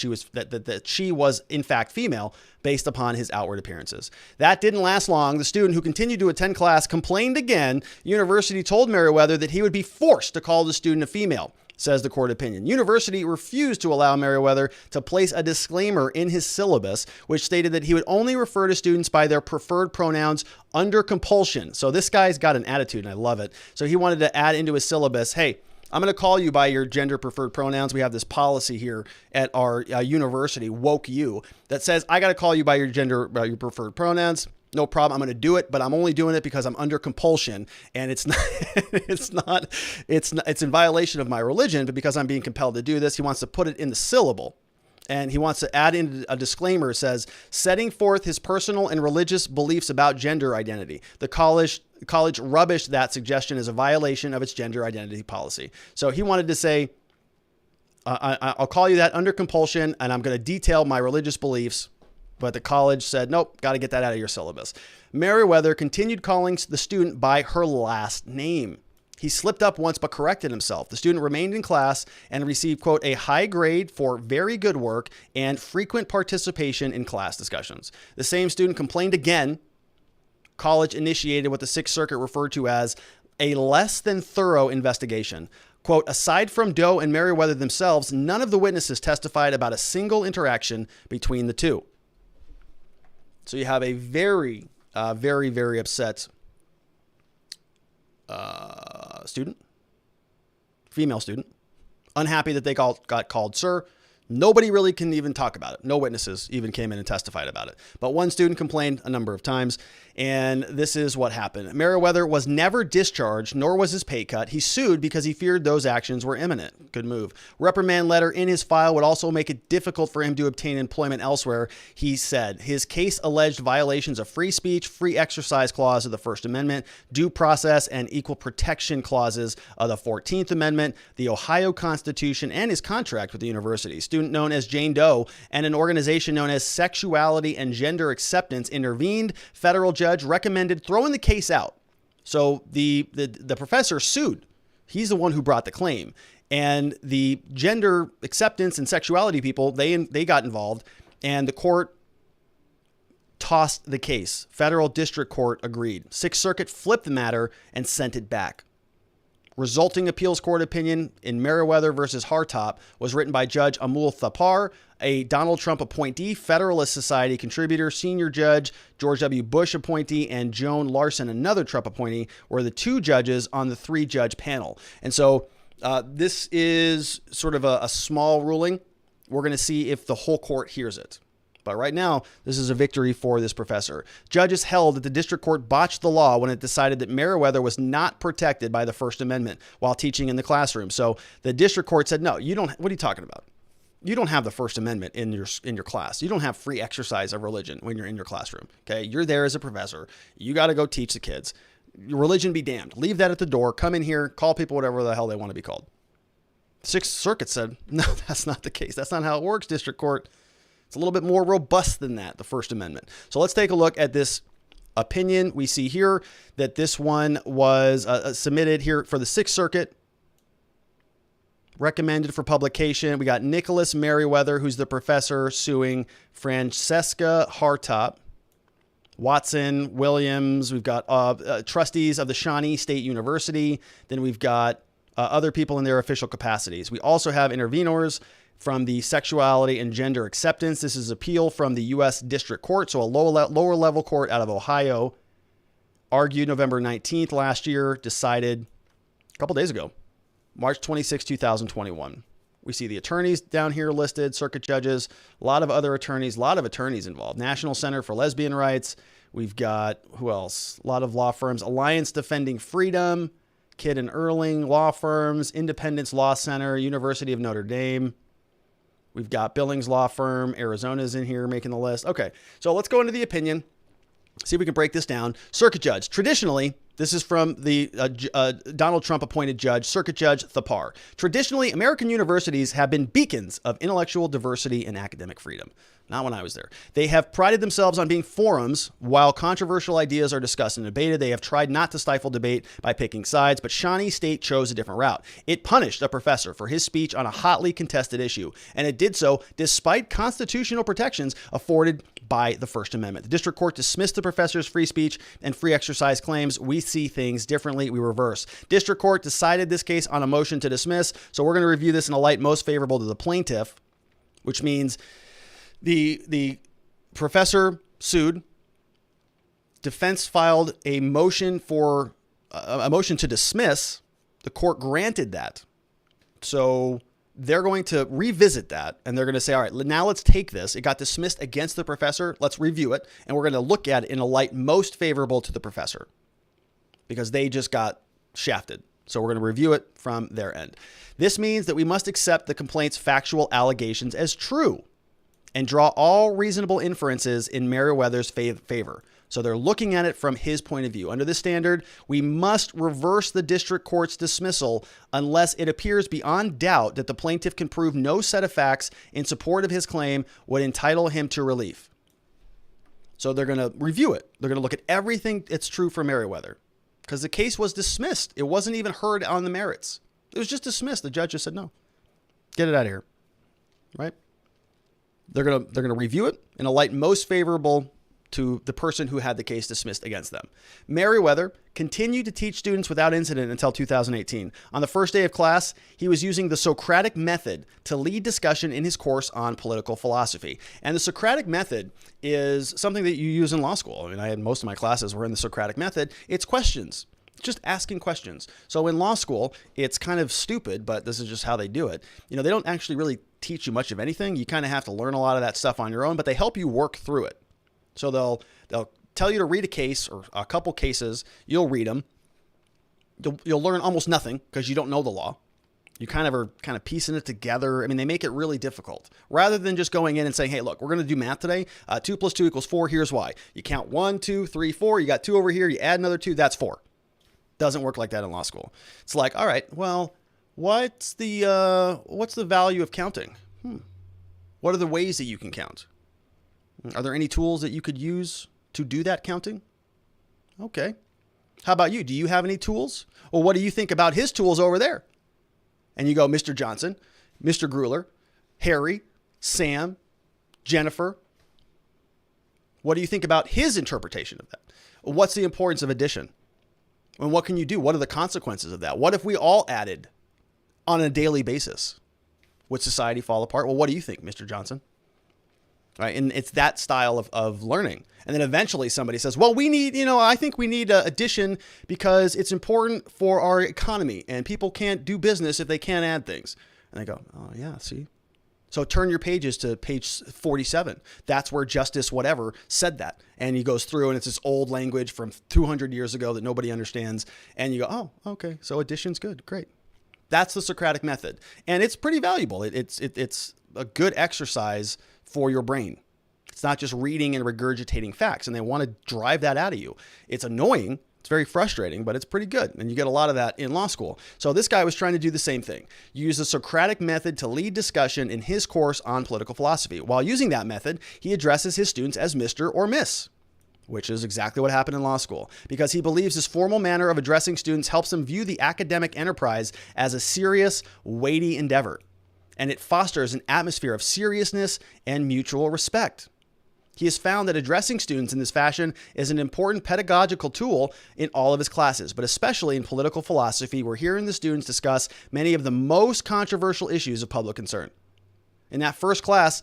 S1: she was in fact female based upon his outward appearances. That didn't last long. The student, who continued to attend class, complained again. University told Merriweather that he would be forced to call the student a female, says the court opinion. University refused to allow Merriweather to place a disclaimer in his syllabus, which stated that he would only refer to students by their preferred pronouns under compulsion. So this guy's got an attitude, and I love it. So he wanted to add into his syllabus, hey, I'm going to call you by your gender preferred pronouns. We have this policy here at our university, Woke U, that says I got to call you by your your preferred pronouns. No problem. I'm going to do it, but I'm only doing it because I'm under compulsion, and it's in violation of my religion, but because I'm being compelled to do this, he wants to put it in the syllable. And he wants to add in a disclaimer. It says, setting forth his personal and religious beliefs about gender identity. The college rubbished that suggestion as a violation of its gender identity policy. So he wanted to say, I'll call you that under compulsion, and I'm going to detail my religious beliefs. But the college said, nope, got to get that out of your syllabus. Merriweather continued calling the student by her last name. He slipped up once but corrected himself. The student remained in class and received, quote, a high grade for very good work and frequent participation in class discussions. The same student complained again. College initiated what the Sixth Circuit referred to as a less than thorough investigation. Quote, aside from Doe and Merriweather themselves, none of the witnesses testified about a single interaction between the two. So you have a very, very upset student, female student, unhappy that they got called sir. Nobody really can even talk about it. No witnesses even came in and testified about it. But one student complained a number of times, and this is what happened. Merriweather was never discharged, nor was his pay cut. He sued because he feared those actions were imminent. Good move. Reprimand letter in his file would also make it difficult for him to obtain employment elsewhere, he said. His case alleged violations of free speech, free exercise clause of the First Amendment, due process and equal protection clauses of the 14th Amendment, the Ohio Constitution, and his contract with the university. Student known as Jane Doe and an organization known as Sexuality and Gender Acceptance intervened. Federal judge recommended throwing the case out. So the professor sued. He's the one who brought the claim. And the gender acceptance and sexuality people, they got involved, and the court tossed the case. Federal district court agreed. Sixth Circuit flipped the matter and sent it back. resulting appeals court opinion in Meriwether versus Hartop was written by Judge Amul Thapar, a Donald Trump appointee, Federalist Society contributor, senior judge, George W. Bush appointee, and Joan Larson, another Trump appointee, were the 2 judges on the 3-judge panel. And so this is sort of a small ruling. We're going to see if the whole court hears it. But right now, this is a victory for this professor. Judges held that the district court botched the law when it decided that Meriwether was not protected by the First Amendment while teaching in the classroom. So the district court said, no, you don't. What are you talking about? You don't have the First Amendment in your class. You don't have free exercise of religion when you're in your classroom. Okay, you're there as a professor. You got to go teach the kids. Your religion be damned. Leave that at the door. Come in here. Call people whatever the hell they want to be called. Sixth Circuit said, no, that's not the case. That's not how it works, district court. It's a little bit more robust than that, the First Amendment. So let's take a look at this opinion. We see here that this one was submitted here for the Sixth Circuit, recommended for publication. We got Nicholas Meriwether, who's the professor suing Francesca Hartop, Watson, Williams. We've got trustees of the Shawnee State University. Then we've got other people in their official capacities. We also have intervenors from the Sexuality and Gender Acceptance. This is appeal from the U.S. District Court, so a lower level court out of Ohio, argued November 19th last year, decided a couple days ago, March 26, 2021. We see the attorneys down here listed, circuit judges, a lot of other attorneys, a lot of attorneys involved. National Center for Lesbian Rights. We've got, who else? A lot of law firms. Alliance Defending Freedom, Kidd and Erling law firms, Independence Law Center, University of Notre Dame. We've got Billings Law Firm. Arizona's in here making the list. Okay, so let's go into the opinion. See if we can break this down. Circuit judge. Traditionally, this is from the Donald Trump appointed judge, Circuit Judge Thapar. Traditionally, American universities have been beacons of intellectual diversity and academic freedom. Not when I was there. They have prided themselves on being forums while controversial ideas are discussed and debated. They have tried not to stifle debate by picking sides, but Shawnee State chose a different route. It punished a professor for his speech on a hotly contested issue, and it did so despite constitutional protections afforded by the First Amendment. The district court dismissed the professor's free speech and free exercise claims. We see things differently. We reverse. District court decided this case on a motion to dismiss, so we're going to review this in a light most favorable to the plaintiff, which means the professor sued. Defense filed a motion for a motion to dismiss. The court granted that. So they're going to revisit that and they're going to say, all right, now let's take this. It got dismissed against the professor. Let's review it. And we're going to look at it in a light most favorable to the professor because they just got shafted. So we're going to review it from their end. This means that we must accept the complaint's factual allegations as true and draw all reasonable inferences in Meriwether's favor. So they're looking at it from his point of view. Under this standard, we must reverse the district court's dismissal unless it appears beyond doubt that the plaintiff can prove no set of facts in support of his claim would entitle him to relief. So they're going to review it. They're going to look at everything that's true for Meriwether because the case was dismissed. It wasn't even heard on the merits. It was just dismissed. The judge just said, no, get it out of here. Right? They're going to review it in a light most favorable to the person who had the case dismissed against them. Meriwether continued to teach students without incident until 2018. On the first day of class, he was using the Socratic method to lead discussion in his course on political philosophy. And the Socratic method is something that you use in law school. I mean, I had most of my classes were in the Socratic method. It's questions. Just asking questions. So in law school, it's kind of stupid, but this is just how they do it. You know, they don't actually really teach you much of anything. You kind of have to learn a lot of that stuff on your own, but they help you work through it. So they'll tell you to read a case or a couple cases. You'll read them. You'll learn almost nothing because you don't know the law. You kind of piecing it together. I mean, they make it really difficult rather than just going in and saying, hey, look, we're going to do math today. 2 + 2 = 4. Here's why. You count 1, 2, 3, 4. You got 2 over here. You add another 2. That's 4. Doesn't work like that in law school. It's like, all right, well, what's the value of counting? What are the ways that you can count? Are there any tools that you could use to do that counting? Okay. How about you? Do you have any tools? Well, what do you think about his tools over there? And you go, Mr. Johnson, Mr. Gruler, Harry, Sam, Jennifer. What do you think about his interpretation of that? What's the importance of addition? And what can you do? What are the consequences of that? What if we all added on a daily basis? Would society fall apart? Well, what do you think, Mr. Johnson? Right. And it's that style of learning. And then eventually somebody says, well, we need, I think we need addition because it's important for our economy and people can't do business if they can't add things. And I go, oh, yeah, see? So turn your pages to page 47. That's where Justice whatever said that. And he goes through and it's this old language from 200 years ago that nobody understands. And you go, oh, okay. So addition's good. Great. That's the Socratic method. And it's pretty valuable. It's a good exercise for your brain. It's not just reading and regurgitating facts. And they want to drive that out of you. It's annoying. It's very frustrating, but it's pretty good. And you get a lot of that in law school. So this guy was trying to do the same thing. Use the Socratic method to lead discussion in his course on political philosophy. While using that method, he addresses his students as Mr. or Miss, which is exactly what happened in law school, because he believes his formal manner of addressing students helps them view the academic enterprise as a serious, weighty endeavor. And it fosters an atmosphere of seriousness and mutual respect. He has found that addressing students in this fashion is an important pedagogical tool in all of his classes, but especially in political philosophy, where hearing the students discuss many of the most controversial issues of public concern. In that first class,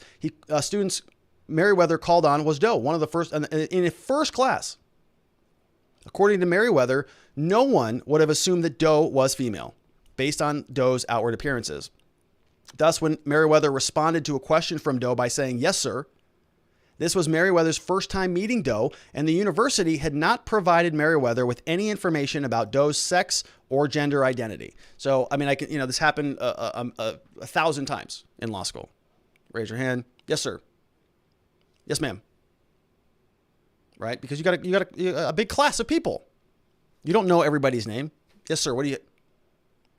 S1: students Meriwether called on was Doe, one of the first, in a first class. According to Meriwether, no one would have assumed that Doe was female based on Doe's outward appearances. Thus, when Meriwether responded to a question from Doe by saying, yes, sir, this was Meriwether's first time meeting Doe, and the university had not provided Meriwether with any information about Doe's sex or gender identity. So, I mean, this happened a 1,000 times in law school. Raise your hand. Yes, sir. Yes, ma'am. Right? Because you got a big class of people. You don't know everybody's name. Yes, sir. What do you?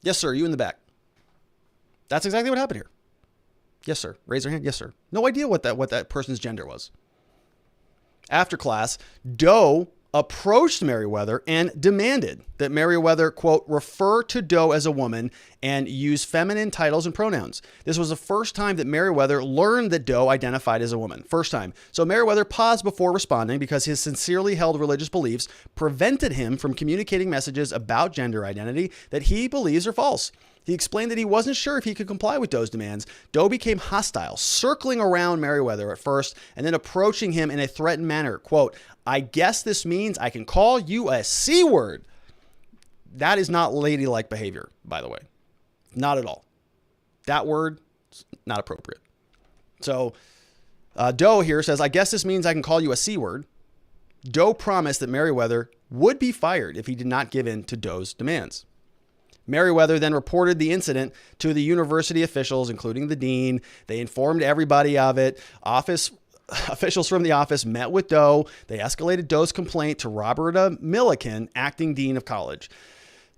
S1: Yes, sir. You in the back. That's exactly what happened here. Yes, sir. Raise your hand. Yes, sir. No idea what that person's gender was. After class, Doe approached Meriwether and demanded that Meriwether, quote, refer to Doe as a woman and use feminine titles and pronouns. This was the first time that Meriwether learned that Doe identified as a woman. First time. So Meriwether paused before responding because his sincerely held religious beliefs prevented him from communicating messages about gender identity that he believes are false. He explained that he wasn't sure if he could comply with Doe's demands. Doe became hostile, circling around Meriwether at first and then approaching him in a threatened manner. Quote, I guess this means I can call you a C word. That is not ladylike behavior, by the way. Not at all. That word is not appropriate. So Doe here says, I guess this means I can call you a C word. Doe promised that Meriwether would be fired if he did not give in to Doe's demands. Meriwether then reported the incident to the university officials, including the dean. They informed everybody of it. Officials from the office met with Doe. They escalated Doe's complaint to Roberta Milliken, acting dean of college.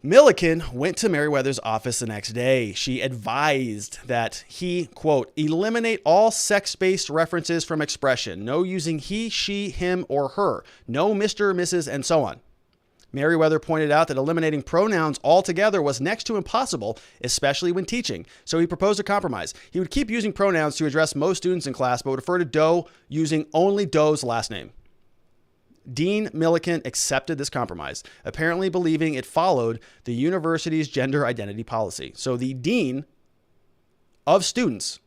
S1: Milliken went to Meriwether's office the next day. She advised that he, quote, eliminate all sex-based references from expression. No using he, she, him, or her. No Mr., Mrs., and so on. Meriwether pointed out that eliminating pronouns altogether was next to impossible, especially when teaching. So he proposed a compromise. He would keep using pronouns to address most students in class, but would refer to Doe using only Doe's last name. Dean Milliken accepted this compromise, apparently believing it followed the university's gender identity policy. So the dean of students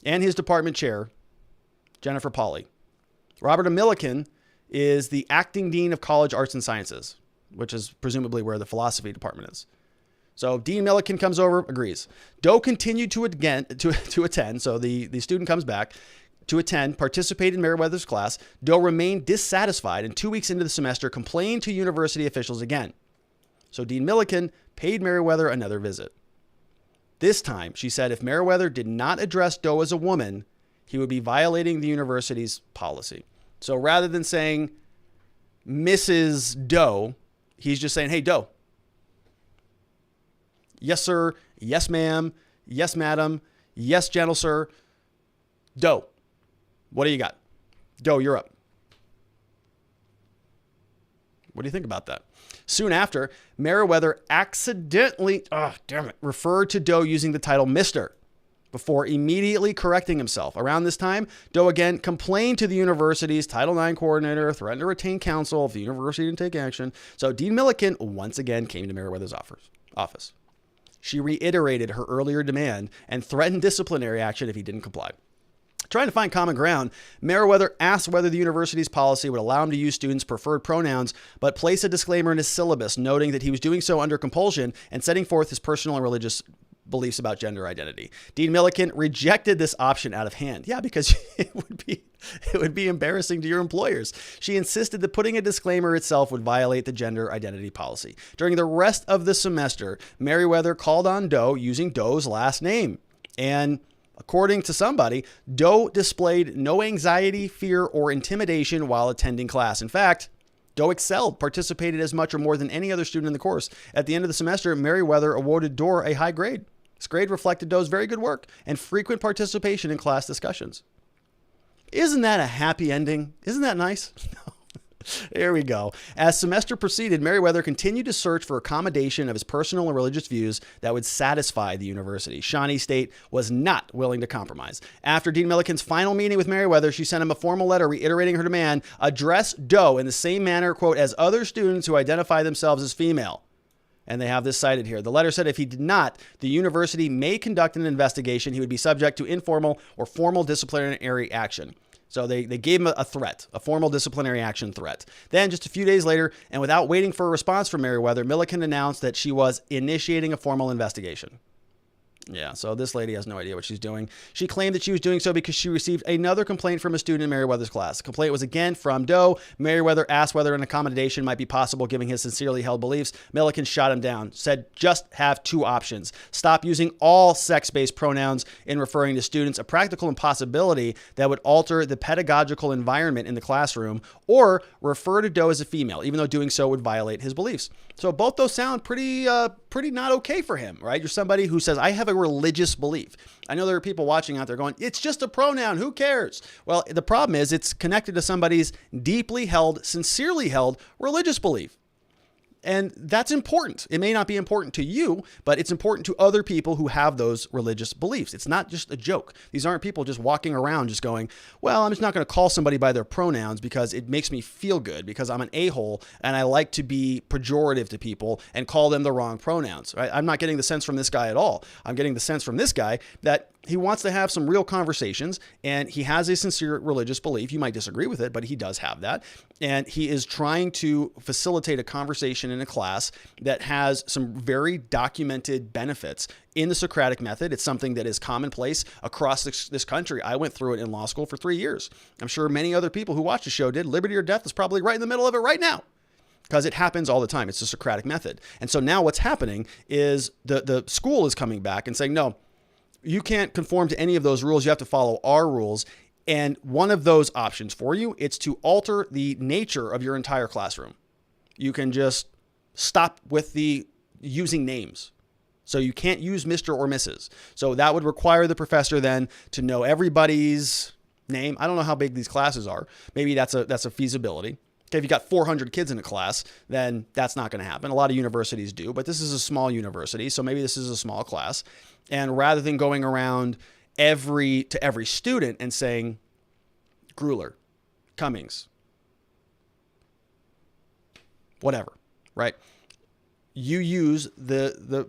S1: and his department chair, Jennifer Pauley. Roberta Milliken is the acting dean of college arts and sciences, which is presumably where the philosophy department is. So Dean Milliken comes over, agrees. Doe continued to attend. So the student comes back to attend, participate in Meriwether's class. Doe remained dissatisfied and 2 weeks into the semester complained to university officials again. So Dean Milliken paid Meriwether another visit. This time, she said if Meriwether did not address Doe as a woman, he would be violating the university's policy. So rather than saying Mrs. Doe, he's just saying, hey, Doe. Yes, sir. Yes, ma'am. Yes, madam. Yes, gentle sir. Doe. What do you got? Doe, you're up. What do you think about that? Soon after, Meriwether accidentally, referred to Doe using the title Mr., before immediately correcting himself. Around this time, Doe again complained to the university's Title IX coordinator, threatened to retain counsel if the university didn't take action. So Dean Milliken once again came to Merriweather's office. She reiterated her earlier demand and threatened disciplinary action if he didn't comply. Trying to find common ground, Merriweather asked whether the university's policy would allow him to use students' preferred pronouns, but placed a disclaimer in his syllabus, noting that he was doing so under compulsion and setting forth his personal and religious beliefs about gender identity. Dean Milliken rejected this option out of hand. Yeah, because it would be embarrassing to your employers. She insisted that putting a disclaimer itself would violate the gender identity policy. During the rest of the semester, Merriweather called on Doe using Doe's last name. And according to somebody, Doe displayed no anxiety, fear, or intimidation while attending class. In fact, Doe excelled, participated as much or more than any other student in the course. At the end of the semester, Merriweather awarded Doe a high grade. This grade reflected Doe's very good work and frequent participation in class discussions. Isn't that a happy ending? Isn't that nice? There we go. As semester proceeded, Merriweather continued to search for accommodation of his personal and religious views that would satisfy the university. Shawnee State was not willing to compromise. After Dean Milliken's final meeting with Merriweather, she sent him a formal letter reiterating her demand, address Doe in the same manner, quote, as other students who identify themselves as female. And they have this cited here. The letter said if he did not, the university may conduct an investigation. He would be subject to informal or formal disciplinary action. So they gave him a threat, a formal disciplinary action threat. Then just a few days later, and without waiting for a response from Merriweather, Milliken announced that she was initiating a formal investigation. Yeah, so this lady has no idea what she's doing. She claimed that she was doing so because she received another complaint from a student in Merriweather's class. The complaint was again from Doe. Merriweather asked whether an accommodation might be possible given his sincerely held beliefs. Milliken shot him down, said just have two options. Stop using all sex-based pronouns in referring to students, a practical impossibility that would alter the pedagogical environment in the classroom, or refer to Doe as a female, even though doing so would violate his beliefs. So both those sound pretty not okay for him, right? You're somebody who says, I have a religious belief. I know there are people watching out there going, it's just a pronoun, who cares? Well, the problem is it's connected to somebody's deeply held, sincerely held religious belief. And that's important. It may not be important to you, but it's important to other people who have those religious beliefs. It's not just a joke. These aren't people just walking around just going, well, I'm just not going to call somebody by their pronouns because it makes me feel good because I'm an a-hole and I like to be pejorative to people and call them the wrong pronouns. Right? I'm not getting the sense from this guy at all. I'm getting the sense from this guy that he wants to have some real conversations and he has a sincere religious belief. You might disagree with it, but he does have that. And he is trying to facilitate a conversation in a class that has some very documented benefits in the Socratic method. It's something that is commonplace across this country. I went through it in law school for 3 years. I'm sure many other people who watch the show did. Liberty or death is probably right in the middle of it right now, because it happens all the time. It's the Socratic method. And so now what's happening is the school is coming back and saying, no, you can't conform to any of those rules. You have to follow our rules. And one of those options for you, it's to alter the nature of your entire classroom. You can just stop with the using names. So you can't use Mr. or Mrs. So that would require the professor then to know everybody's name. I don't know how big these classes are. Maybe that's a feasibility. Okay, if you got 400 kids in a class, then that's not going to happen. A lot of universities do, but this is a small university, so maybe this is a small class. And rather than going around to every student and saying Gruler, Cummings, whatever, right? You use the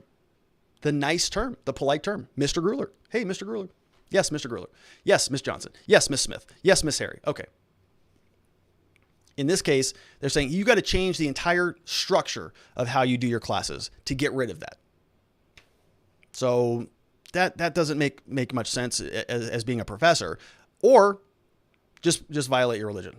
S1: nice term, the polite term, Mr. Gruler. Hey, Mr. Gruler. Yes, Mr. Gruler. Yes, Miss Johnson. Yes, Miss Smith. Yes, Miss Harry. Okay. In this case, they're saying you got to change the entire structure of how you do your classes to get rid of that. So that doesn't make much sense as being a professor, or just violate your religion.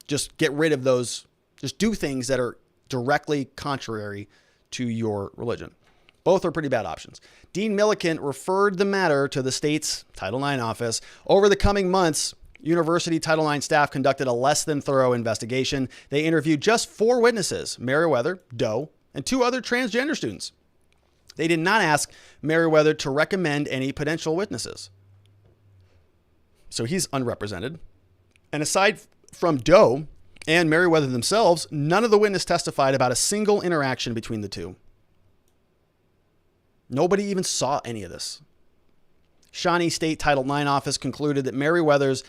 S1: Just get rid of those. Just do things that are directly contrary to your religion. Both are pretty bad options. Dean Milliken referred the matter to the state's Title IX office. Over the coming months, University Title IX staff conducted a less than thorough investigation. They interviewed just 4 witnesses, Merriweather, Doe, and 2 other transgender students. They did not ask Merriweather to recommend any potential witnesses. So he's unrepresented. And aside from Doe and Merriweather themselves, none of the witnesses testified about a single interaction between the two. Nobody even saw any of this. Shawnee State Title IX office concluded that Merriweather's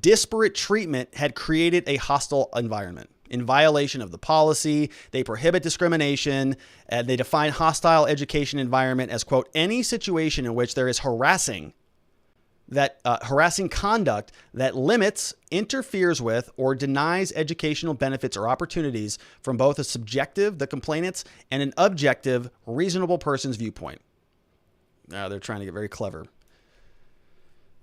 S1: disparate treatment had created a hostile environment. In violation of the policy, they prohibit discrimination, and they define hostile education environment as, quote, any situation in which there is harassing conduct that limits, interferes with, or denies educational benefits or opportunities from both a subjective, the complainant's, and an objective, reasonable person's viewpoint. They're trying to get very clever.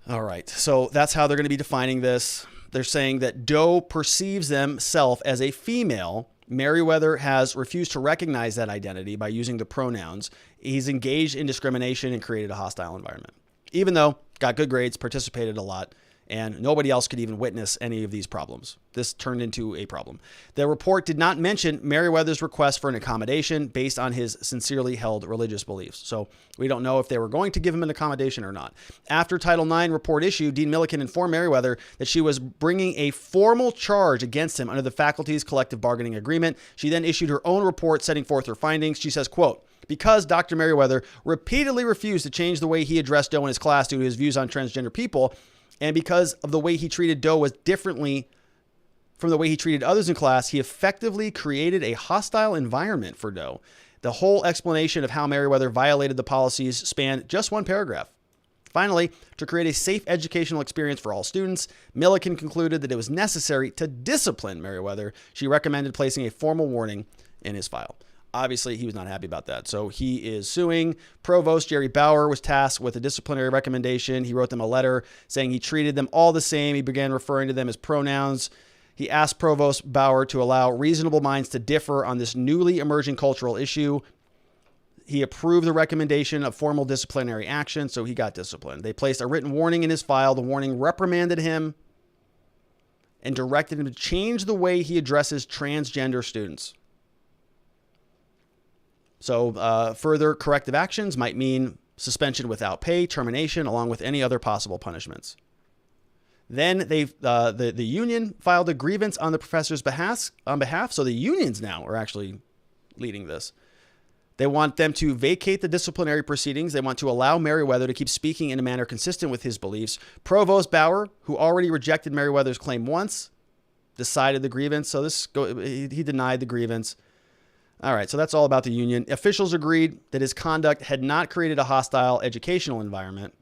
S1: All right, so that's how they're going to be defining this. They're saying that Doe perceives themselves as a female. Merriweather has refused to recognize that identity by using the pronouns. He's engaged in discrimination and created a hostile environment. Even though got good grades, participated a lot, and nobody else could even witness any of these problems. This turned into a problem. The report did not mention Merriweather's request for an accommodation based on his sincerely held religious beliefs. So we don't know if they were going to give him an accommodation or not. After Title IX report issued, Dean Milliken informed Merriweather that she was bringing a formal charge against him under the faculty's collective bargaining agreement. She then issued her own report setting forth her findings. She says, quote, because Dr. Merriweather repeatedly refused to change the way he addressed Doe in his class due to his views on transgender people, and because of the way he treated Doe was differently from the way he treated others in class, he effectively created a hostile environment for Doe. The whole explanation of how Merriweather violated the policies spanned just one paragraph. Finally, to create a safe educational experience for all students, Milliken concluded that it was necessary to discipline Merriweather. She recommended placing a formal warning in his file. Obviously, he was not happy about that. So he is suing. Provost Jerry Bauer was tasked with a disciplinary recommendation. He wrote them a letter saying he treated them all the same. He began referring to them as pronouns. He asked Provost Bauer to allow reasonable minds to differ on this newly emerging cultural issue. He approved the recommendation of formal disciplinary action, so he got disciplined. They placed a written warning in his file. The warning reprimanded him and directed him to change the way he addresses transgender students. So further corrective actions might mean suspension without pay, termination, along with any other possible punishments. Then the union filed a grievance on the professor's behalf. So the unions now are actually leading this. They want them to vacate the disciplinary proceedings. They want to allow Merriweather to keep speaking in a manner consistent with his beliefs. Provost Bauer, who already rejected Merriweather's claim once, decided the grievance. So he denied the grievance. All right, so that's all about the union. Officials agreed that his conduct had not created a hostile educational environment,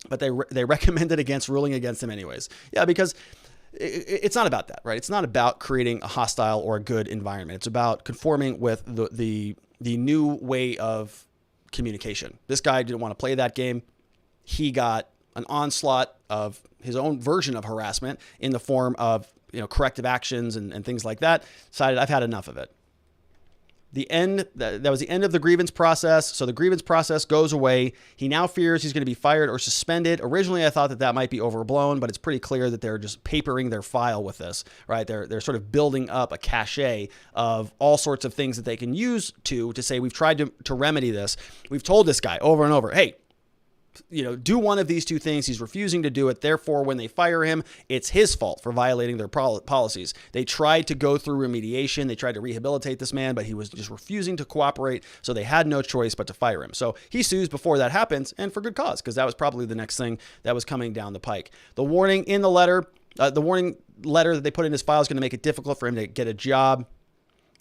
S1: but they recommended against ruling against him anyways. Yeah, because it's not about that, right? It's not about creating a hostile or a good environment. It's about conforming with the new way of communication. This guy didn't want to play that game. He got an onslaught of his own version of harassment in the form of corrective actions and things like that. Decided I've had enough of it. That was the end of the grievance process. So the grievance process goes away. He now fears he's going to be fired or suspended. Originally, I thought that might be overblown, but it's pretty clear that they're just papering their file with this, right? They're sort of building up a cachet of all sorts of things that they can use to say, we've tried to remedy this. We've told this guy over and over, hey, do one of these two things. He's refusing to do it. Therefore, when they fire him, it's his fault for violating their policies. They tried to go through remediation. They tried to rehabilitate this man, but he was just refusing to cooperate. So they had no choice but to fire him. So he sues before that happens, and for good cause, because that was probably the next thing that was coming down the pike. The warning in the letter, the warning letter that they put in his file is going to make it difficult for him to get a job.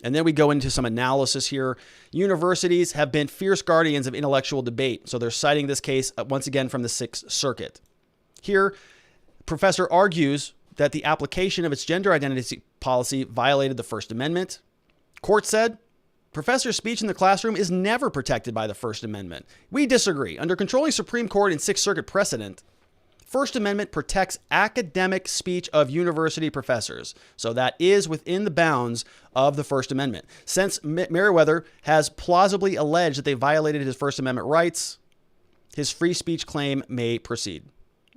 S1: And then we go into some analysis here. Universities have been fierce guardians of intellectual debate. So they're citing this case once again from the Sixth Circuit. Here, professor argues that the application of its gender identity policy violated the First Amendment. Court said, professor's speech in the classroom is never protected by the First Amendment. We disagree. Under controlling Supreme Court and Sixth Circuit precedent, First Amendment protects academic speech of university professors. So that is within the bounds of the First Amendment. Since Merriweather has plausibly alleged that they violated his First Amendment rights, his free speech claim may proceed.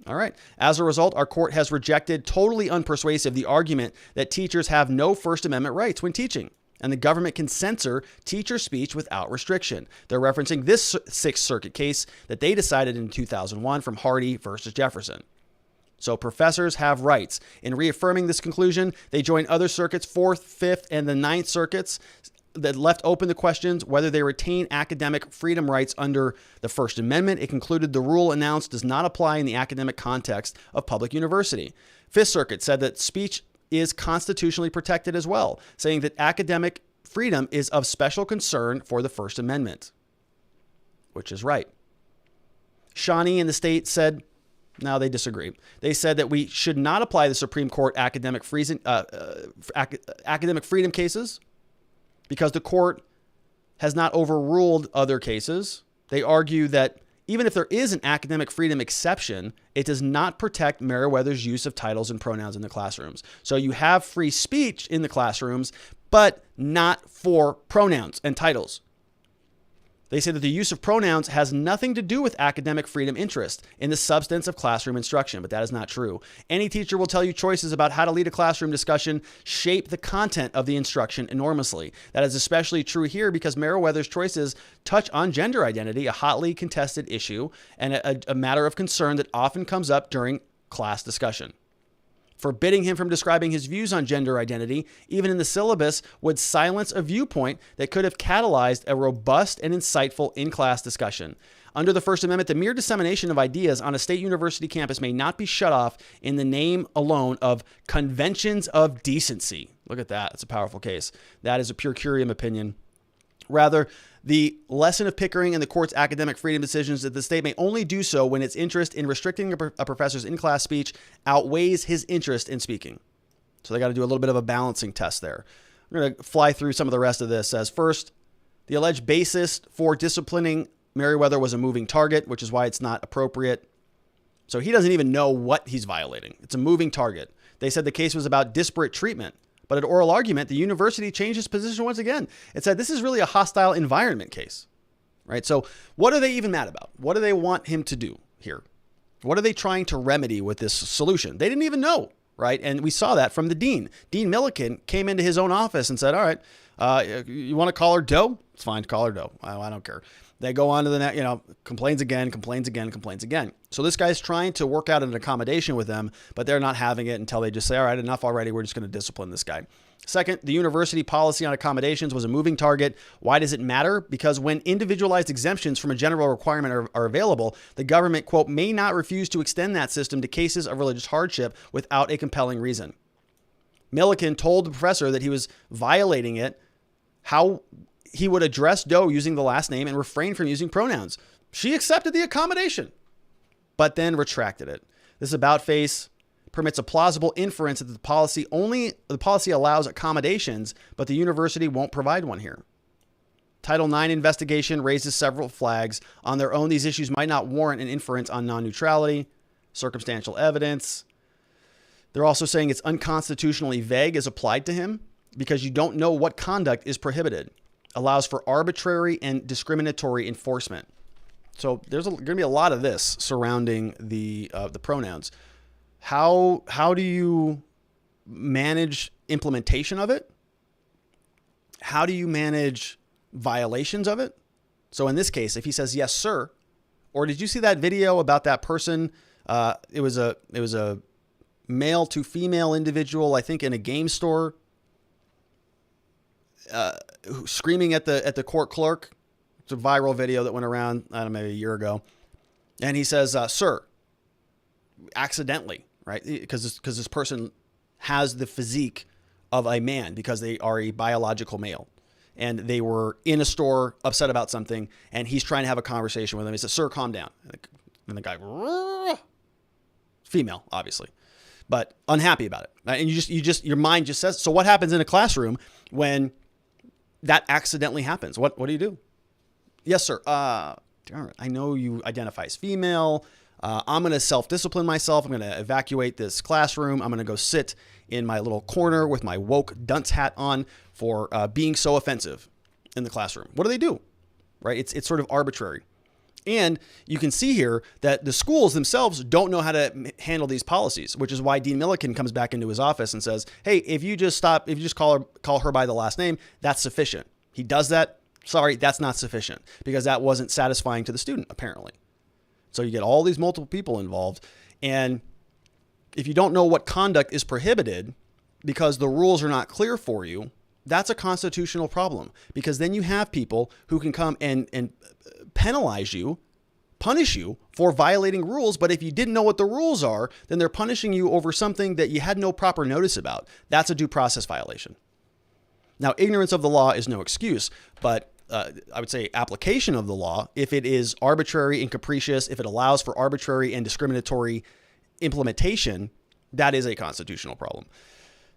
S1: All right. As a result, our court has rejected totally unpersuasive the argument that teachers have no First Amendment rights when teaching, and the government can censor teacher speech without restriction. They're referencing this Sixth Circuit case that they decided in 2001 from Hardy versus Jefferson. So professors have rights. In reaffirming this conclusion, they join other circuits, 4th, 5th, and the 9th circuits, left open the questions whether they retain academic freedom rights under the First Amendment. It concluded the rule announced does not apply in the academic context of public university. Fifth Circuit said that speech is constitutionally protected as well, saying that academic freedom is of special concern for the First Amendment, which is right. Shawnee in the state said, no, they disagree. They said that we should not apply the Supreme Court academic freedom cases because the court has not overruled other cases. They argue that even if there is an academic freedom exception, it does not protect Meriwether's use of titles and pronouns in the classrooms. So you have free speech in the classrooms, but not for pronouns and titles. They say that the use of pronouns has nothing to do with academic freedom interest in the substance of classroom instruction, but that is not true. Any teacher will tell you choices about how to lead a classroom discussion shape the content of the instruction enormously. That is especially true here because Meriwether's choices touch on gender identity, a hotly contested issue and a matter of concern that often comes up during class discussion. Forbidding him from describing his views on gender identity, even in the syllabus, would silence a viewpoint that could have catalyzed a robust and insightful in-class discussion. Under the First Amendment, the mere dissemination of ideas on a state university campus may not be shut off in the name alone of conventions of decency. Look at that. It's a powerful case. That is a pure curiam opinion. Rather, the lesson of Pickering and the court's academic freedom decisions that the state may only do so when its interest in restricting a professor's in-class speech outweighs his interest in speaking. So they got to do a little bit of a balancing test there. I'm going to fly through some of the rest of this. As first, the alleged basis for disciplining Meriwether was a moving target, which is why it's not appropriate. So he doesn't even know what he's violating. It's a moving target. They said the case was about disparate treatment. But at oral argument, the university changed its position once again. It said this is really a hostile environment case, right? So what are they even mad about? What do they want him to do here? What are they trying to remedy with this solution? They didn't even know, right? And we saw that from the dean. Dean Milliken came into his own office and said, all right, you want to call her Doe? It's fine, call her Doe. I don't care. They go on to the next, complains again. So this guy's trying to work out an accommodation with them, but they're not having it until they just say, all right, enough already. We're just going to discipline this guy. Second, the university policy on accommodations was a moving target. Why does it matter? Because when individualized exemptions from a general requirement are available, the government, quote, may not refuse to extend that system to cases of religious hardship without a compelling reason. Milliken told the professor that he was violating it, how he would address Doe using the last name and refrain from using pronouns. She accepted the accommodation, but then retracted it. This about face permits a plausible inference that the policy allows accommodations, but the university won't provide one here. Title IX investigation raises several flags. On their own, these issues might not warrant an inference on non-neutrality, circumstantial evidence. They're also saying it's unconstitutionally vague as applied to him because you don't know what conduct is prohibited. Allows for arbitrary and discriminatory enforcement. So there's going to be a lot of this surrounding the pronouns. How do you manage implementation of it? How do you manage violations of it? So in this case, if he says yes, sir, or did you see that video about that person? It was a male to female individual, I think, in a game store. Screaming at the court clerk. It's a viral video that went around, I don't know, maybe a year ago. And he says, sir, accidentally, right? Because this person has the physique of a man because they are a biological male. And they were in a store upset about something. And he's trying to have a conversation with him. He says, sir, calm down. And the guy, female, obviously, but unhappy about it. Right? And your mind just says, so what happens in a classroom when that accidentally happens? What do you do? Yes, sir. I know you identify as female. I'm going to self-discipline myself. I'm going to evacuate this classroom. I'm going to go sit in my little corner with my woke dunce hat on for being so offensive in the classroom. What do they do? Right? It's sort of arbitrary. And you can see here that the schools themselves don't know how to handle these policies, which is why Dean Milliken comes back into his office and says, hey, if you just call her by the last name, that's sufficient. He does that. Sorry, that's not sufficient because that wasn't satisfying to the student, apparently. So you get all these multiple people involved. And if you don't know what conduct is prohibited because the rules are not clear for you, That's a constitutional problem, because then you have people who can come and penalize you, punish you for violating rules. But if you didn't know what the rules are, then they're punishing you over something that you had no proper notice about. That's a due process violation. Now, ignorance of the law is no excuse, but I would say application of the law, if it is arbitrary and capricious, if it allows for arbitrary and discriminatory implementation, that is a constitutional problem.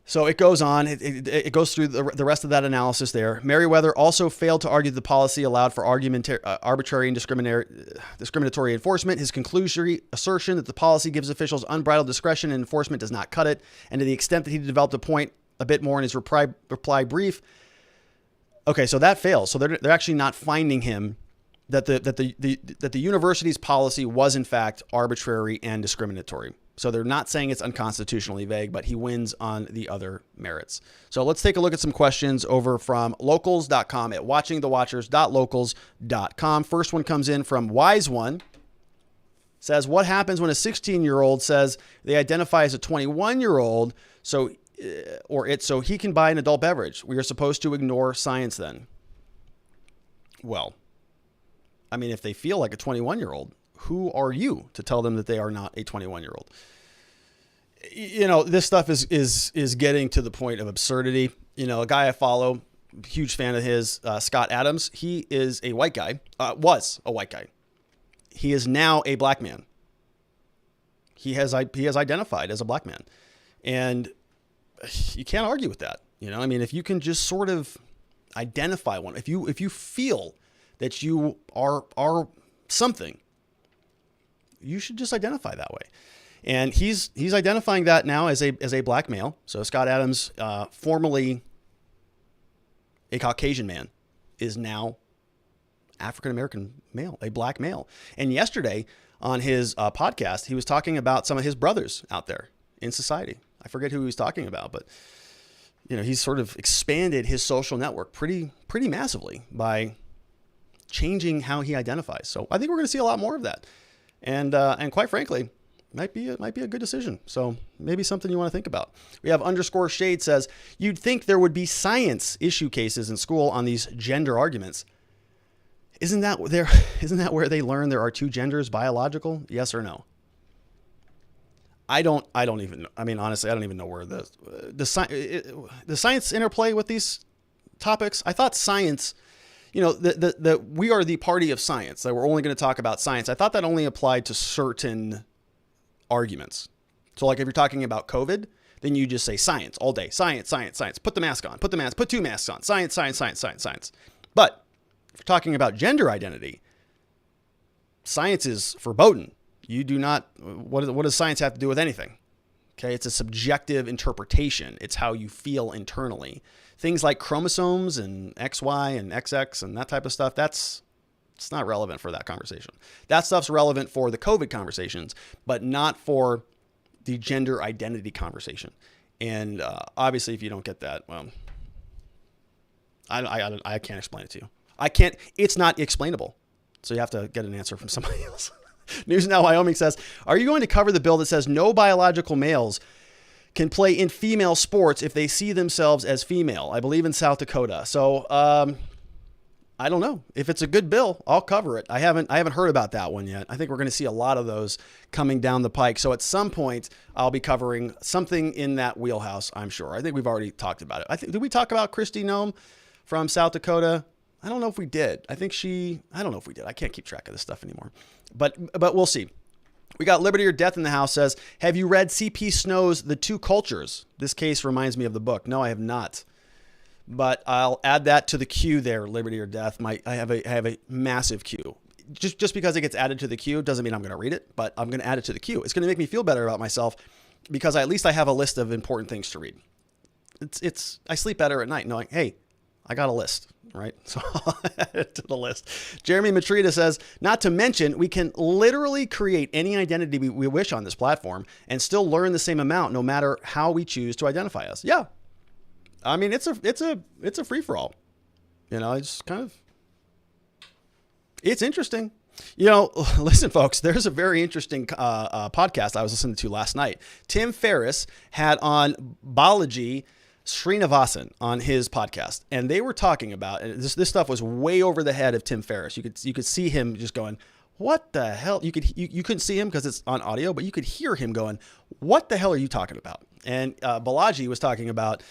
S1: So it goes on. It goes through the rest of that analysis there. Merriweather also failed to argue the policy allowed for arbitrary and discriminatory enforcement. His conclusory assertion that the policy gives officials unbridled discretion and enforcement does not cut it. And to the extent that he developed a point a bit more in his reply brief. Okay, so that fails. So they're actually not finding him that the university's policy was in fact arbitrary and discriminatory. So they're not saying it's unconstitutionally vague, but he wins on the other merits. So let's take a look at some questions over from locals.com at watchingthewatchers.locals.com. First one comes in from Wise One. Says, what happens when a 16-year-old says they identify as a 21-year-old so he can buy an adult beverage? We are supposed to ignore science then. Well, I mean, if they feel like a 21-year-old, who are you to tell them that they are not a 21-year-old? You know, this stuff is getting to the point of absurdity. You know, a guy I follow, huge fan of his, Scott Adams. He is a white guy, was a white guy. He is now a black man. He has identified as a black man, and you can't argue with that. You know, I mean, if you can just sort of identify one, if you feel that you are something, you should just identify that way. And he's identifying that now as a black male. So Scott Adams, formerly a Caucasian man, is now African-American male, a black male. And yesterday on his podcast, he was talking about some of his brothers out there in society. I forget who he was talking about, but you know, he's sort of expanded his social network pretty massively by changing how he identifies. So I think we're going to see a lot more of that. And quite frankly, might be a good decision. So maybe something you want to think about. We have _shade says, you'd think there would be science issue cases in school on these gender arguments. Isn't that where they learn there are two genders, biological? Yes or no? I don't even know. I mean, honestly, I don't even know where the science interplay with these topics. I thought science, you know, we are the party of science, that we're only going to talk about science. I thought that only applied to certain arguments. So like if you're talking about COVID, then you just say science all day. Science, science, science. Put the mask on. Put two masks on. Science, science, science, science, science. But if you're talking about gender identity, science is verboten. You do not, what does science have to do with anything? Okay, it's a subjective interpretation. It's how you feel internally. Things like chromosomes and XY and XX and that type of stuff, it's not relevant for that conversation. That stuff's relevant for the COVID conversations, but not for the gender identity conversation. And obviously, if you don't get that, well, I can't explain it to you. It's not explainable. So you have to get an answer from somebody else. News Now Wyoming says, are you going to cover the bill that says no biological males can play in female sports if they see themselves as female? I believe in South Dakota. So I don't know. If it's a good bill, I'll cover it. I haven't heard about that one yet. I think we're going to see a lot of those coming down the pike. So at some point, I'll be covering something in that wheelhouse, I'm sure. I think we've already talked about it. Did we talk about Kristi Noem from South Dakota? I don't know if we did. I don't know if we did. I can't keep track of this stuff anymore. But we'll see. We got Liberty or Death in the house says, have you read C.P. Snow's The Two Cultures? This case reminds me of the book. No, I have not. But I'll add that to the queue there, Liberty or Death. I have a massive queue. Just because it gets added to the queue doesn't mean I'm going to read it, but I'm going to add it to the queue. It's going to make me feel better about myself because at least I have a list of important things to read. I sleep better at night knowing, hey, I got a list, right? So I'll add it to the list. Jeremy Matrita says, not to mention, we can literally create any identity we wish on this platform and still learn the same amount no matter how we choose to identify us. Yeah. I mean, it's a free-for-all. You know, it's kind of, it's interesting. You know, listen, folks, there's a very interesting podcast I was listening to last night. Tim Ferriss had on Balaji Srinivasan on his podcast, and they were talking about, and this stuff was way over the head of Tim Ferriss. You could see him just going, "What the hell?" You couldn't see him because it's on audio, but you could hear him going, "What the hell are you talking about?" And Balaji was talking about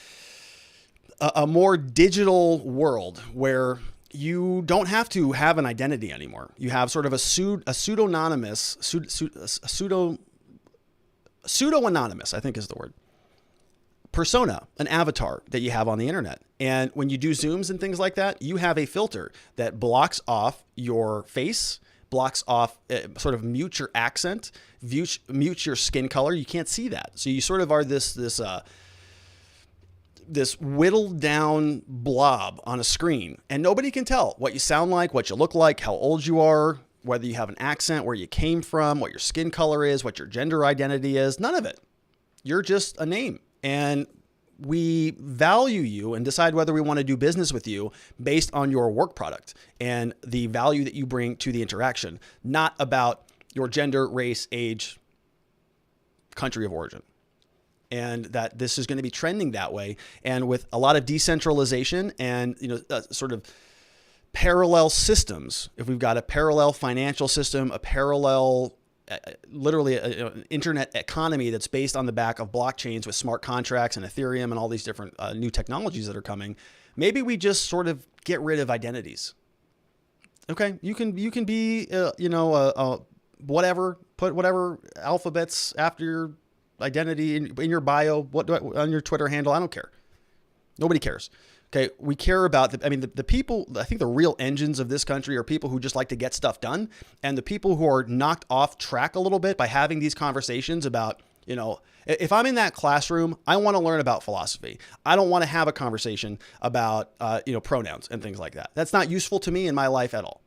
S1: a more digital world where you don't have to have an identity anymore. You have sort of a pseudo-anonymous, pseudo-anonymous, I think is the word, persona, an avatar that you have on the internet. And when you do Zooms and things like that, you have a filter that blocks off your face, blocks off, sort of mute your accent, mute your skin color. You can't see that. So you sort of are this whittled down blob on a screen, and nobody can tell what you sound like, what you look like, how old you are, whether you have an accent, where you came from, what your skin color is, what your gender identity is. None of it. You're just a name. And we value you and decide whether we want to do business with you based on your work product and the value that you bring to the interaction, not about your gender, race, age, country of origin. And that this is going to be trending that way. And with a lot of decentralization and, sort of parallel systems, if we've got a parallel financial system, a parallel literally an internet economy that's based on the back of blockchains with smart contracts and Ethereum and all these different new technologies that are coming, maybe we just sort of get rid of identities. Okay, you can be whatever, put whatever alphabets after your identity in your bio, on your Twitter handle. I don't care. Nobody cares. Okay, we care about the people. I think the real engines of this country are people who just like to get stuff done, and the people who are knocked off track a little bit by having these conversations about, if I'm in that classroom, I want to learn about philosophy. I don't want to have a conversation about pronouns and things like that. That's not useful to me in my life at all,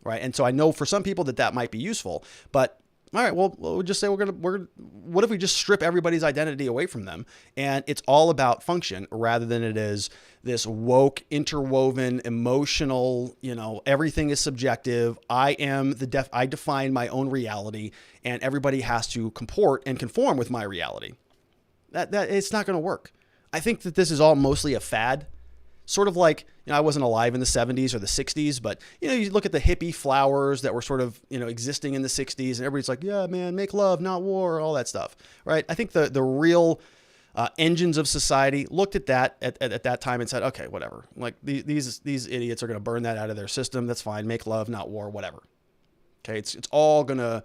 S1: right? And so I know for some people that might be useful, but all right, well, we'll just say what if we just strip everybody's identity away from them, and it's all about function rather than it is this woke, interwoven, emotional, everything is subjective. I define my own reality, and everybody has to comport and conform with my reality. That it's not going to work. I think that this is all mostly a fad. Sort of like, I wasn't alive in the 70s or the 60s, but, you look at the hippie flowers that were sort of, existing in the 60s, and everybody's like, yeah, man, make love, not war, all that stuff, right? I think the real engines of society looked at that at that time and said, okay, whatever. Like these idiots are going to burn that out of their system. That's fine. Make love, not war, whatever. Okay, it's all going to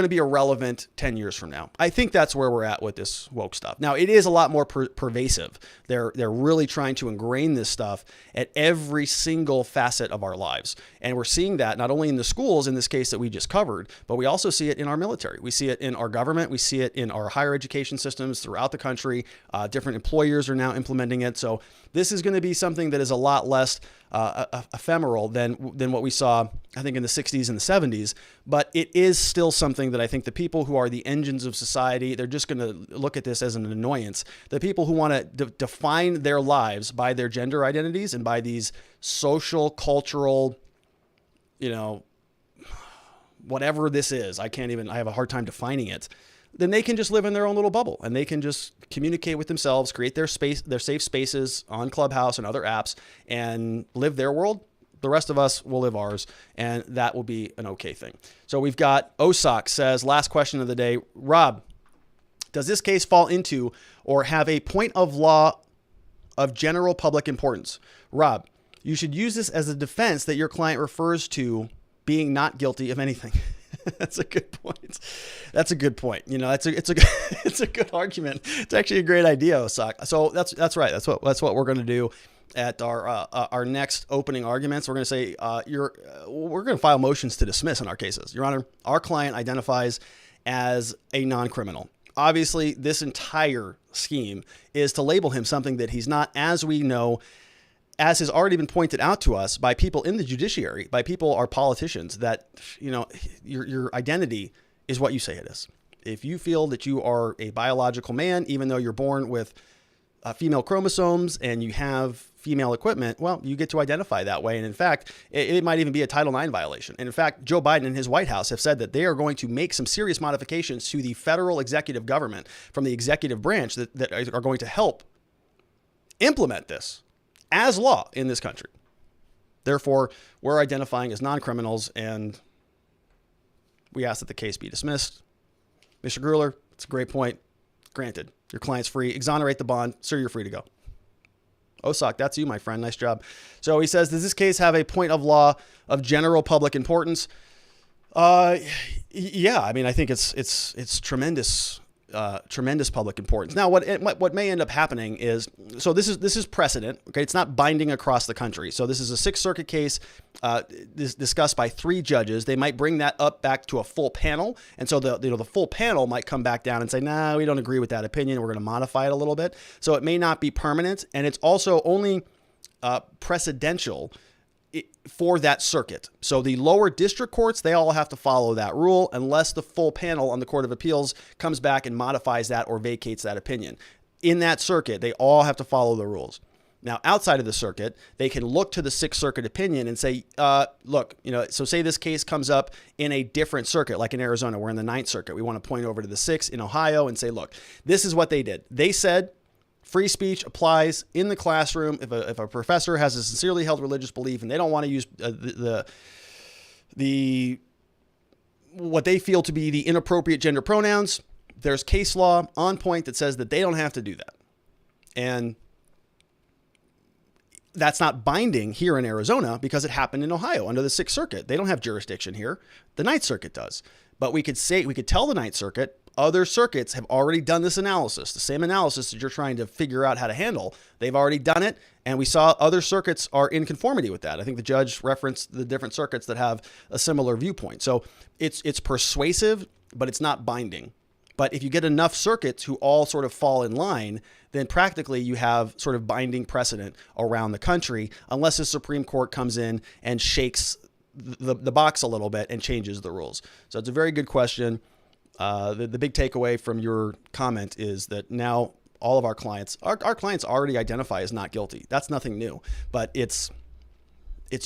S1: be irrelevant 10 years from now. I think that's where we're at with this woke stuff. Now, it is a lot more pervasive. They're really trying to ingrain this stuff at every single facet of our lives. And we're seeing that not only in the schools, in this case that we just covered, but we also see it in our military. We see it in our government. We see it in our higher education systems throughout the country. Different employers are now implementing it. So this is going to be something that is a lot less ephemeral than what we saw, I think, in the 60s and the 70s. But it is still something that I think the people who are the engines of society, they're just going to look at this as an annoyance. The people who want to define their lives by their gender identities and by these social, cultural, whatever this is, I have a hard time defining it. Then they can just live in their own little bubble and they can just communicate with themselves, create their safe spaces on Clubhouse and other apps, and live their world. The rest of us will live ours, and that will be an okay thing. So we've got Osak says, last question of the day. Rob, does this case fall into or have a point of law of general public importance? Rob, you should use this as a defense that your client refers to being not guilty of anything. That's a good point. It's a good argument. It's actually a great idea, Osak. So that's right. That's what we're going to do at our next opening arguments. We're going to say we're going to file motions to dismiss in our cases. Your Honor, our client identifies as a non-criminal. Obviously, this entire scheme is to label him something that he's not, as we know, as has already been pointed out to us by people in the judiciary, by people, our politicians, that, your identity is what you say it is. If you feel that you are a biological man, even though you're born with female chromosomes and you have female equipment, well, you get to identify that way. And in fact, it might even be a Title IX violation. And in fact, Joe Biden and his White House have said that they are going to make some serious modifications to the federal executive government from the executive branch that are going to help implement this as law in this country. Therefore, we're identifying as non-criminals, and we ask that the case be dismissed. Mr. Gruler, it's a great point. Granted, your client's free. Exonerate the bond. Sir, you're free to go. Osak, that's you, my friend. Nice job. So he says, does this case have a point of law of general public importance? Yeah, I mean, I think it's tremendous public importance. Now, what may end up happening is, so this is precedent. Okay, it's not binding across the country. So this is a Sixth Circuit case discussed by 3 judges. They might bring that up back to a full panel, and so the full panel might come back down and say, nah, we don't agree with that opinion. We're going to modify it a little bit. So it may not be permanent, and it's also only precedential for that circuit. So the lower district courts, they all have to follow that rule unless the full panel on the Court of Appeals comes back and modifies that or vacates that opinion. In that circuit, they all have to follow the rules. Now, outside of the circuit, they can look to the Sixth Circuit opinion and say, look, so say this case comes up in a different circuit, like in Arizona, we're in the Ninth Circuit. We want to point over to the Sixth in Ohio and say, look, this is what they did. They said free speech applies in the classroom if a professor has a sincerely held religious belief and they don't want to use the what they feel to be the inappropriate gender pronouns. There's case law on point that says that they don't have to do that. And that's not binding here in Arizona because it happened in Ohio under the Sixth Circuit. They don't have jurisdiction here. The Ninth Circuit does. But we could tell the Ninth Circuit, other circuits have already done this analysis, the same analysis that you're trying to figure out how to handle. They've already done it, and we saw other circuits are in conformity with that. I think the judge referenced the different circuits that have a similar viewpoint. So it's persuasive, but it's not binding. But if you get enough circuits who all sort of fall in line, then practically you have sort of binding precedent around the country, unless the Supreme Court comes in and shakes the box a little bit and changes the rules. So it's a very good question. The big takeaway from your comment is that now all of our clients already identify as not guilty. That's nothing new, but it's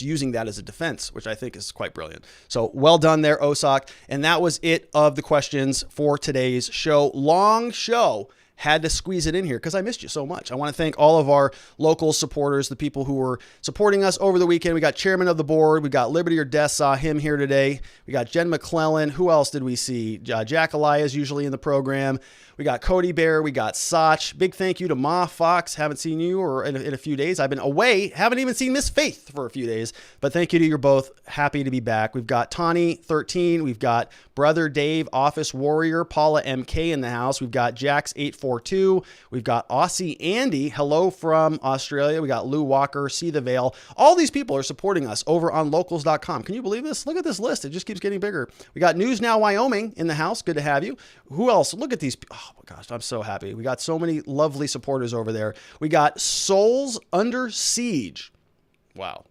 S1: using that as a defense, which I think is quite brilliant. So well done there, Osak. And that was it of the questions for today's show. Long show. Had to squeeze it in here because I missed you so much. I want to thank all of our local supporters, the people who were supporting us over the weekend. We got Chairman of the Board. We got Liberty or Death, saw him here today. We got Jen McClellan. Who else did we see? Jack Elias usually in the program. We got Cody Bear. We got Sach. Big thank you to Ma Fox. Haven't seen you in a few days. I've been away. Haven't even seen Miss Faith for a few days. But thank you to you both. Happy to be back. We've got Tawny 13. We've got Brother Dave, Office Warrior, Paula MK in the house. We've got Jax 842. We've got Aussie Andy. Hello from Australia. We got Lou Walker, See the Veil. All these people are supporting us over on locals.com. Can you believe this? Look at this list. It just keeps getting bigger. We got News Now Wyoming in the house. Good to have you. Who else? Look at these. Oh my gosh, I'm so happy. We got so many lovely supporters over there. We got Souls Under Siege. Wow.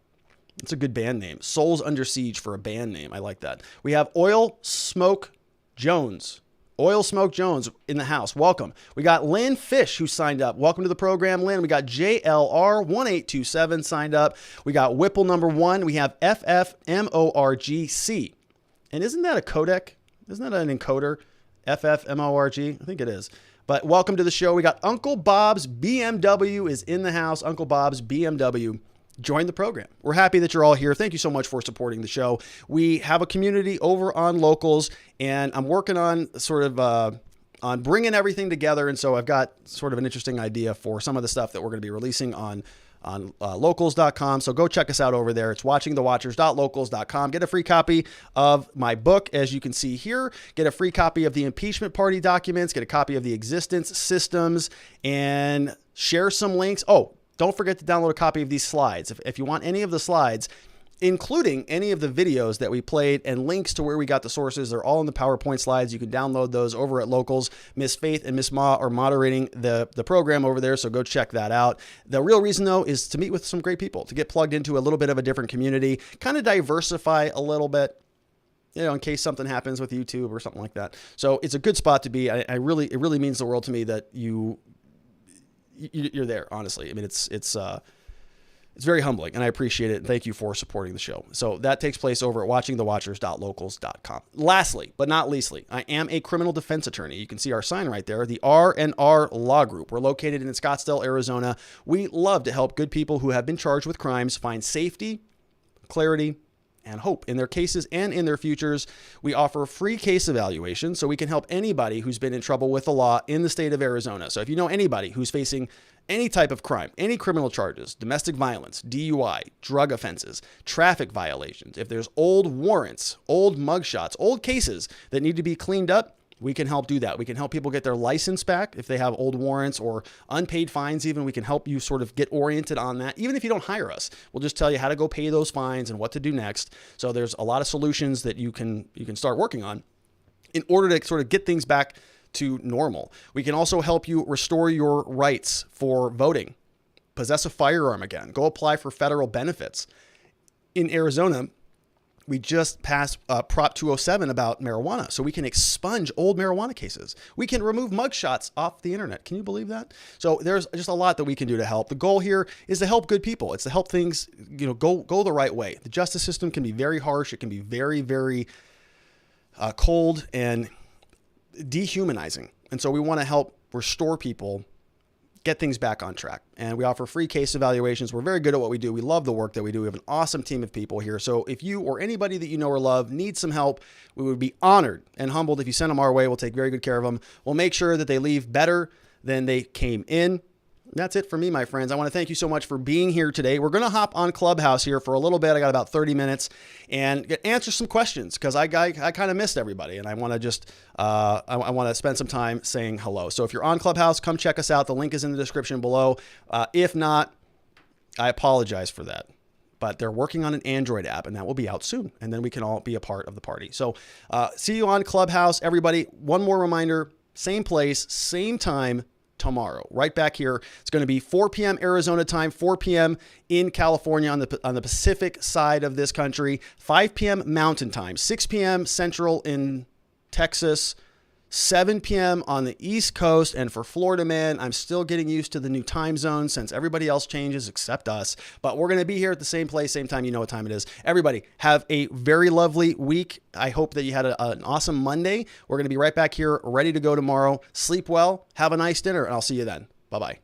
S1: It's a good band name. Souls Under Siege for a band name. I like that. We have Oil Smoke Jones. Oil Smoke Jones in the house. Welcome. We got Lynn Fish who signed up. Welcome to the program, Lynn. We got JLR1827 signed up. We got Whipple number 1. We have FFMORGC. And isn't that a codec? Isn't that an encoder? FFMORG? I think it is. But welcome to the show. We got Uncle Bob's BMW is in the house. Uncle Bob's BMW. Join the program. We're happy that you're all here. Thank you so much for supporting the show. We have a community over on Locals, and I'm working on sort of on bringing everything together. And so I've got sort of an interesting idea for some of the stuff that we're going to be releasing on locals.com. So go check us out over there. It's watchingthewatchers.locals.com. Get a free copy of my book, as you can see here. Get a free copy of the impeachment party documents. Get a copy of the existence systems, and share some links. Oh, don't forget to download a copy of these slides. If you want any of the slides, including any of the videos that we played and links to where we got the sources, they're all in the PowerPoint slides. You can download those over at Locals. Miss Faith and Miss Ma are moderating the program over there, so go check that out. The real reason, though, is to meet with some great people, to get plugged into a little bit of a different community, kind of diversify a little bit, in case something happens with YouTube or something like that. So it's a good spot to be. It really means the world to me that you're there, honestly. I mean, it's It's very humbling, and I appreciate it. And thank you for supporting the show. So that takes place over at watchingthewatchers.locals.com. Lastly, but not leastly, I am a criminal defense attorney. You can see our sign right there, the R&R Law Group. We're located in Scottsdale, Arizona. We love to help good people who have been charged with crimes find safety, clarity, and hope in their cases and in their futures. We offer free case evaluation so we can help anybody who's been in trouble with the law in the state of Arizona. So if you know anybody who's facing any type of crime, any criminal charges, domestic violence, DUI, drug offenses, traffic violations, if there's old warrants, old mugshots, old cases that need to be cleaned up, we can help do that. We can help people get their license back if they have old warrants or unpaid fines even. We can help you sort of get oriented on that. Even if you don't hire us, we'll just tell you how to go pay those fines and what to do next. So there's a lot of solutions that you can start working on in order to sort of get things back to normal. We can also help you restore your rights for voting, possess a firearm again, go apply for federal benefits. In Arizona, we just passed Prop 207 about marijuana, so we can expunge old marijuana cases. We can remove mugshots off the internet. Can you believe that? So there's just a lot that we can do to help. The goal here is to help good people. It's to help things, go the right way. The justice system can be very harsh. It can be very, very cold and dehumanizing. And so we want to help restore people, get things back on track. And we offer free case evaluations. We're very good at what we do. We love the work that we do. We have an awesome team of people here. So if you or anybody that you know or love needs some help, we would be honored and humbled if you send them our way. We'll take very good care of them. We'll make sure that they leave better than they came in. That's it for me, my friends. I want to thank you so much for being here today. We're going to hop on Clubhouse here for a little bit. I got about 30 minutes and answer some questions because I kind of missed everybody. And I want to just, I want to spend some time saying hello. So if you're on Clubhouse, come check us out. The link is in the description below. If not, I apologize for that. But they're working on an Android app and that will be out soon. And then we can all be a part of the party. So see you on Clubhouse, everybody. One more reminder, same place, same time, tomorrow, right back here. It's going to be 4 p.m. Arizona time, 4 p.m. in California on the Pacific side of this country, 5 p.m. Mountain time, 6 p.m. Central in Texas, 7 p.m. on the East Coast. And for Florida, man, I'm still getting used to the new time zone since everybody else changes except us. But we're going to be here at the same place, same time. You know what time it is. Everybody, have a very lovely week. I hope that you had an awesome Monday. We're going to be right back here, ready to go tomorrow. Sleep well, have a nice dinner, and I'll see you then. Bye-bye.